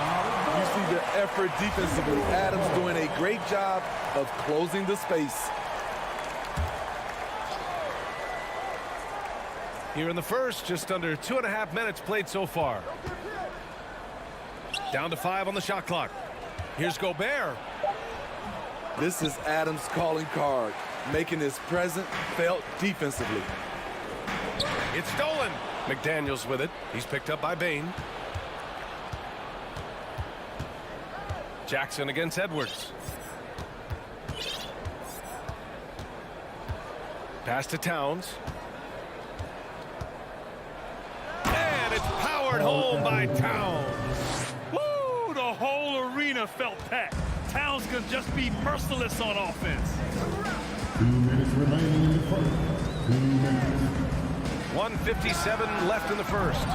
You see the effort defensively. Adams doing a great job of closing the space. Here in the first, just under 2.5 minutes played so far. Down to 5 on the shot clock. Here's Gobert. This is Adams' calling card, making his presence felt defensively. It's stolen. McDaniels with it. He's picked up by Bain. Jackson against Edwards. Pass to Towns. And it's powered home by Towns. Woo! The whole arena felt packed. Towns can just be merciless on offense. 2 minutes remaining in the first. 2 minutes. 1:57 left in the first.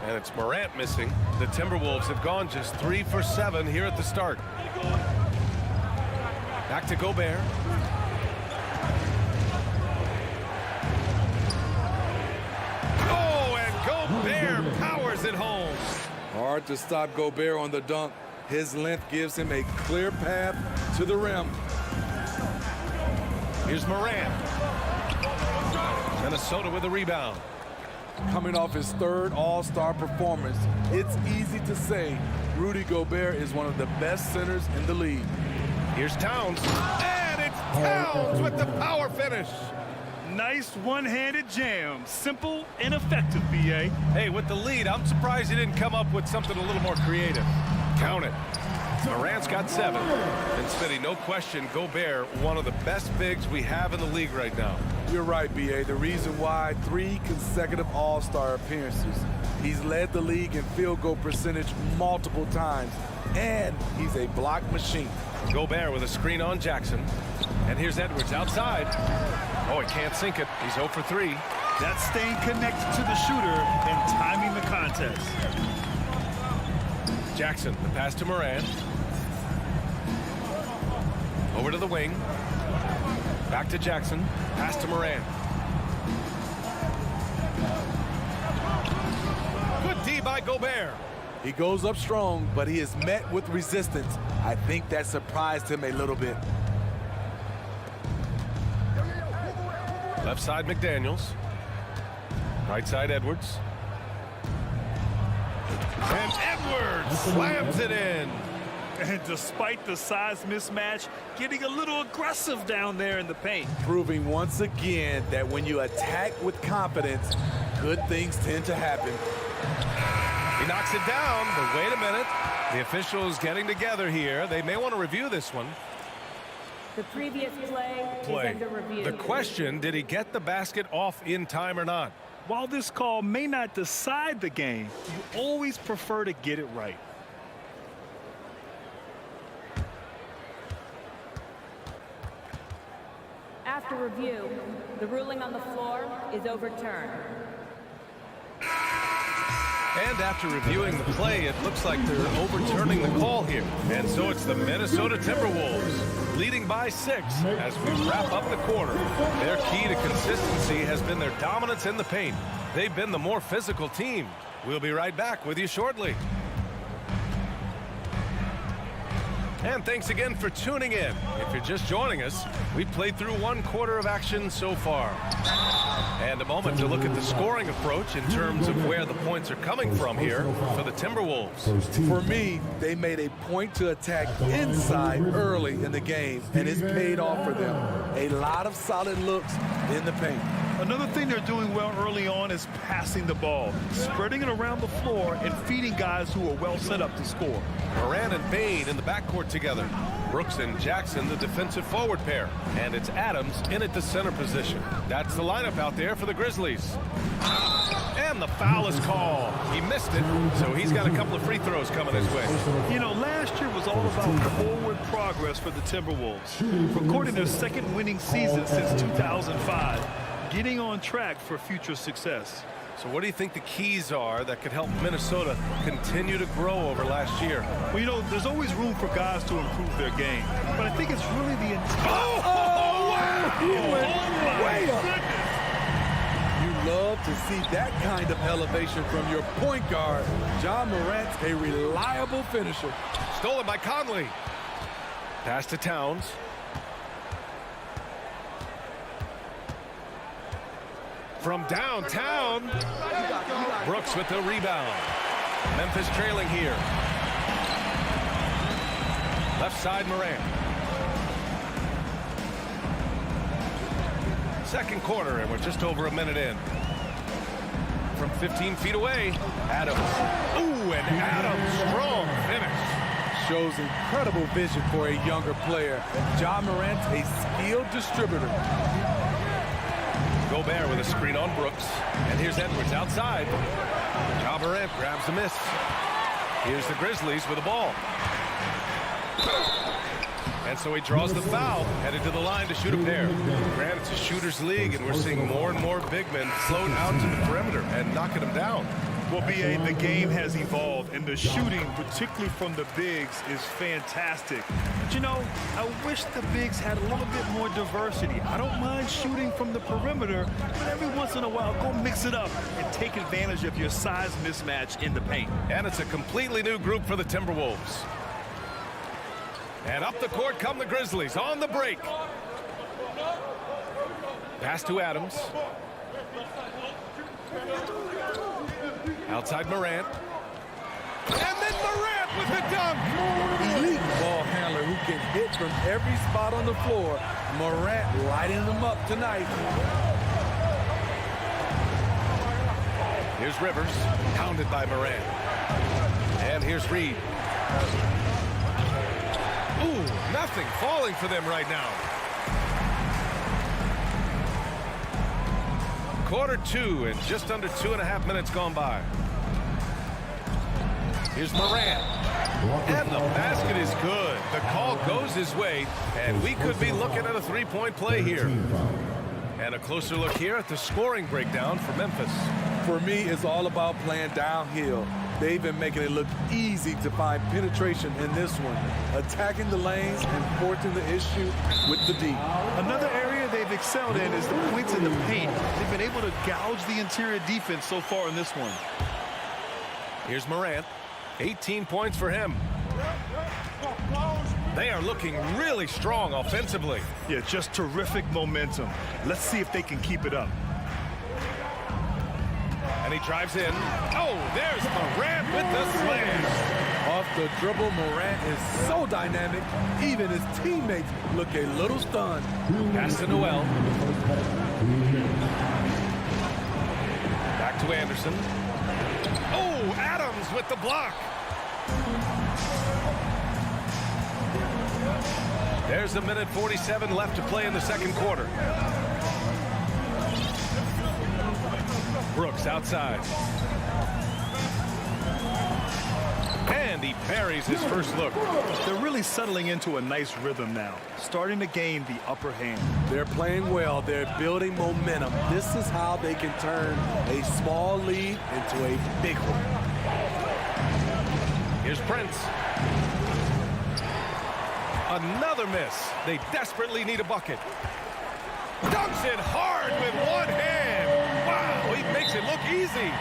And it's Morant missing. The Timberwolves have gone just 3 for 7 here at the start. Back to Gobert. Oh, and Gobert powers it home. Hard to stop Gobert on the dunk. His length gives him a clear path to the rim. Here's Morant. Minnesota with a rebound. Coming off his 3rd All-Star performance, it's easy to say Rudy Gobert is one of the best centers in the league. Here's Towns. And it's Towns with the power finish. Nice one-handed jam. Simple and effective, B.A. Hey, with the lead, I'm surprised he didn't come up with something a little more creative. Count it. Morant's got 7. And Smitty, no question, Gobert, one of the best bigs we have in the league right now. You're right, B.A. The reason why 3 consecutive All-Star appearances. He's led the league in field goal percentage multiple times, and he's a block machine. Gobert with a screen on Jackson. And here's Edwards outside. Oh, he can't sink it. He's 0 for 3. That's staying connected to the shooter and timing the contest. Jackson, the pass to Morant. Over to the wing. Back to Jackson. Pass to Morant. Good D by Gobert. He goes up strong, but he is met with resistance. I think that surprised him a little bit. Left side, McDaniels. Right side, Edwards. And Edwards slams it in. And despite the size mismatch, getting a little aggressive down there in the paint. Proving once again that when you attack with confidence, good things tend to happen. He knocks it down, but wait a minute. The officials getting together here. They may want to review this one. The previous play is under review. The question, did he get the basket off in time or not? While this call may not decide the game, you always prefer to get it right. After review, the ruling on the floor is overturned. And after reviewing the play, it looks like they're overturning the call here. And so it's the Minnesota Timberwolves leading by 6 as we wrap up the quarter. Their key to consistency has been their dominance in the paint. They've been the more physical team. We'll be right back with you shortly. And thanks again for tuning in. If you're just joining us, we've played through 1 quarter of action so far. And a moment to look at the scoring approach in terms of where the points are coming from here for the Timberwolves. For me, they made a point to attack inside early in the game, and it's paid off for them. A lot of solid looks in the paint. Another thing they're doing well early on is passing the ball, spreading it around the floor and feeding guys who are well set up to score. Moran and Bain in the backcourt together. Brooks and Jackson, the defensive forward pair. And it's Adams in at the center position. That's the lineup out there for the Grizzlies. And the foul is called. He missed it, so he's got a couple of free throws coming his way. You know, last year was all about forward progress for the Timberwolves. Recording their 2nd winning season since 2005. Getting on track for future success. So what do you think the keys are that could help Minnesota continue to grow over last year? Well, you know, there's always room for guys to improve their game. But I think it's really the wow! He went way up. You love to see that kind of elevation from your point guard. Ja Morant's a reliable finisher. Stolen by Conley. Pass to Towns. From downtown, Brooks with the rebound. Memphis trailing here. Left side, Morant. 2nd quarter, and we're just over a minute in. From 15 feet away, Adams. Ooh, and Adams, strong finish. Shows incredible vision for a younger player. Ja Morant's a skilled distributor. Gobert with a screen on Brooks. And here's Edwards outside. Ja Morant grabs the miss. Here's the Grizzlies with the ball. And so he draws the foul, headed to the line to shoot a pair. Granted, it's a shooter's league, and we're seeing more and more big men float out to the perimeter and knocking them down. Well, B.A., the game has evolved, and the shooting, particularly from the bigs, is fantastic. But, you know, I wish the bigs had a little bit more diversity. I don't mind shooting from the perimeter, but every once in a while, go mix it up and take advantage of your size mismatch in the paint. And it's a completely new group for the Timberwolves. And up the court come the Grizzlies on the break. Pass to Adams. Outside Morant. And then Morant with the dunk. Elite ball handler who can hit from every spot on the floor. Morant lighting them up tonight. Here's Rivers, pounded by Morant. And here's Reed. Ooh, nothing falling for them right now. Quarter 2 and just under 2.5 minutes gone by. Here's Morant. And the basket is good. The call goes his way, and we could be looking at a three-point play here. And a closer look here at the scoring breakdown for Memphis. For me, it's all about playing downhill. They've been making it look easy to find penetration in this one, attacking the lanes and forcing the issue with the D. Another area they've excelled in is the points in the paint. They've been able to gouge the interior defense so far in this one. Here's Morant. 18 points for him. They are looking really strong offensively. Yeah, just terrific momentum. Let's see if they can keep it up. And he drives in. Oh, there's Morant with the slam. Off the dribble, Morant is so dynamic, even his teammates look a little stunned. Pass to Noel. Back to Anderson. Oh, Adams with the block. There's 1:47 left to play in the second quarter. Brooks outside. And he parries his first look. They're really settling into a nice rhythm now, starting to gain the upper hand. They're playing well. They're building momentum. This is how they can turn a small lead into a big one. Here's Prince. Another miss. They desperately need a bucket. Dunks it hard with one hand. Wow, he makes it look easy.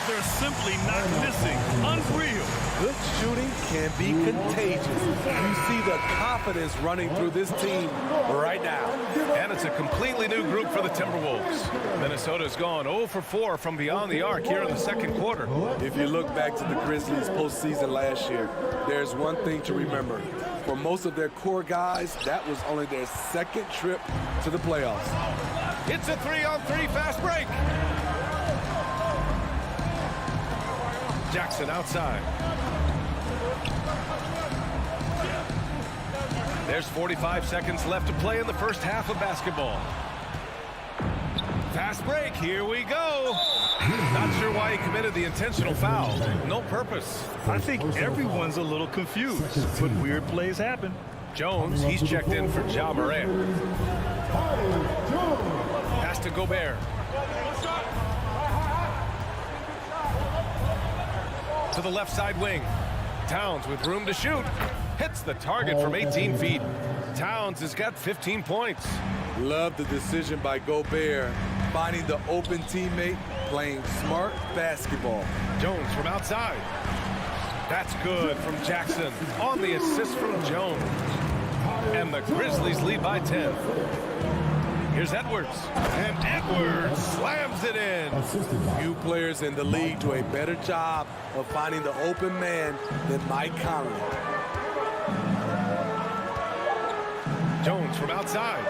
They're simply not missing. Unreal. Good shooting can be contagious. You see the confidence running through this team right now. And it's a completely new group for the Timberwolves. Minnesota's gone 0 for 4 from beyond the arc here in the second quarter. If you look back to the Grizzlies postseason last year, there's one thing to remember. For most of their core guys, that was only their second trip to the playoffs. It's a 3-on-3 fast break. Jackson outside. There's 45 seconds left to play in the first half of basketball. Fast break, here we go. Not sure why he committed the intentional foul. No purpose. I think everyone's a little confused, but weird plays happen. Jones, he's checked in for Ja Morant. Pass to Gobert. To the left side wing. Towns with room to shoot. Hits the target from 18 feet. Towns has got 15 points. Love the decision by Gobert, finding the open teammate, playing smart basketball. Jones from outside. That's good from Jackson on the assist from Jones. And the Grizzlies lead by 10. Here's Edwards. And Edwards slams it in. Few players in the league do a better job of finding the open man than Mike Conley. Jones from outside.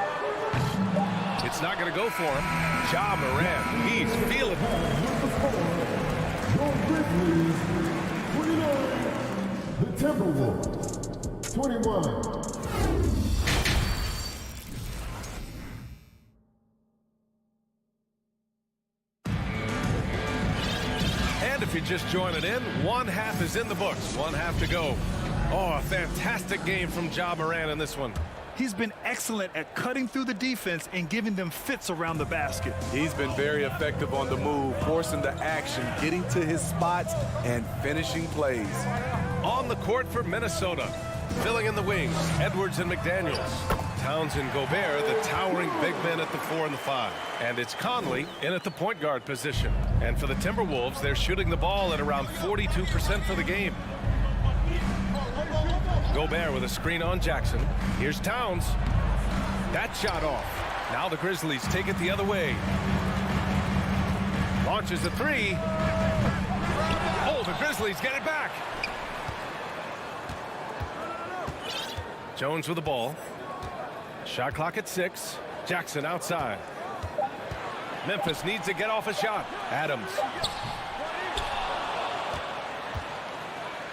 It's not going to go for him. Ja Morant, he's feeling it. Your Grizzlies, 29. The Timberwolves, 21. And if you're just joining in, one half is in the books. One half to go. Oh, a fantastic game from Ja Morant in this one. He's been excellent at cutting through the defense and giving them fits around the basket. He's been very effective on the move, forcing the action, getting to his spots, and finishing plays. On the court for Minnesota, filling in the wings, Edwards and McDaniels. Towns and Gobert, the towering big men at the 4 and the 5. And it's Conley in at the point guard position. And for the Timberwolves, they're shooting the ball at around 42% for the game. Gobert with a screen on Jackson. Here's Towns. That shot off. Now the Grizzlies take it the other way. Launches a 3. Oh, the Grizzlies get it back. Jones with the ball. Shot clock at 6. Jackson outside. Memphis needs to get off a shot. Adams.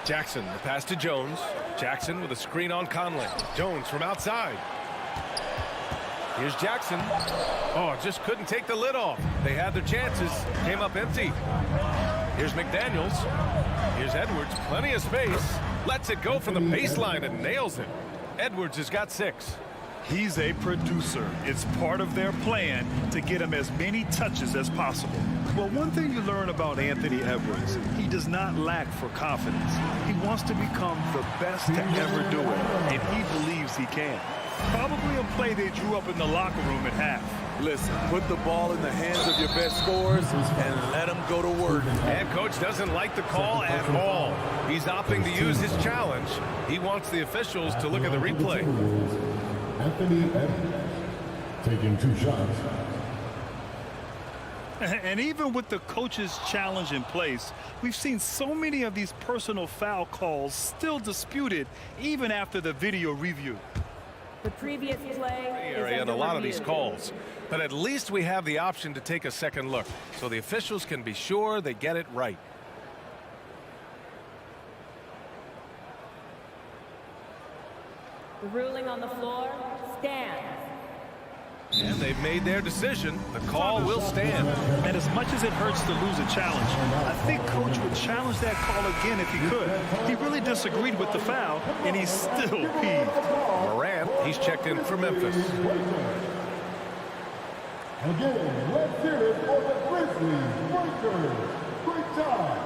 Jackson, the pass to Jones. Jackson with a screen on Conley. Jones from outside. Here's Jackson. Oh, just couldn't take the lid off. They had their chances. Came up empty. Here's McDaniels. Here's Edwards. Plenty of space. Lets it go from the baseline and nails it. Edwards has got 6. He's a producer. It's part of their plan to get him as many touches as possible. Well, one thing you learn about Anthony Edwards, he does not lack for confidence. He wants to become the best to ever do it, and he believes he can. Probably a play they drew up in the locker room at half. Listen, put the ball in the hands of your best scorers and let them go to work. And coach doesn't like the call at all. He's opting to use his challenge. He wants the officials to look at the replay. Anthony Edwards taking 2 shots. And even with the coach's challenge in place, we've seen so many of these personal foul calls still disputed even after the video review. The previous play is And under a lot of review. these calls. But at least we have the option to take a second look, so the officials can be sure they get it right. The ruling on the floor stands. And they've made their decision. The call will stand. And as much as it hurts to lose a challenge, I think coach would challenge that call again if he could. He really disagreed with the foul, and he's still peeved. Morant, he's checked in for Memphis. Again, let's hear it for the Grizzlies breakers. Break time.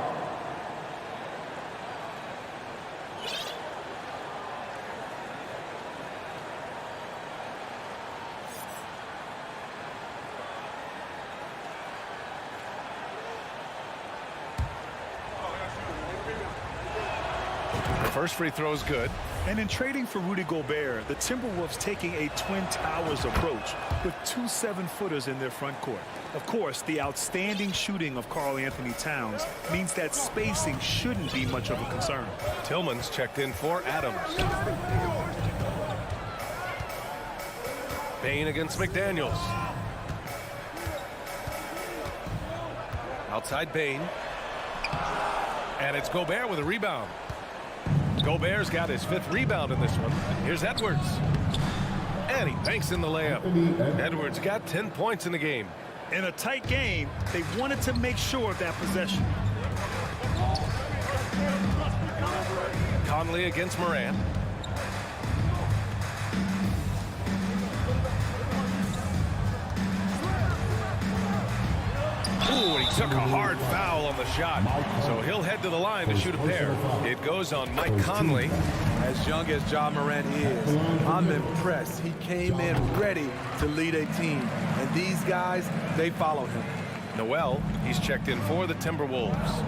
First free throw is good. And in trading for Rudy Gobert, the Timberwolves taking a Twin Towers approach with 2 7-footers in their front court. Of course, the outstanding shooting of Karl Anthony Towns means that spacing shouldn't be much of a concern. Tillman's checked in for Adams. Bain against McDaniels. Outside Bain. And it's Gobert with a rebound. Gobert's got his 5th rebound in this one. Here's Edwards. And he banks in the layup. Edwards got 10 points in the game. In a tight game, they wanted to make sure of that possession. Conley against Morant. Ooh, and he took a hard foul on the shot. So he'll head to the line to shoot a pair. It goes on Mike Conley. As young as Ja Morant is, I'm impressed. He came in ready to lead a team. And these guys, they follow him. Noel, he's checked in for the Timberwolves.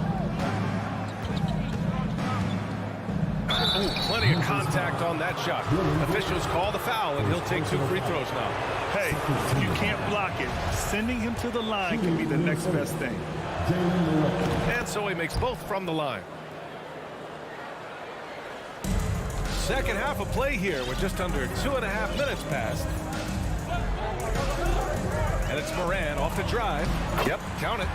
Ooh, plenty of contact on that shot. Officials call the foul, and he'll take 2 free throws now. Hey, if you can't block it, sending him to the line can be the next best thing. And so he makes both from the line. Second half of play here with just under 2.5 minutes passed. And it's Morant off the drive. Yep, count it.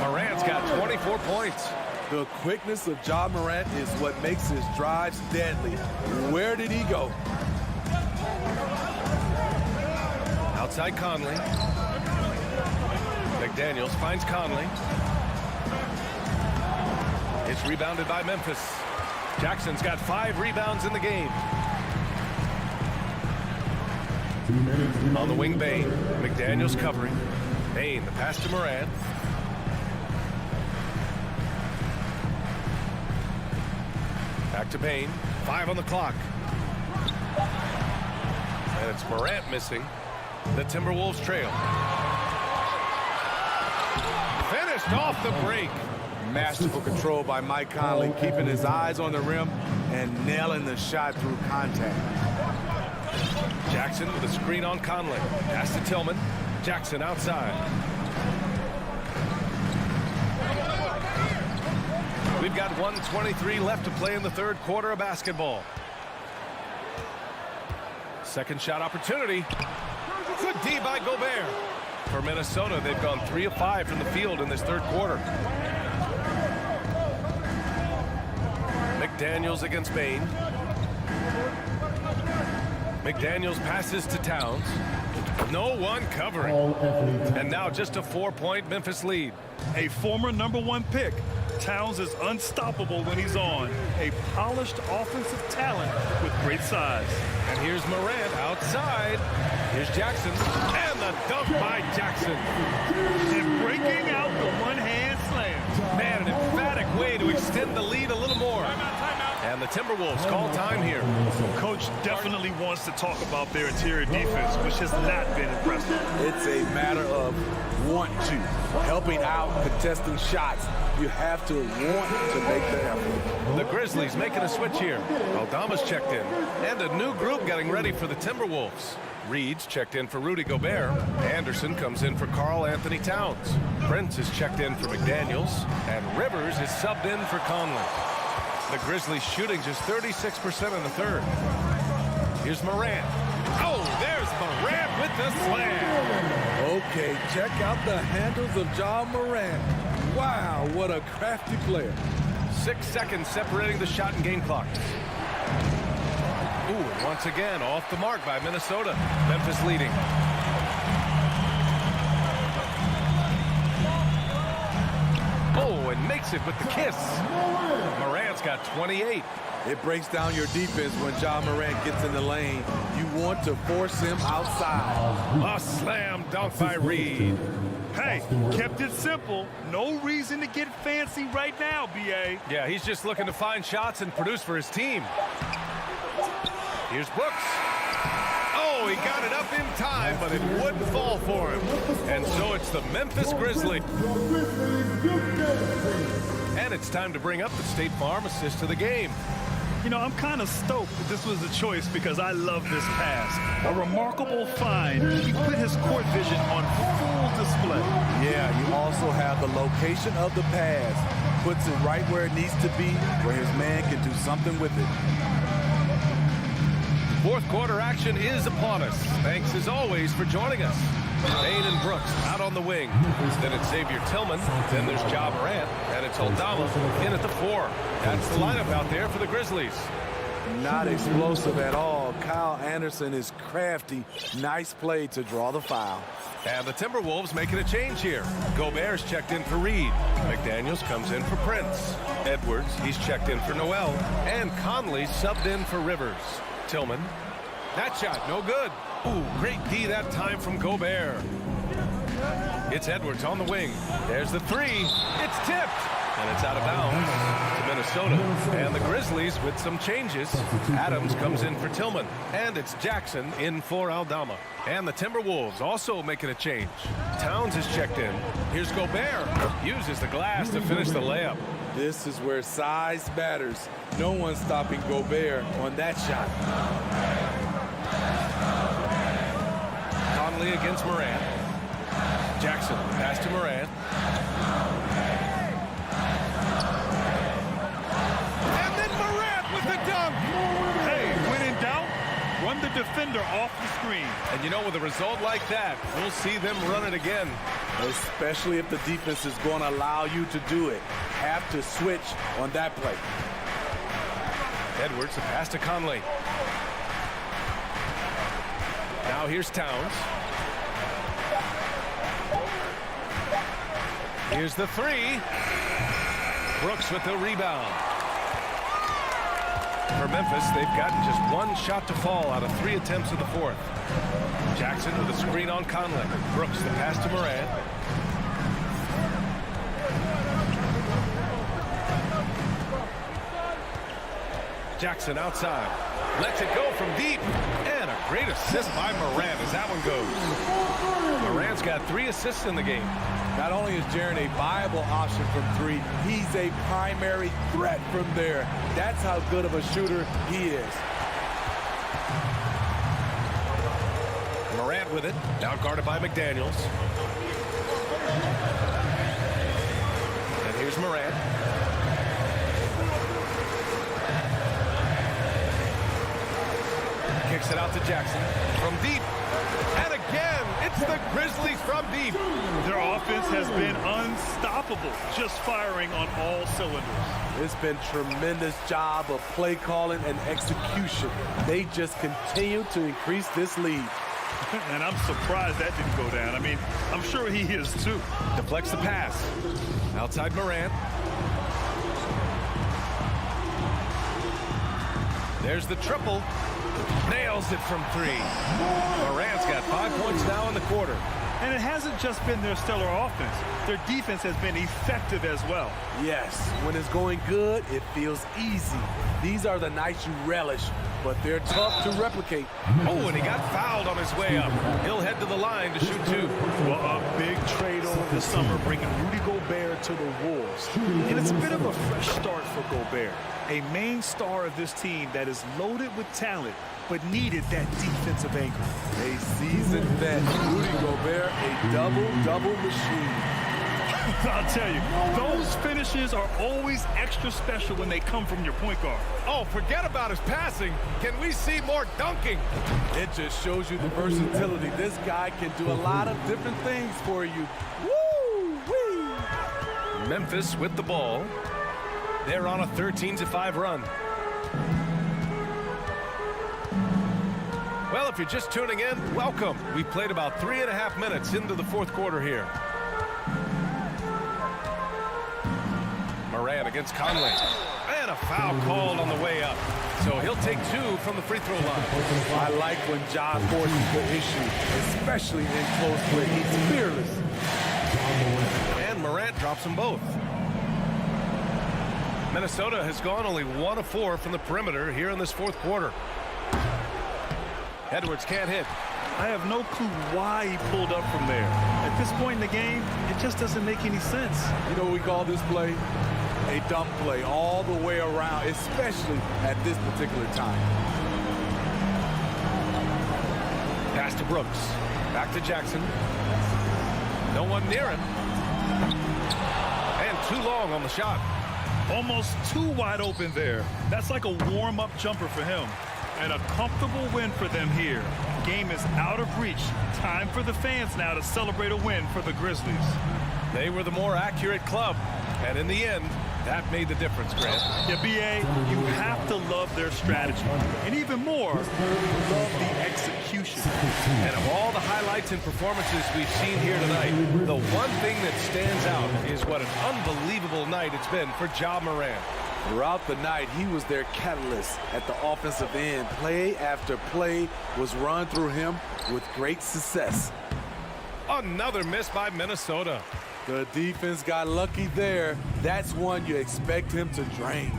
Morant's got 24 points. The quickness of Ja Morant is what makes his drives deadly. Where did he go? Outside Conley. McDaniels finds Conley. It's rebounded by Memphis. Jackson's got 5 rebounds in the game. On the wing, Bain. McDaniels covering. Bain, the pass to Morant. Back to Bain. 5 on the clock. And it's Morant missing. The Timberwolves trail. Finished off the break. Masterful control by Mike Conley, keeping his eyes on the rim and nailing the shot through contact. Jackson with a screen on Conley. Pass to Tillman. Jackson outside. We've got 1:23 left to play in the third quarter of basketball. Second shot opportunity. Good D by Gobert. For Minnesota, they've gone 3 of 5 from the field in this third quarter. McDaniels against Bain. McDaniels passes to Towns. No one covering. And now just a 4-point Memphis lead. A former #1 pick. Towns is unstoppable when he's on. A polished offensive talent with great size. And here's Morant outside. Here's Jackson. And the dunk by Jackson. And breaking out the one-hand slam. Man, an emphatic way to extend the lead a little more. And the Timberwolves call time here. Coach definitely wants to talk about their interior defense, which has not been impressive. It's a matter of want to. Helping out, contesting shots. You have to want to make the effort. The Grizzlies making a switch here. Aldama's checked in. And a new group getting ready for the Timberwolves. Reed's checked in for Rudy Gobert. Anderson comes in for Karl Anthony Towns. Prince is checked in for McDaniels. And Rivers is subbed in for Conley. The Grizzlies shooting just 36% in the third. Here's Morant. Oh, there's Morant with the slam. Okay, check out the handles of Ja Morant. Wow, what a crafty player. 6 seconds separating the shot and game clock. Ooh, and once again, off the mark by Minnesota. Memphis leading. Oh, and makes it with the kiss. Morant's got 28. It breaks down your defense when Ja Morant gets in the lane. You want to force him outside. A slam dunk by Reed. Hey, kept it simple. No reason to get fancy right now, B.A. Yeah, he's just looking to find shots and produce for his team. Here's Brooks. Oh, he got it up in time, but it wouldn't fall for him. And so it's the Memphis Grizzlies. And it's time to bring up the State Farm assist to the game. You know, I'm kind of stoked that this was a choice because I love this pass. A remarkable find. He put his court vision on full display. Yeah, you also have the location of the pass. Puts it right where it needs to be, where his man can do something with it. Fourth quarter action is upon us. Thanks as always for joining us. Bain and Brooks out on the wing. Then it's Xavier Tillman. Then there's Ja Morant. And it's Aldama in at the 4. That's the lineup out there for the Grizzlies. Not explosive at all. Kyle Anderson is crafty. Nice play to draw the foul. And the Timberwolves making a change here. Gobert's checked in for Reed. McDaniels comes in for Prince. Edwards, he's checked in for Noel. And Conley subbed in for Rivers. Tillman. That shot, no good. Ooh, great D that time from Gobert. It's Edwards on the wing. There's the 3. It's tipped. And it's out of bounds to Minnesota. And the Grizzlies with some changes. Adams comes in for Tillman. And it's Jackson in for Aldama. And the Timberwolves also making a change. Towns is checked in. Here's Gobert. Uses the glass to finish the layup. This is where size matters. No one's stopping Gobert on that shot. Conley against Morant. Jackson, pass to Morant. And then Morant with the dunk. Hey, when in doubt, run the defender off the screen. And you know, with a result like that, we'll see them run it again. Especially if the defense is going to allow you to do it. Have to switch on that play. Edwards, a pass to Conley. Now here's Towns. Here's the 3. Brooks with the rebound. For Memphis, they've gotten just 1 shot to fall out of 3 attempts in the fourth. Jackson with a screen on Conley. Brooks, the pass to Morant. Jackson outside. Lets it go from deep. And a great assist by Morant as that one goes. Morant's got 3 assists in the game. Not only is Jaren a viable option from 3, he's a primary threat from there. That's how good of a shooter he is. Morant with it. Now guarded by McDaniels. And here's Morant. Kicks it out to Jackson from deep. And again, it's It's the Grizzlies from deep. Their offense has been unstoppable, just firing on all cylinders. It's been tremendous job of play calling and execution. They just continue to increase this lead. And I'm surprised that didn't go down. I mean, I'm sure he is too. Deflects the pass. Outside Morant. There's the triple. Nails it from three. Morant's got 5 points now in the quarter. And it hasn't just been their stellar offense. Their defense has been effective as well. Yes, when it's going good, it feels easy. These are the nights you relish, but they're tough to replicate. Oh, and he got fouled on his way up. He'll head to the line to shoot two. Well, a big trade over the summer, bringing Rudy Gobert to the Wolves. And it's a bit of a fresh start for Gobert, a main star of this team that is loaded with talent, but needed that defensive anchor. A seasoned vet, Rudy Gobert, a double-double machine. I'll tell you, those finishes are always extra special when they come from your point guard. Oh, forget about his passing. Can we see more dunking? It just shows you the versatility. This guy can do a lot of different things for you. Woo-wee! Memphis with the ball. They're on a 13-5 run. Well, if you're just tuning in, welcome. We played about 3.5 minutes into the fourth quarter here. Morant against Conley. And a foul called on the way up. So he'll take two from the free throw line. I like when Ja forces the issue, especially in close play. He's fearless. And Morant drops them both. Minnesota has gone only 1 of 4 from the perimeter here in this fourth quarter. Edwards can't hit. I have no clue why he pulled up from there. At this point in the game, it just doesn't make any sense. You know what we call this play? A dumb play all the way around, especially at this particular time. Pass to Brooks. Back to Jackson. No one near him. And too long on the shot. Almost too wide open there. That's like a warm-up jumper for him. And a comfortable win for them here. Game is out of reach. Time for the fans now to celebrate a win for the Grizzlies. They were the more accurate club. And in the end, that made the difference, Grant. Yeah, B.A., you have to love their strategy. And even more, love the execution. And of all the highlights and performances we've seen here tonight, the one thing that stands out is what an unbelievable night it's been for Ja Morant. Throughout the night, he was their catalyst at the offensive end. Play after play was run through him with great success. Another miss by Minnesota. The defense got lucky there. That's one you expect him to drain.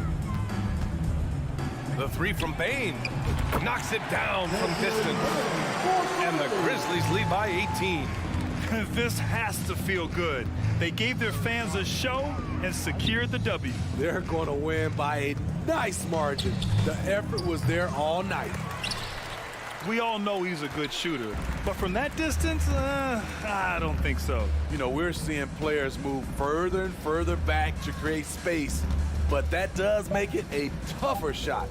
The three from Bain knocks it down from distance. And the Grizzlies lead by 18. This has to feel good. They gave their fans a show and secured the W. They're going to win by a nice margin. The effort was there all night. We all know he's a good shooter, but from that distance, I don't think so. You know, we're seeing players move further and further back to create space, but that does make it a tougher shot.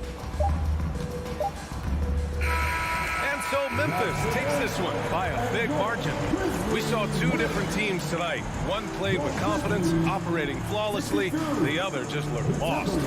And so Memphis takes this one by a big margin. We saw two different teams tonight. One played with confidence, operating flawlessly. The other just looked lost.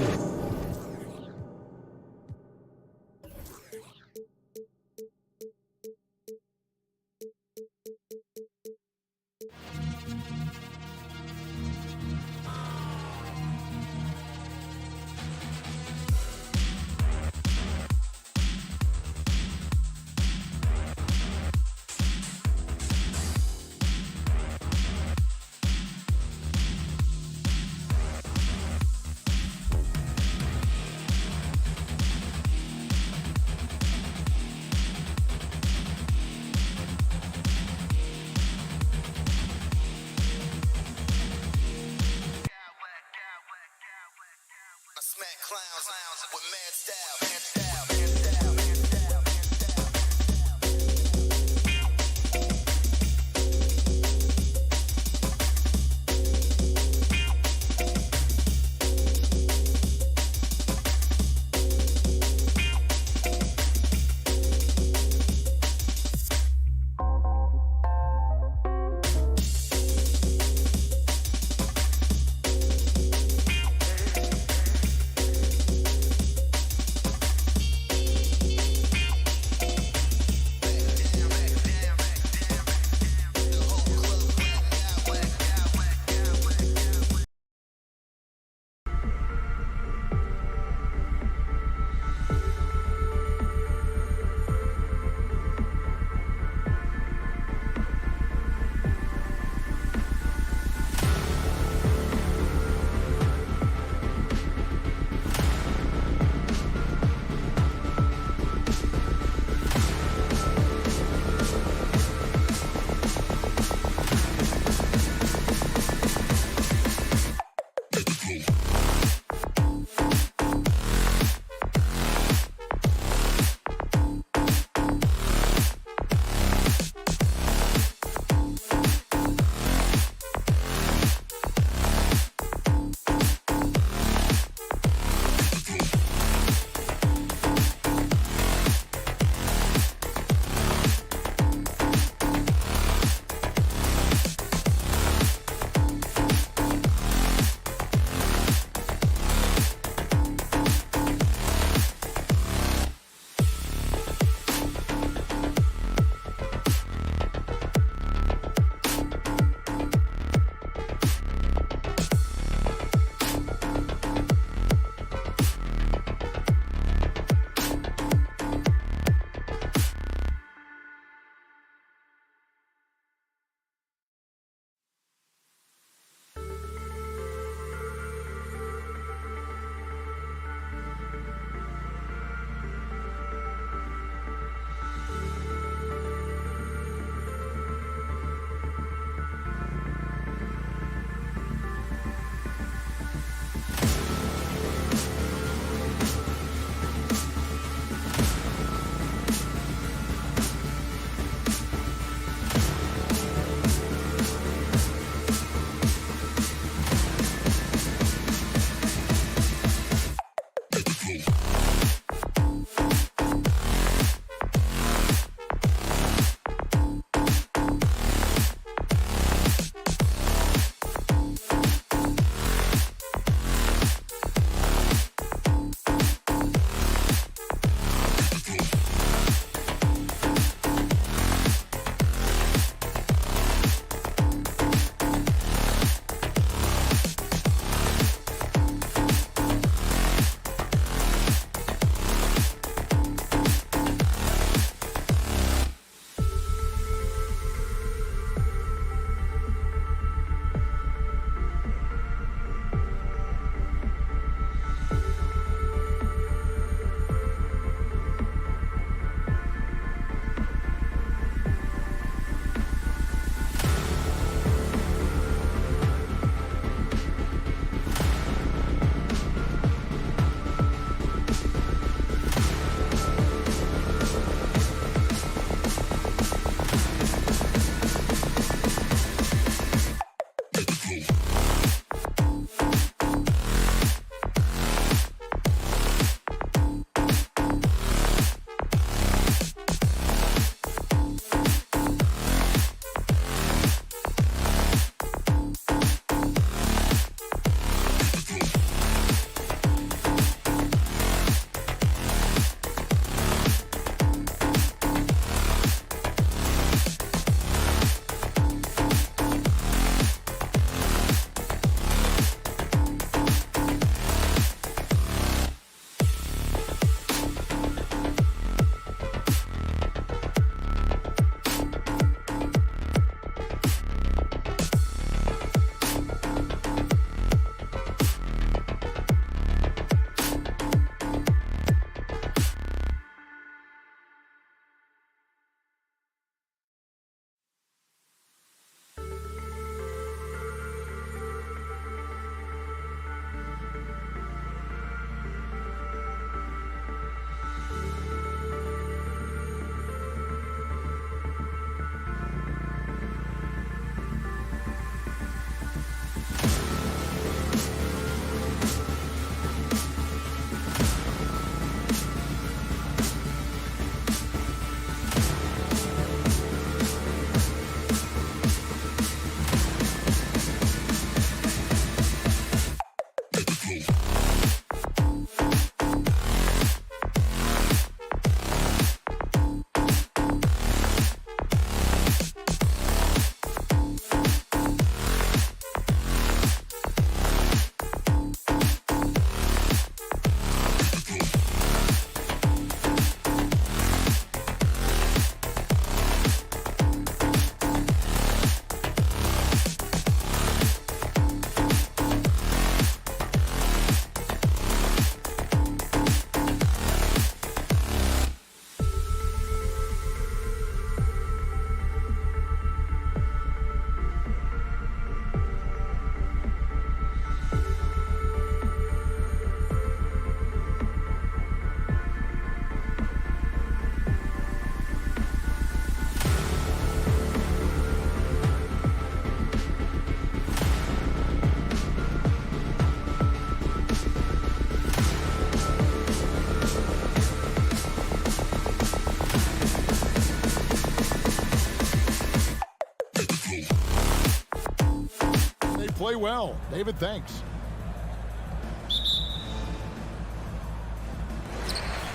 well. David, thanks.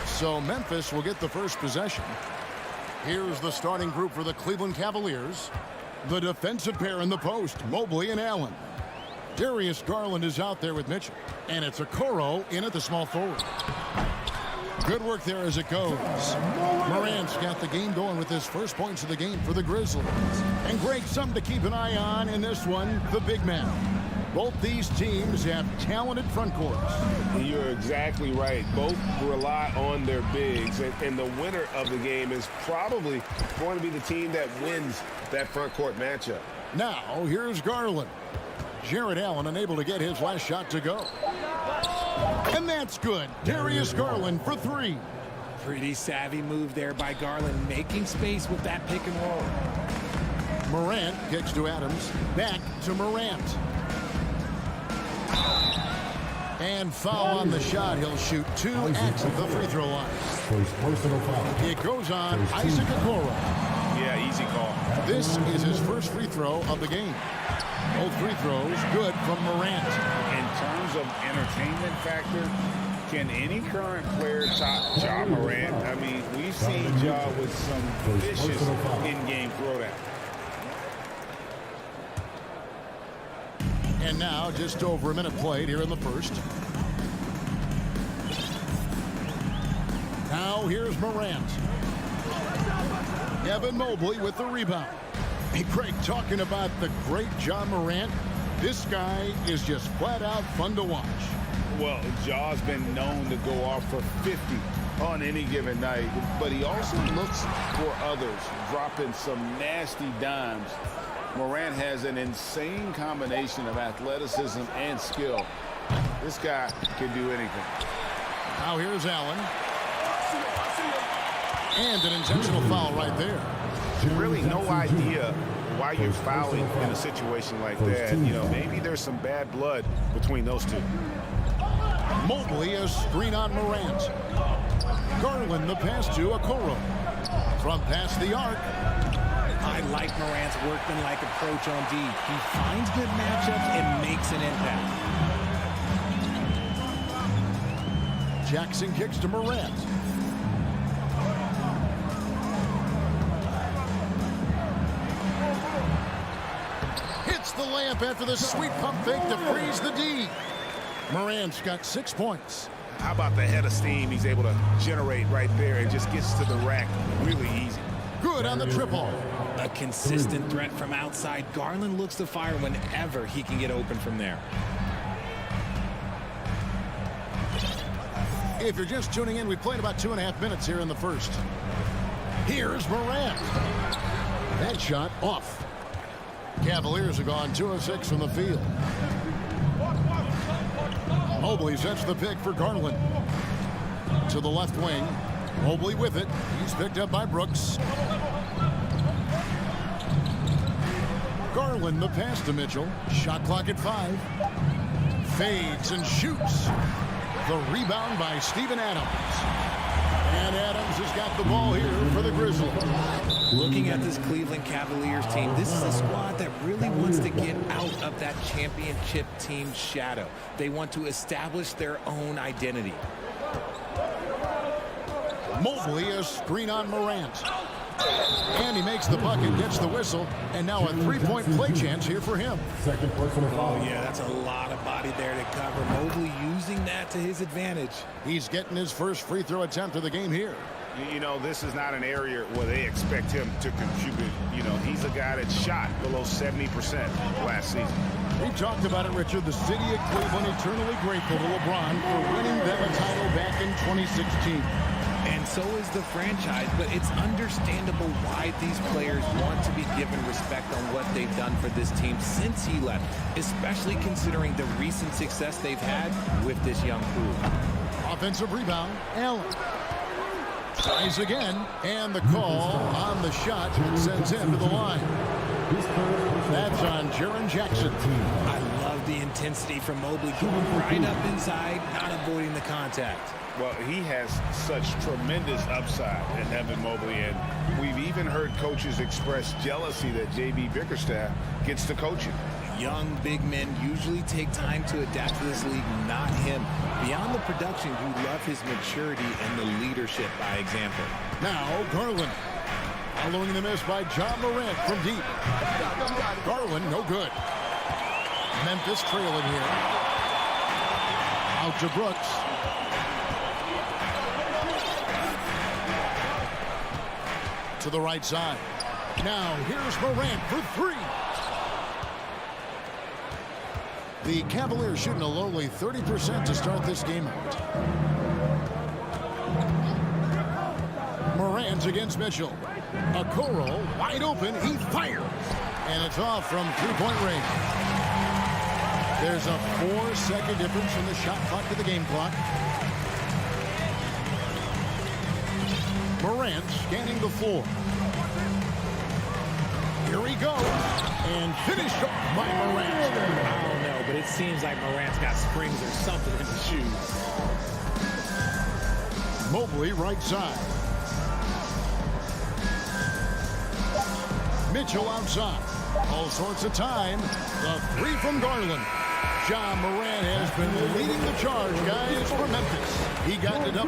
So Memphis will get the first possession. Here's the starting group for the Cleveland Cavaliers. The defensive pair in the post, Mobley and Allen. Darius Garland is out there with Mitchell. And it's Okoro in at the small forward. Good work there as it goes. Morant's got the game going with his first points of the game for the Grizzlies. And Greg, something to keep an eye on in this one, the big man. Both these teams have talented front courts. You're exactly right. Both rely on their bigs, and the winner of the game is probably going to be the team that wins that front court matchup. Now, here's Garland. Jared Allen unable to get his last shot to go. And that's good. Darius Garland for three. Pretty savvy move there by Garland, making space with that pick and roll. Morant kicks to Adams. Back to Morant. And foul on the shot. He'll shoot 2 at the free throw line. Personal foul. It goes on Isaac Okoro. Yeah, easy call. This is his first free throw of the game. Both free throws good from Morant. In terms of entertainment factor, can any current player top Ja Morant? I mean, we've seen Ja with some vicious in-game throwdown. And now just over a minute played here in the first. Now here's Morant. Evan Mobley with the rebound. Hey, Craig, talking about the great Ja Morant, this guy is just flat out fun to watch. Well, Ja's been known to go off for 50 on any given night, but he also looks for others, dropping some nasty dimes. Morant has an insane combination of athleticism and skill. This guy can do anything. Now here's Allen. And an intentional foul right there. Really no idea why you're fouling in a situation like that. You know, maybe there's some bad blood between those two. Mobley a screen on Morant. Garland the pass to Okoro. From past the arc. I like Morant's workmanlike approach on D. He finds good matchups and makes an impact. Jackson kicks to Morant. Hits the layup after the sweet pump fake to freeze the D. Morant's got 6 points. How about the head of steam he's able to generate right there and just gets to the rack really easy. Good on the triple. A consistent threat from outside. Garland looks to fire whenever he can get open from there. If you're just tuning in, we played about 2.5 minutes here in the first. Here's Morant. That shot off. Cavaliers have gone 2 of 6 from the field. Mobley sets the pick for Garland. To the left wing. Mobley with it. He's picked up by Brooks. Garland the pass to Mitchell. Shot clock at 5. Fades and shoots. The rebound by Steven Adams. And Adams has got the ball here for the Grizzlies. Looking at this Cleveland Cavaliers team, this is a squad that really wants to get out of that championship team shadow. They want to establish their own identity. Mobley a screen on Morant. And he makes the bucket, gets the whistle, and now a 3-point play chance here for him. Second personal foul. Oh, yeah, that's a lot of body there to cover. Mobley using that to his advantage. He's getting his first free throw attempt of the game here. You know, this is not an area where they expect him to contribute. You know, he's a guy that shot below 70% last season. We talked about it, Richard. The city of Cleveland eternally grateful to LeBron for winning them a title back in 2016. And so is the franchise, but it's understandable why these players want to be given respect on what they've done for this team since he left, especially considering the recent success they've had with this young crew. Offensive rebound, Allen. Tries again, and the call on the shot sends him to the line. That's on Jaren Jackson. I love the intensity from Mobley, going right up inside, not avoiding the contact. Well, he has such tremendous upside in Evan Mobley, and we've even heard coaches express jealousy that J.B. Bickerstaff gets to coach him. Young big men usually take time to adapt to this league, not him. Beyond the production, you love his maturity and the leadership by example. Now, Garland. Following the miss by John Morant from deep. Garland, no good. Memphis trailing here. Out to Brooks. To the right side. Now, here's Morant for three. The Cavaliers shooting a lowly 30% to start this game out. Morant against Mitchell. Okoro wide open. He fires. And it's off from three-point range. There's a 4-second difference from the shot clock to the game clock. Morant scanning the floor. Here he goes. And finished off by Morant. I don't know, but it seems like Morant's got springs or something in his shoes. Mobley right side. Mitchell outside. All sorts of time. The three from Garland. Ja Morant has been leading the charge, guys, for Memphis. He got it up.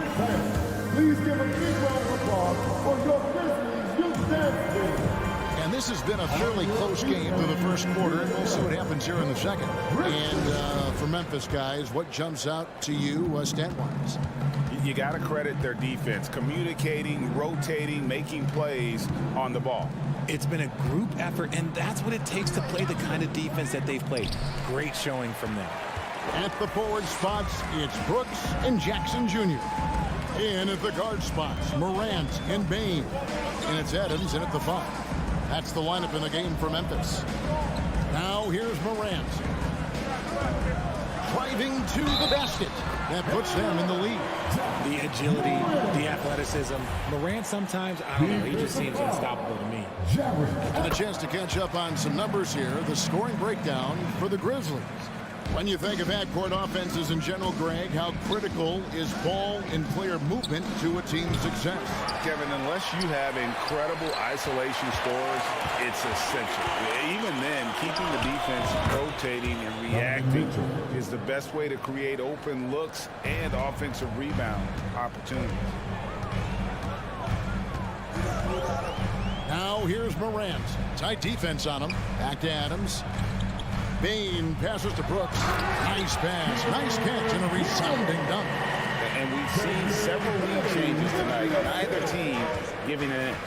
Please give a big round of applause for your Grizzlies youth dance team. And this has been a fairly close game through the first quarter, and we'll see what happens here in the second. And for Memphis, guys, what jumps out to you stat-wise? You got to credit their defense, communicating, rotating, making plays on the ball. It's been a group effort, and that's what it takes to play the kind of defense that they've played. Great showing from them. At the forward spots, it's Brooks and Jackson Jr. In at the guard spots, Morant and Bain. And it's Adams in at the 5. That's the lineup in the game for Memphis. Now here's Morant. Driving to the basket. That puts them in the lead. The agility, the athleticism. Morant sometimes, I don't know, he just seems unstoppable to me. And a chance to catch up on some numbers here. The scoring breakdown for the Grizzlies. When you think of half-court offenses in general, Greg, how critical is ball and player movement to a team's success? Kevin, unless you have incredible isolation scores, it's essential. Even then, keeping the defense rotating and reacting is the best way to create open looks and offensive rebound opportunities. Now here's Morant. Tight defense on him. Back to Adams. Bain passes to Brooks. Nice pass. Nice catch and a resounding dunk. And we've seen several lead changes tonight. Neither team giving an inch.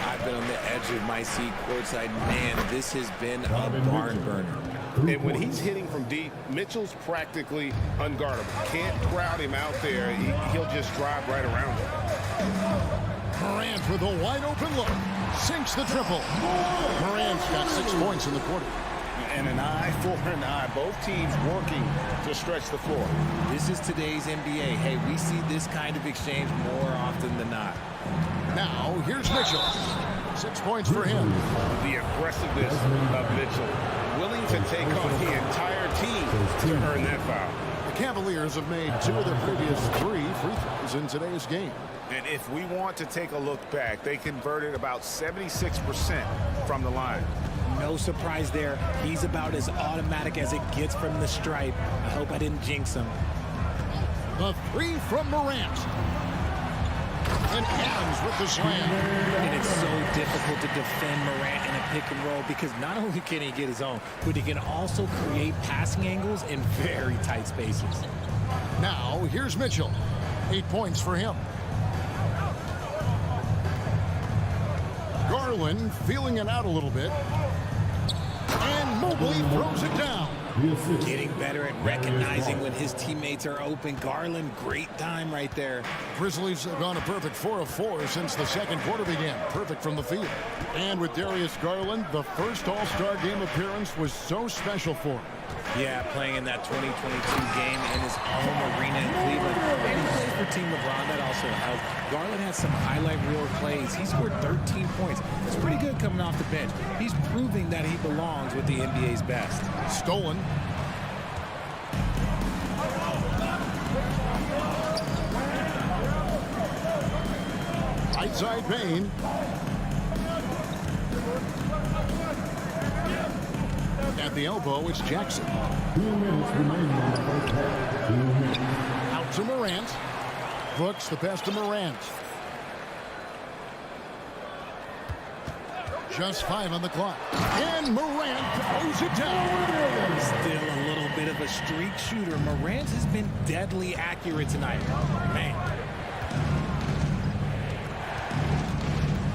I've been on the edge of my seat courtside. Man, this has been a barn burner. And when he's hitting from deep, Mitchell's practically unguardable. Can't crowd him out there. He'll just drive right around him. Morant with a wide open look. Sinks the triple. Morant's got 6 points in the quarter. And an eye for an eye. Both teams working to stretch the floor. This is today's NBA. Hey, we see this kind of exchange more often than not. Now, here's Mitchell. 6 points for him. The aggressiveness of Mitchell. Willing to take on the entire team to earn that foul. The Cavaliers have made 2 of their previous 3 free throws in today's game. And if we want to take a look back, they converted about 76% from the line. No surprise there. He's about as automatic as it gets from the stripe. I hope I didn't jinx him. The 3 from Morant. And Adams with the slam. And it's so difficult to defend Morant in a pick and roll because not only can he get his own, but he can also create passing angles in very tight spaces. Now, here's Mitchell. 8 points for him. Garland feeling it out a little bit. And Mobley throws it down. Getting better at recognizing when his teammates are open. Garland, great time right there. Grizzlies have gone a perfect 4 of 4 since the second quarter began. Perfect from the field. And with Darius Garland, the first All-Star game appearance was so special for him. Yeah, playing in that 2022 game in his home arena in Cleveland. And he played for Team LeBron. That also helped. Garland has some highlight reel plays. He scored 13 points. It's pretty good coming off the bench. He's proving that he belongs with the NBA's best. Stolen. Right side Bain. At the elbow, it's Jackson. 2 minutes remaining in the first half. 2 minutes. Out to Morant. Brooks, the pass to Morant. Just 5 on the clock. And Morant throws it down. Still a little bit of a streak shooter. Morant has been deadly accurate tonight. Man.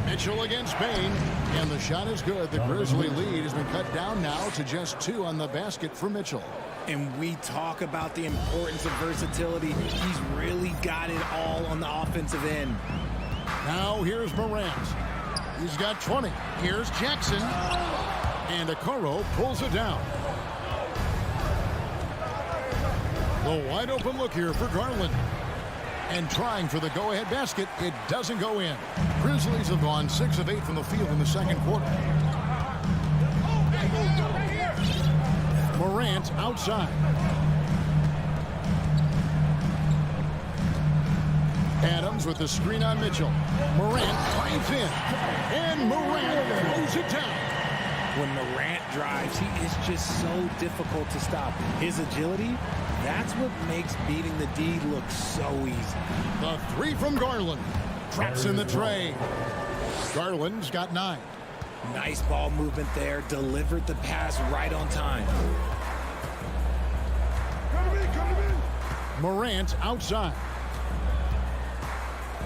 Mitchell against Bain. And the shot is good. The Grizzly lead has been cut down now to just 2 on the basket for Mitchell. And we talk about the importance of versatility. He's really got it all on the offensive end. Now here's Morant. He's got 20. Here's Jackson. And Okoro pulls it down. The wide open look here for Garland. And trying for the go-ahead basket. It doesn't go in. Grizzlies have gone 6 of 8 from the field in the second quarter. Morant outside. Adams with the screen on Mitchell. Morant drives in. And Morant throws it down. When Morant drives, he is just so difficult to stop. His agility, that's what makes beating the D look so easy. The 3 from Garland. Drops in the tray. Garland's got 9. Nice ball movement there. Delivered the pass right on time. Morant outside.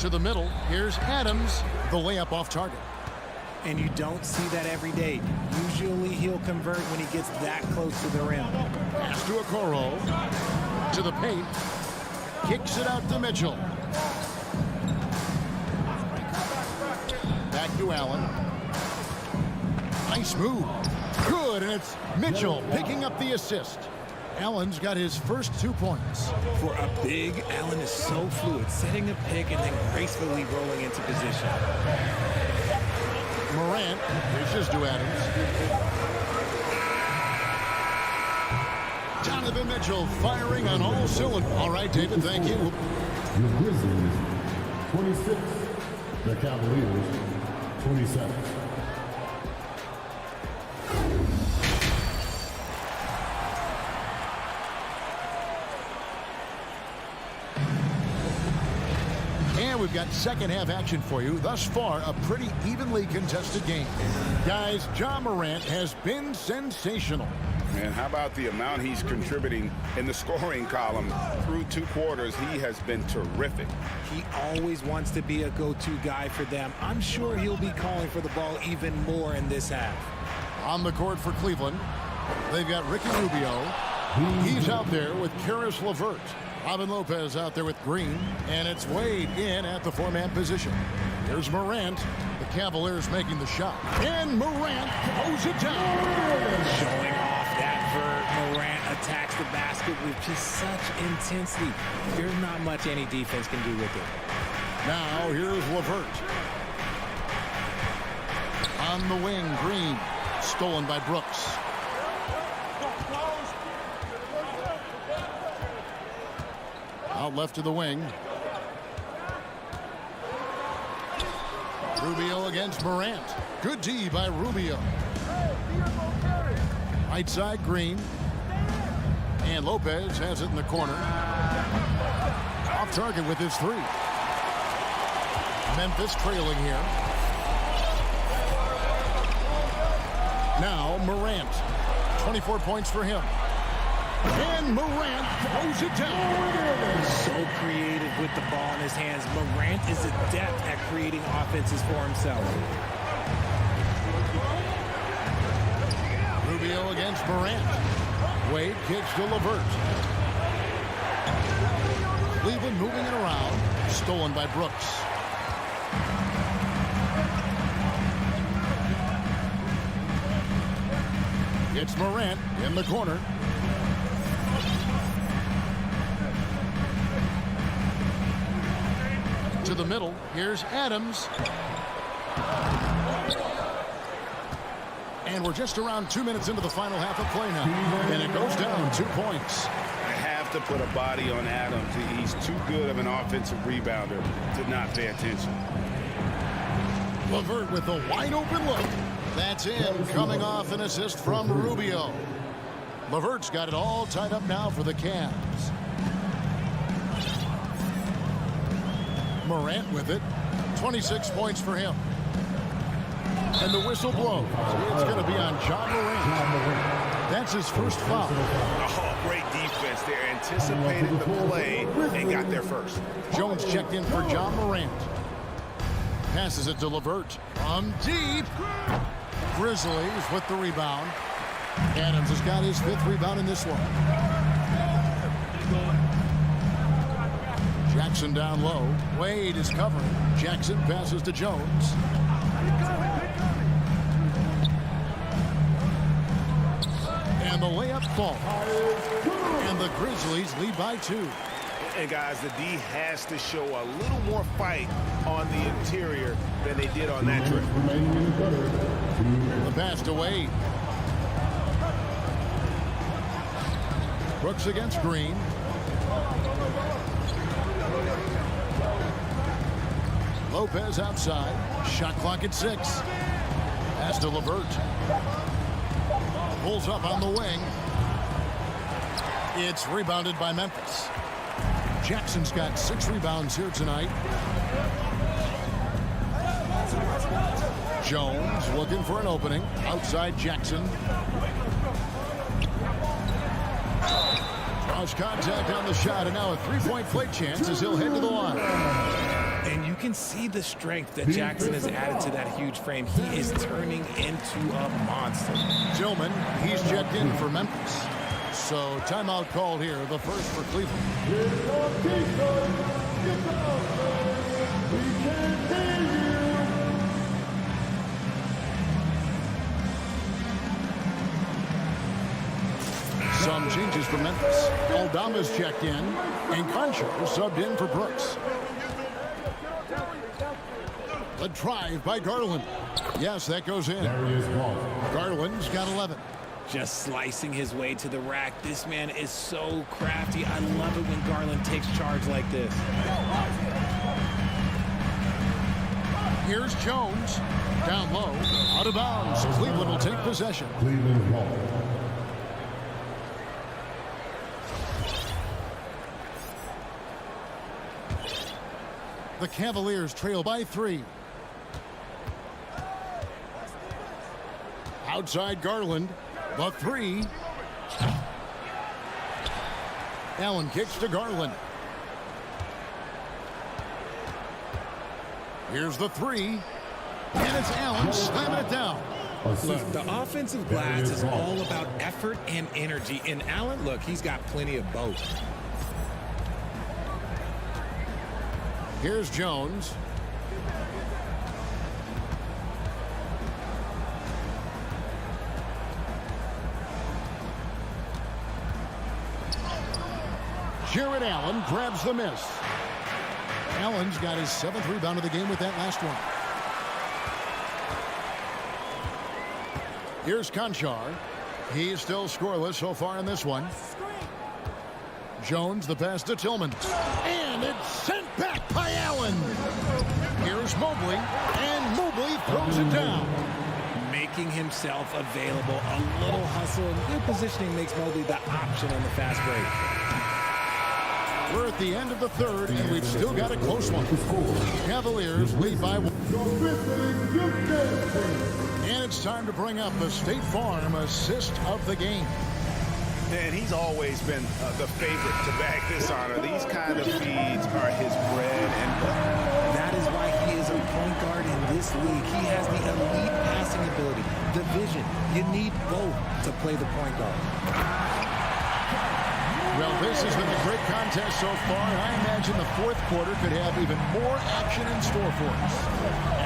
To the middle. Here's Adams. The layup off target. And you don't see that every day. Usually he'll convert when he gets that close to the rim. Pass to Okoro. To the paint. Kicks it out to Mitchell. Back to Allen. Nice move. Good, and it's Mitchell picking up the assist. Allen's got his first 2 points. For a big, Allen is so fluid, setting a pick and then gracefully rolling into position. Morant dishes to Adams. Donovan Mitchell firing on all cylinders. All right, David, thank you. The Grizzlies, 26. The Cavaliers, 27. We've got second half action for you. Thus far, a pretty evenly contested game. Guys, Ja Morant has been sensational. And how about the amount he's contributing in the scoring column through 2 quarters? He has been terrific. He always wants to be a go-to guy for them. I'm sure he'll be calling for the ball even more in this half. On the court for Cleveland, they've got Ricky Rubio. He's out there with Karis LeVert. Robin Lopez out there with Green, and it's Wade in at the 4-man position. Here's Morant. The Cavaliers making the shot. And Morant throws it down. Showing off that vert. Morant attacks the basket with just such intensity. There's not much any defense can do with it. Now here's LeVert. On the wing, Green. Stolen by Brooks. Out left to the wing. Rubio against Morant. Good D by Rubio. Right side, Green. And Lopez has it in the corner. Off target with his 3. Memphis trailing here. Now Morant. 24 points for him. And Morant throws it down. So creative with the ball in his hands. Morant is adept at creating offenses for himself. Rubio against Morant. Wade kicks to LeVert. Cleveland moving it around. Stolen by Brooks. It's Morant in the corner. To the middle. Here's Adams. And we're just around 2 minutes into the final half of play now. And it goes down 2 points. I have to put a body on Adams. He's too good of an offensive rebounder to not pay attention. LeVert with a wide open look. That's in, coming off an assist from Rubio. LeVert's got it all tied up now for the Cavs. Morant with it. 26 points for him. And the whistle blows. It's going to be on John Morant. That's his first foul. Oh, great defense there. Anticipated the play and got there first. Jones checked in for John Morant. Passes it to LeVert. From deep. Grizzlies with the rebound. Adams has got his 5th rebound in this one. Jackson down low. Wade is covering. Jackson passes to Jones. And the layup falls. And the Grizzlies lead by 2. And guys, the D has to show a little more fight on the interior than they did on that trip. The pass to Wade. Brooks against Green. Lopez outside. Shot clock at 6. Pass to LeVert. Pulls up on the wing. It's rebounded by Memphis. Jackson's got 6 rebounds here tonight. Jones looking for an opening. Outside Jackson. Draws contact on the shot, and now a 3-point play chance as he'll head to the line. And you can see the strength that Jackson has added to that huge frame. He is turning into a monster. Tillman, he's checked in for Memphis. So timeout called here, the first for Cleveland. Some changes for Memphis. Aldama's checked in, and Concho subbed in for Brooks. The drive by Garland. Yes, that goes in. Garland's got 11. Just slicing his way to the rack. This man is so crafty. I love it when Garland takes charge like this. Here's Jones. Down low. Out of bounds. Cleveland will take possession. The Cavaliers trail by 3. Outside Garland. The 3. Allen kicks to Garland. Here's the 3. And it's Allen slamming it down. Look, the offensive glass is all about effort and energy. And Allen, look, he's got plenty of both. Here's Jones. Jared Allen grabs the miss. Allen's got his 7th rebound of the game with that last one. Here's Conchar. He's still scoreless so far in this one. Jones, the pass to Tillman. And it's sent back by Allen. Here's Mobley, and Mobley throws it down. Making himself available. A little hustle and good positioning makes Mobley the option on the fast break. We're at the end of the 3rd, and we've still got a close one. Cavaliers lead by 1. And it's time to bring up the State Farm assist of the game. And he's always been the favorite to bag this honor. These kind of feeds are his bread and butter. That is why he is a point guard in this league. He has the elite passing ability, the vision. You need both to play the point guard. Well, this has been a great contest so far. I imagine the 4th quarter could have even more action in store for us.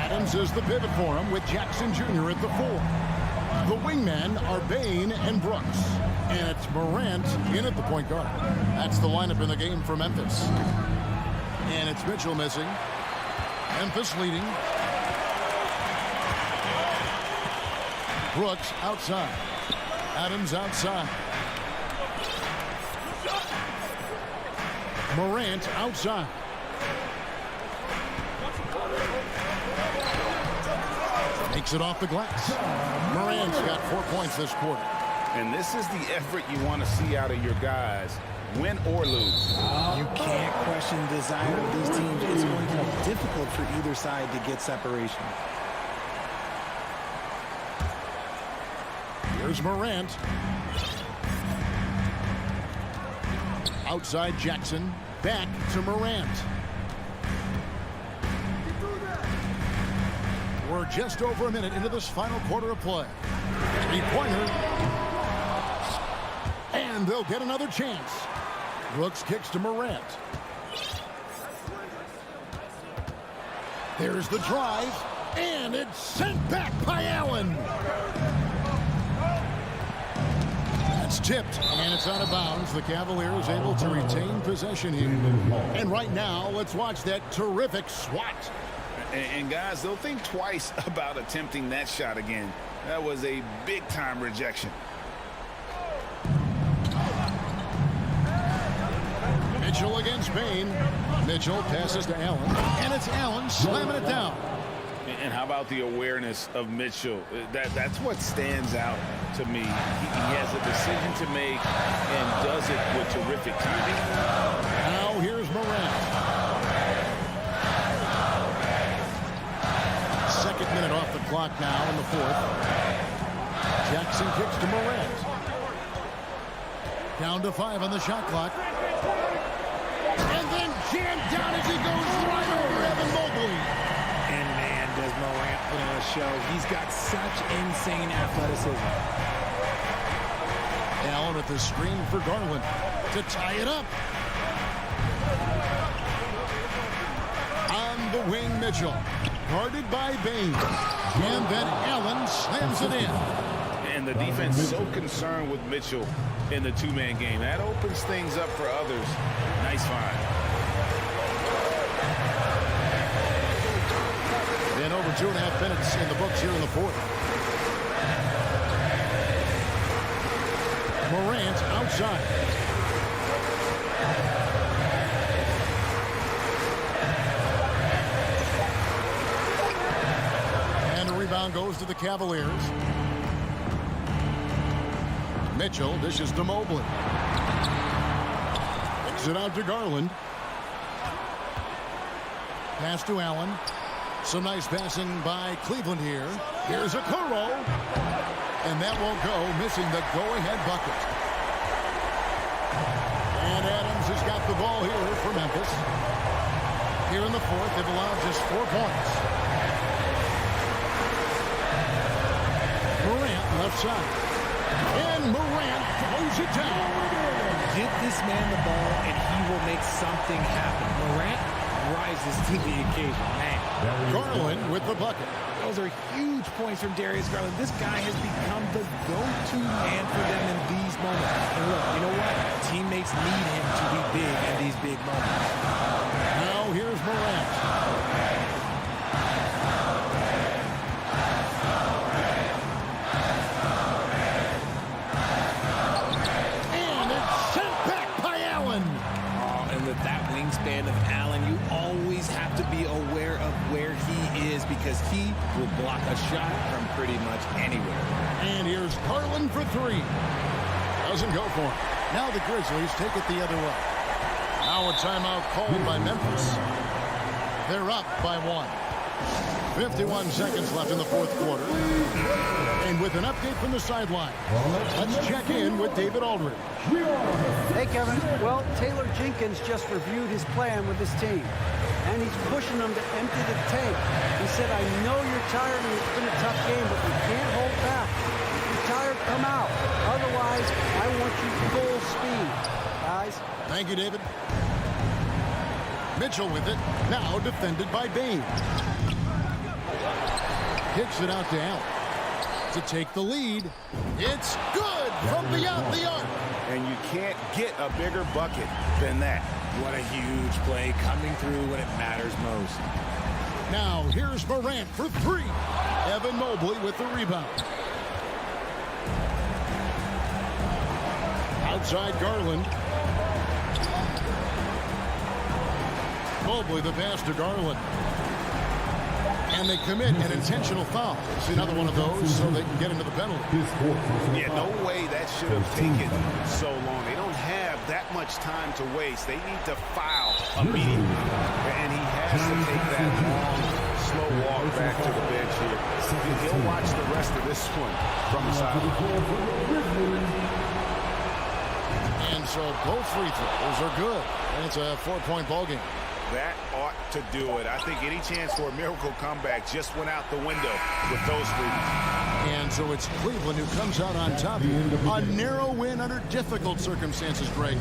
Adams is the pivot for him with Jackson Jr. at the 4. The wingmen are Bain and Brooks. And it's Morant in at the point guard. That's the lineup in the game for Memphis. And it's Mitchell missing. Memphis leading. Brooks outside. Adams outside. Morant outside. Takes it off the glass. Morant's got 4 points this quarter. And this is the effort you want to see out of your guys, win or lose. You can't question the desire of these teams. It's going to be difficult for either side to get separation. Here's Morant. Outside Jackson. Back to Morant. We're just over a minute into this final quarter of play. Three-pointer. And they'll get another chance. Brooks kicks to Morant. There's the drive. And it's sent back by Allen. That's tipped, and it's out of bounds. The Cavaliers able to retain possession here. And right now, let's watch that terrific swat. And guys, they'll think twice about attempting that shot again. That was a big-time rejection. Mitchell against Bain. Mitchell passes to Allen, and it's Allen slamming it down. And how about the awareness of Mitchell? That's what stands out to me. He has a decision to make and does it with terrific timing. Now here's Morant. Second minute off the clock now in the fourth. Jackson kicks to Morant. Down to 5 on the shot clock. And then jammed down as he goes right over Evan Mobley. And man, does Morant put on a show. He's got such insane athleticism. Allen with the screen for Garland to tie it up. On the wing, Mitchell. Guarded by Bain. And then Allen slams it in. And the defense so concerned with Mitchell in the two-man game. That opens things up for others. Nice find. And over 2.5 minutes in the books here in the fourth. Morant outside. And the rebound goes to the Cavaliers. Mitchell dishes to Mobley. Kicks it out to Garland. Pass to Allen. Some nice passing by Cleveland here. Here's Okoro. And that won't go, missing the go-ahead bucket. And Adams has got the ball here for Memphis. Here in the fourth, they've allowed just 4 points. Morant left side. And Morant throws it down. Give this man the ball, and he will make something happen. Morant rises to the occasion, man. Garland with the bucket. Those are huge points from Darius Garland. This guy has become the go-to man for them in these moments. And look, you know what? Teammates need him to be big in these big moments. Now here's Morant. And it's sent back by Allen. Oh, and with that wingspan of Allen, you always have to be aware of where he is because he will block a shot from pretty much anywhere. And here's Garland for 3. Doesn't go for it. Now the Grizzlies take it the other way. Now a timeout called by Memphis. They're up by 1. 51 seconds left in the fourth quarter. And with an update from the sideline, let's check in with David Aldridge. Hey, Kevin. Well, Taylor Jenkins just reviewed his plan with his team, and he's pushing them to empty the tank. He said, I know you're tired and it's been a tough game, but we can't hold back. If you're tired, come out. Otherwise, I want you full speed, guys. Thank you, David. Mitchell with it, now defended by Bain. Kicks it out to Allen to take the lead. It's good from beyond the arc. And you can't get a bigger bucket than that. What a huge play coming through when it matters most. Now here's Morant for 3. Evan Mobley with the rebound. Outside Garland. Mobley the pass to Garland. And they commit an intentional foul. It's another one of those so they can get into the penalty. Yeah, no way that should have taken so long. They don't have that much time to waste. They need to foul immediately. And he has to take that long, slow walk back to the bench here. He'll watch the rest of this one from the sideline. And so both free throws are good. And it's a 4-point ball game. That ought to do it. I think any chance for a miracle comeback just went out the window with those free throws. And so it's Cleveland who comes out on top. A narrow win under difficult circumstances, Greg.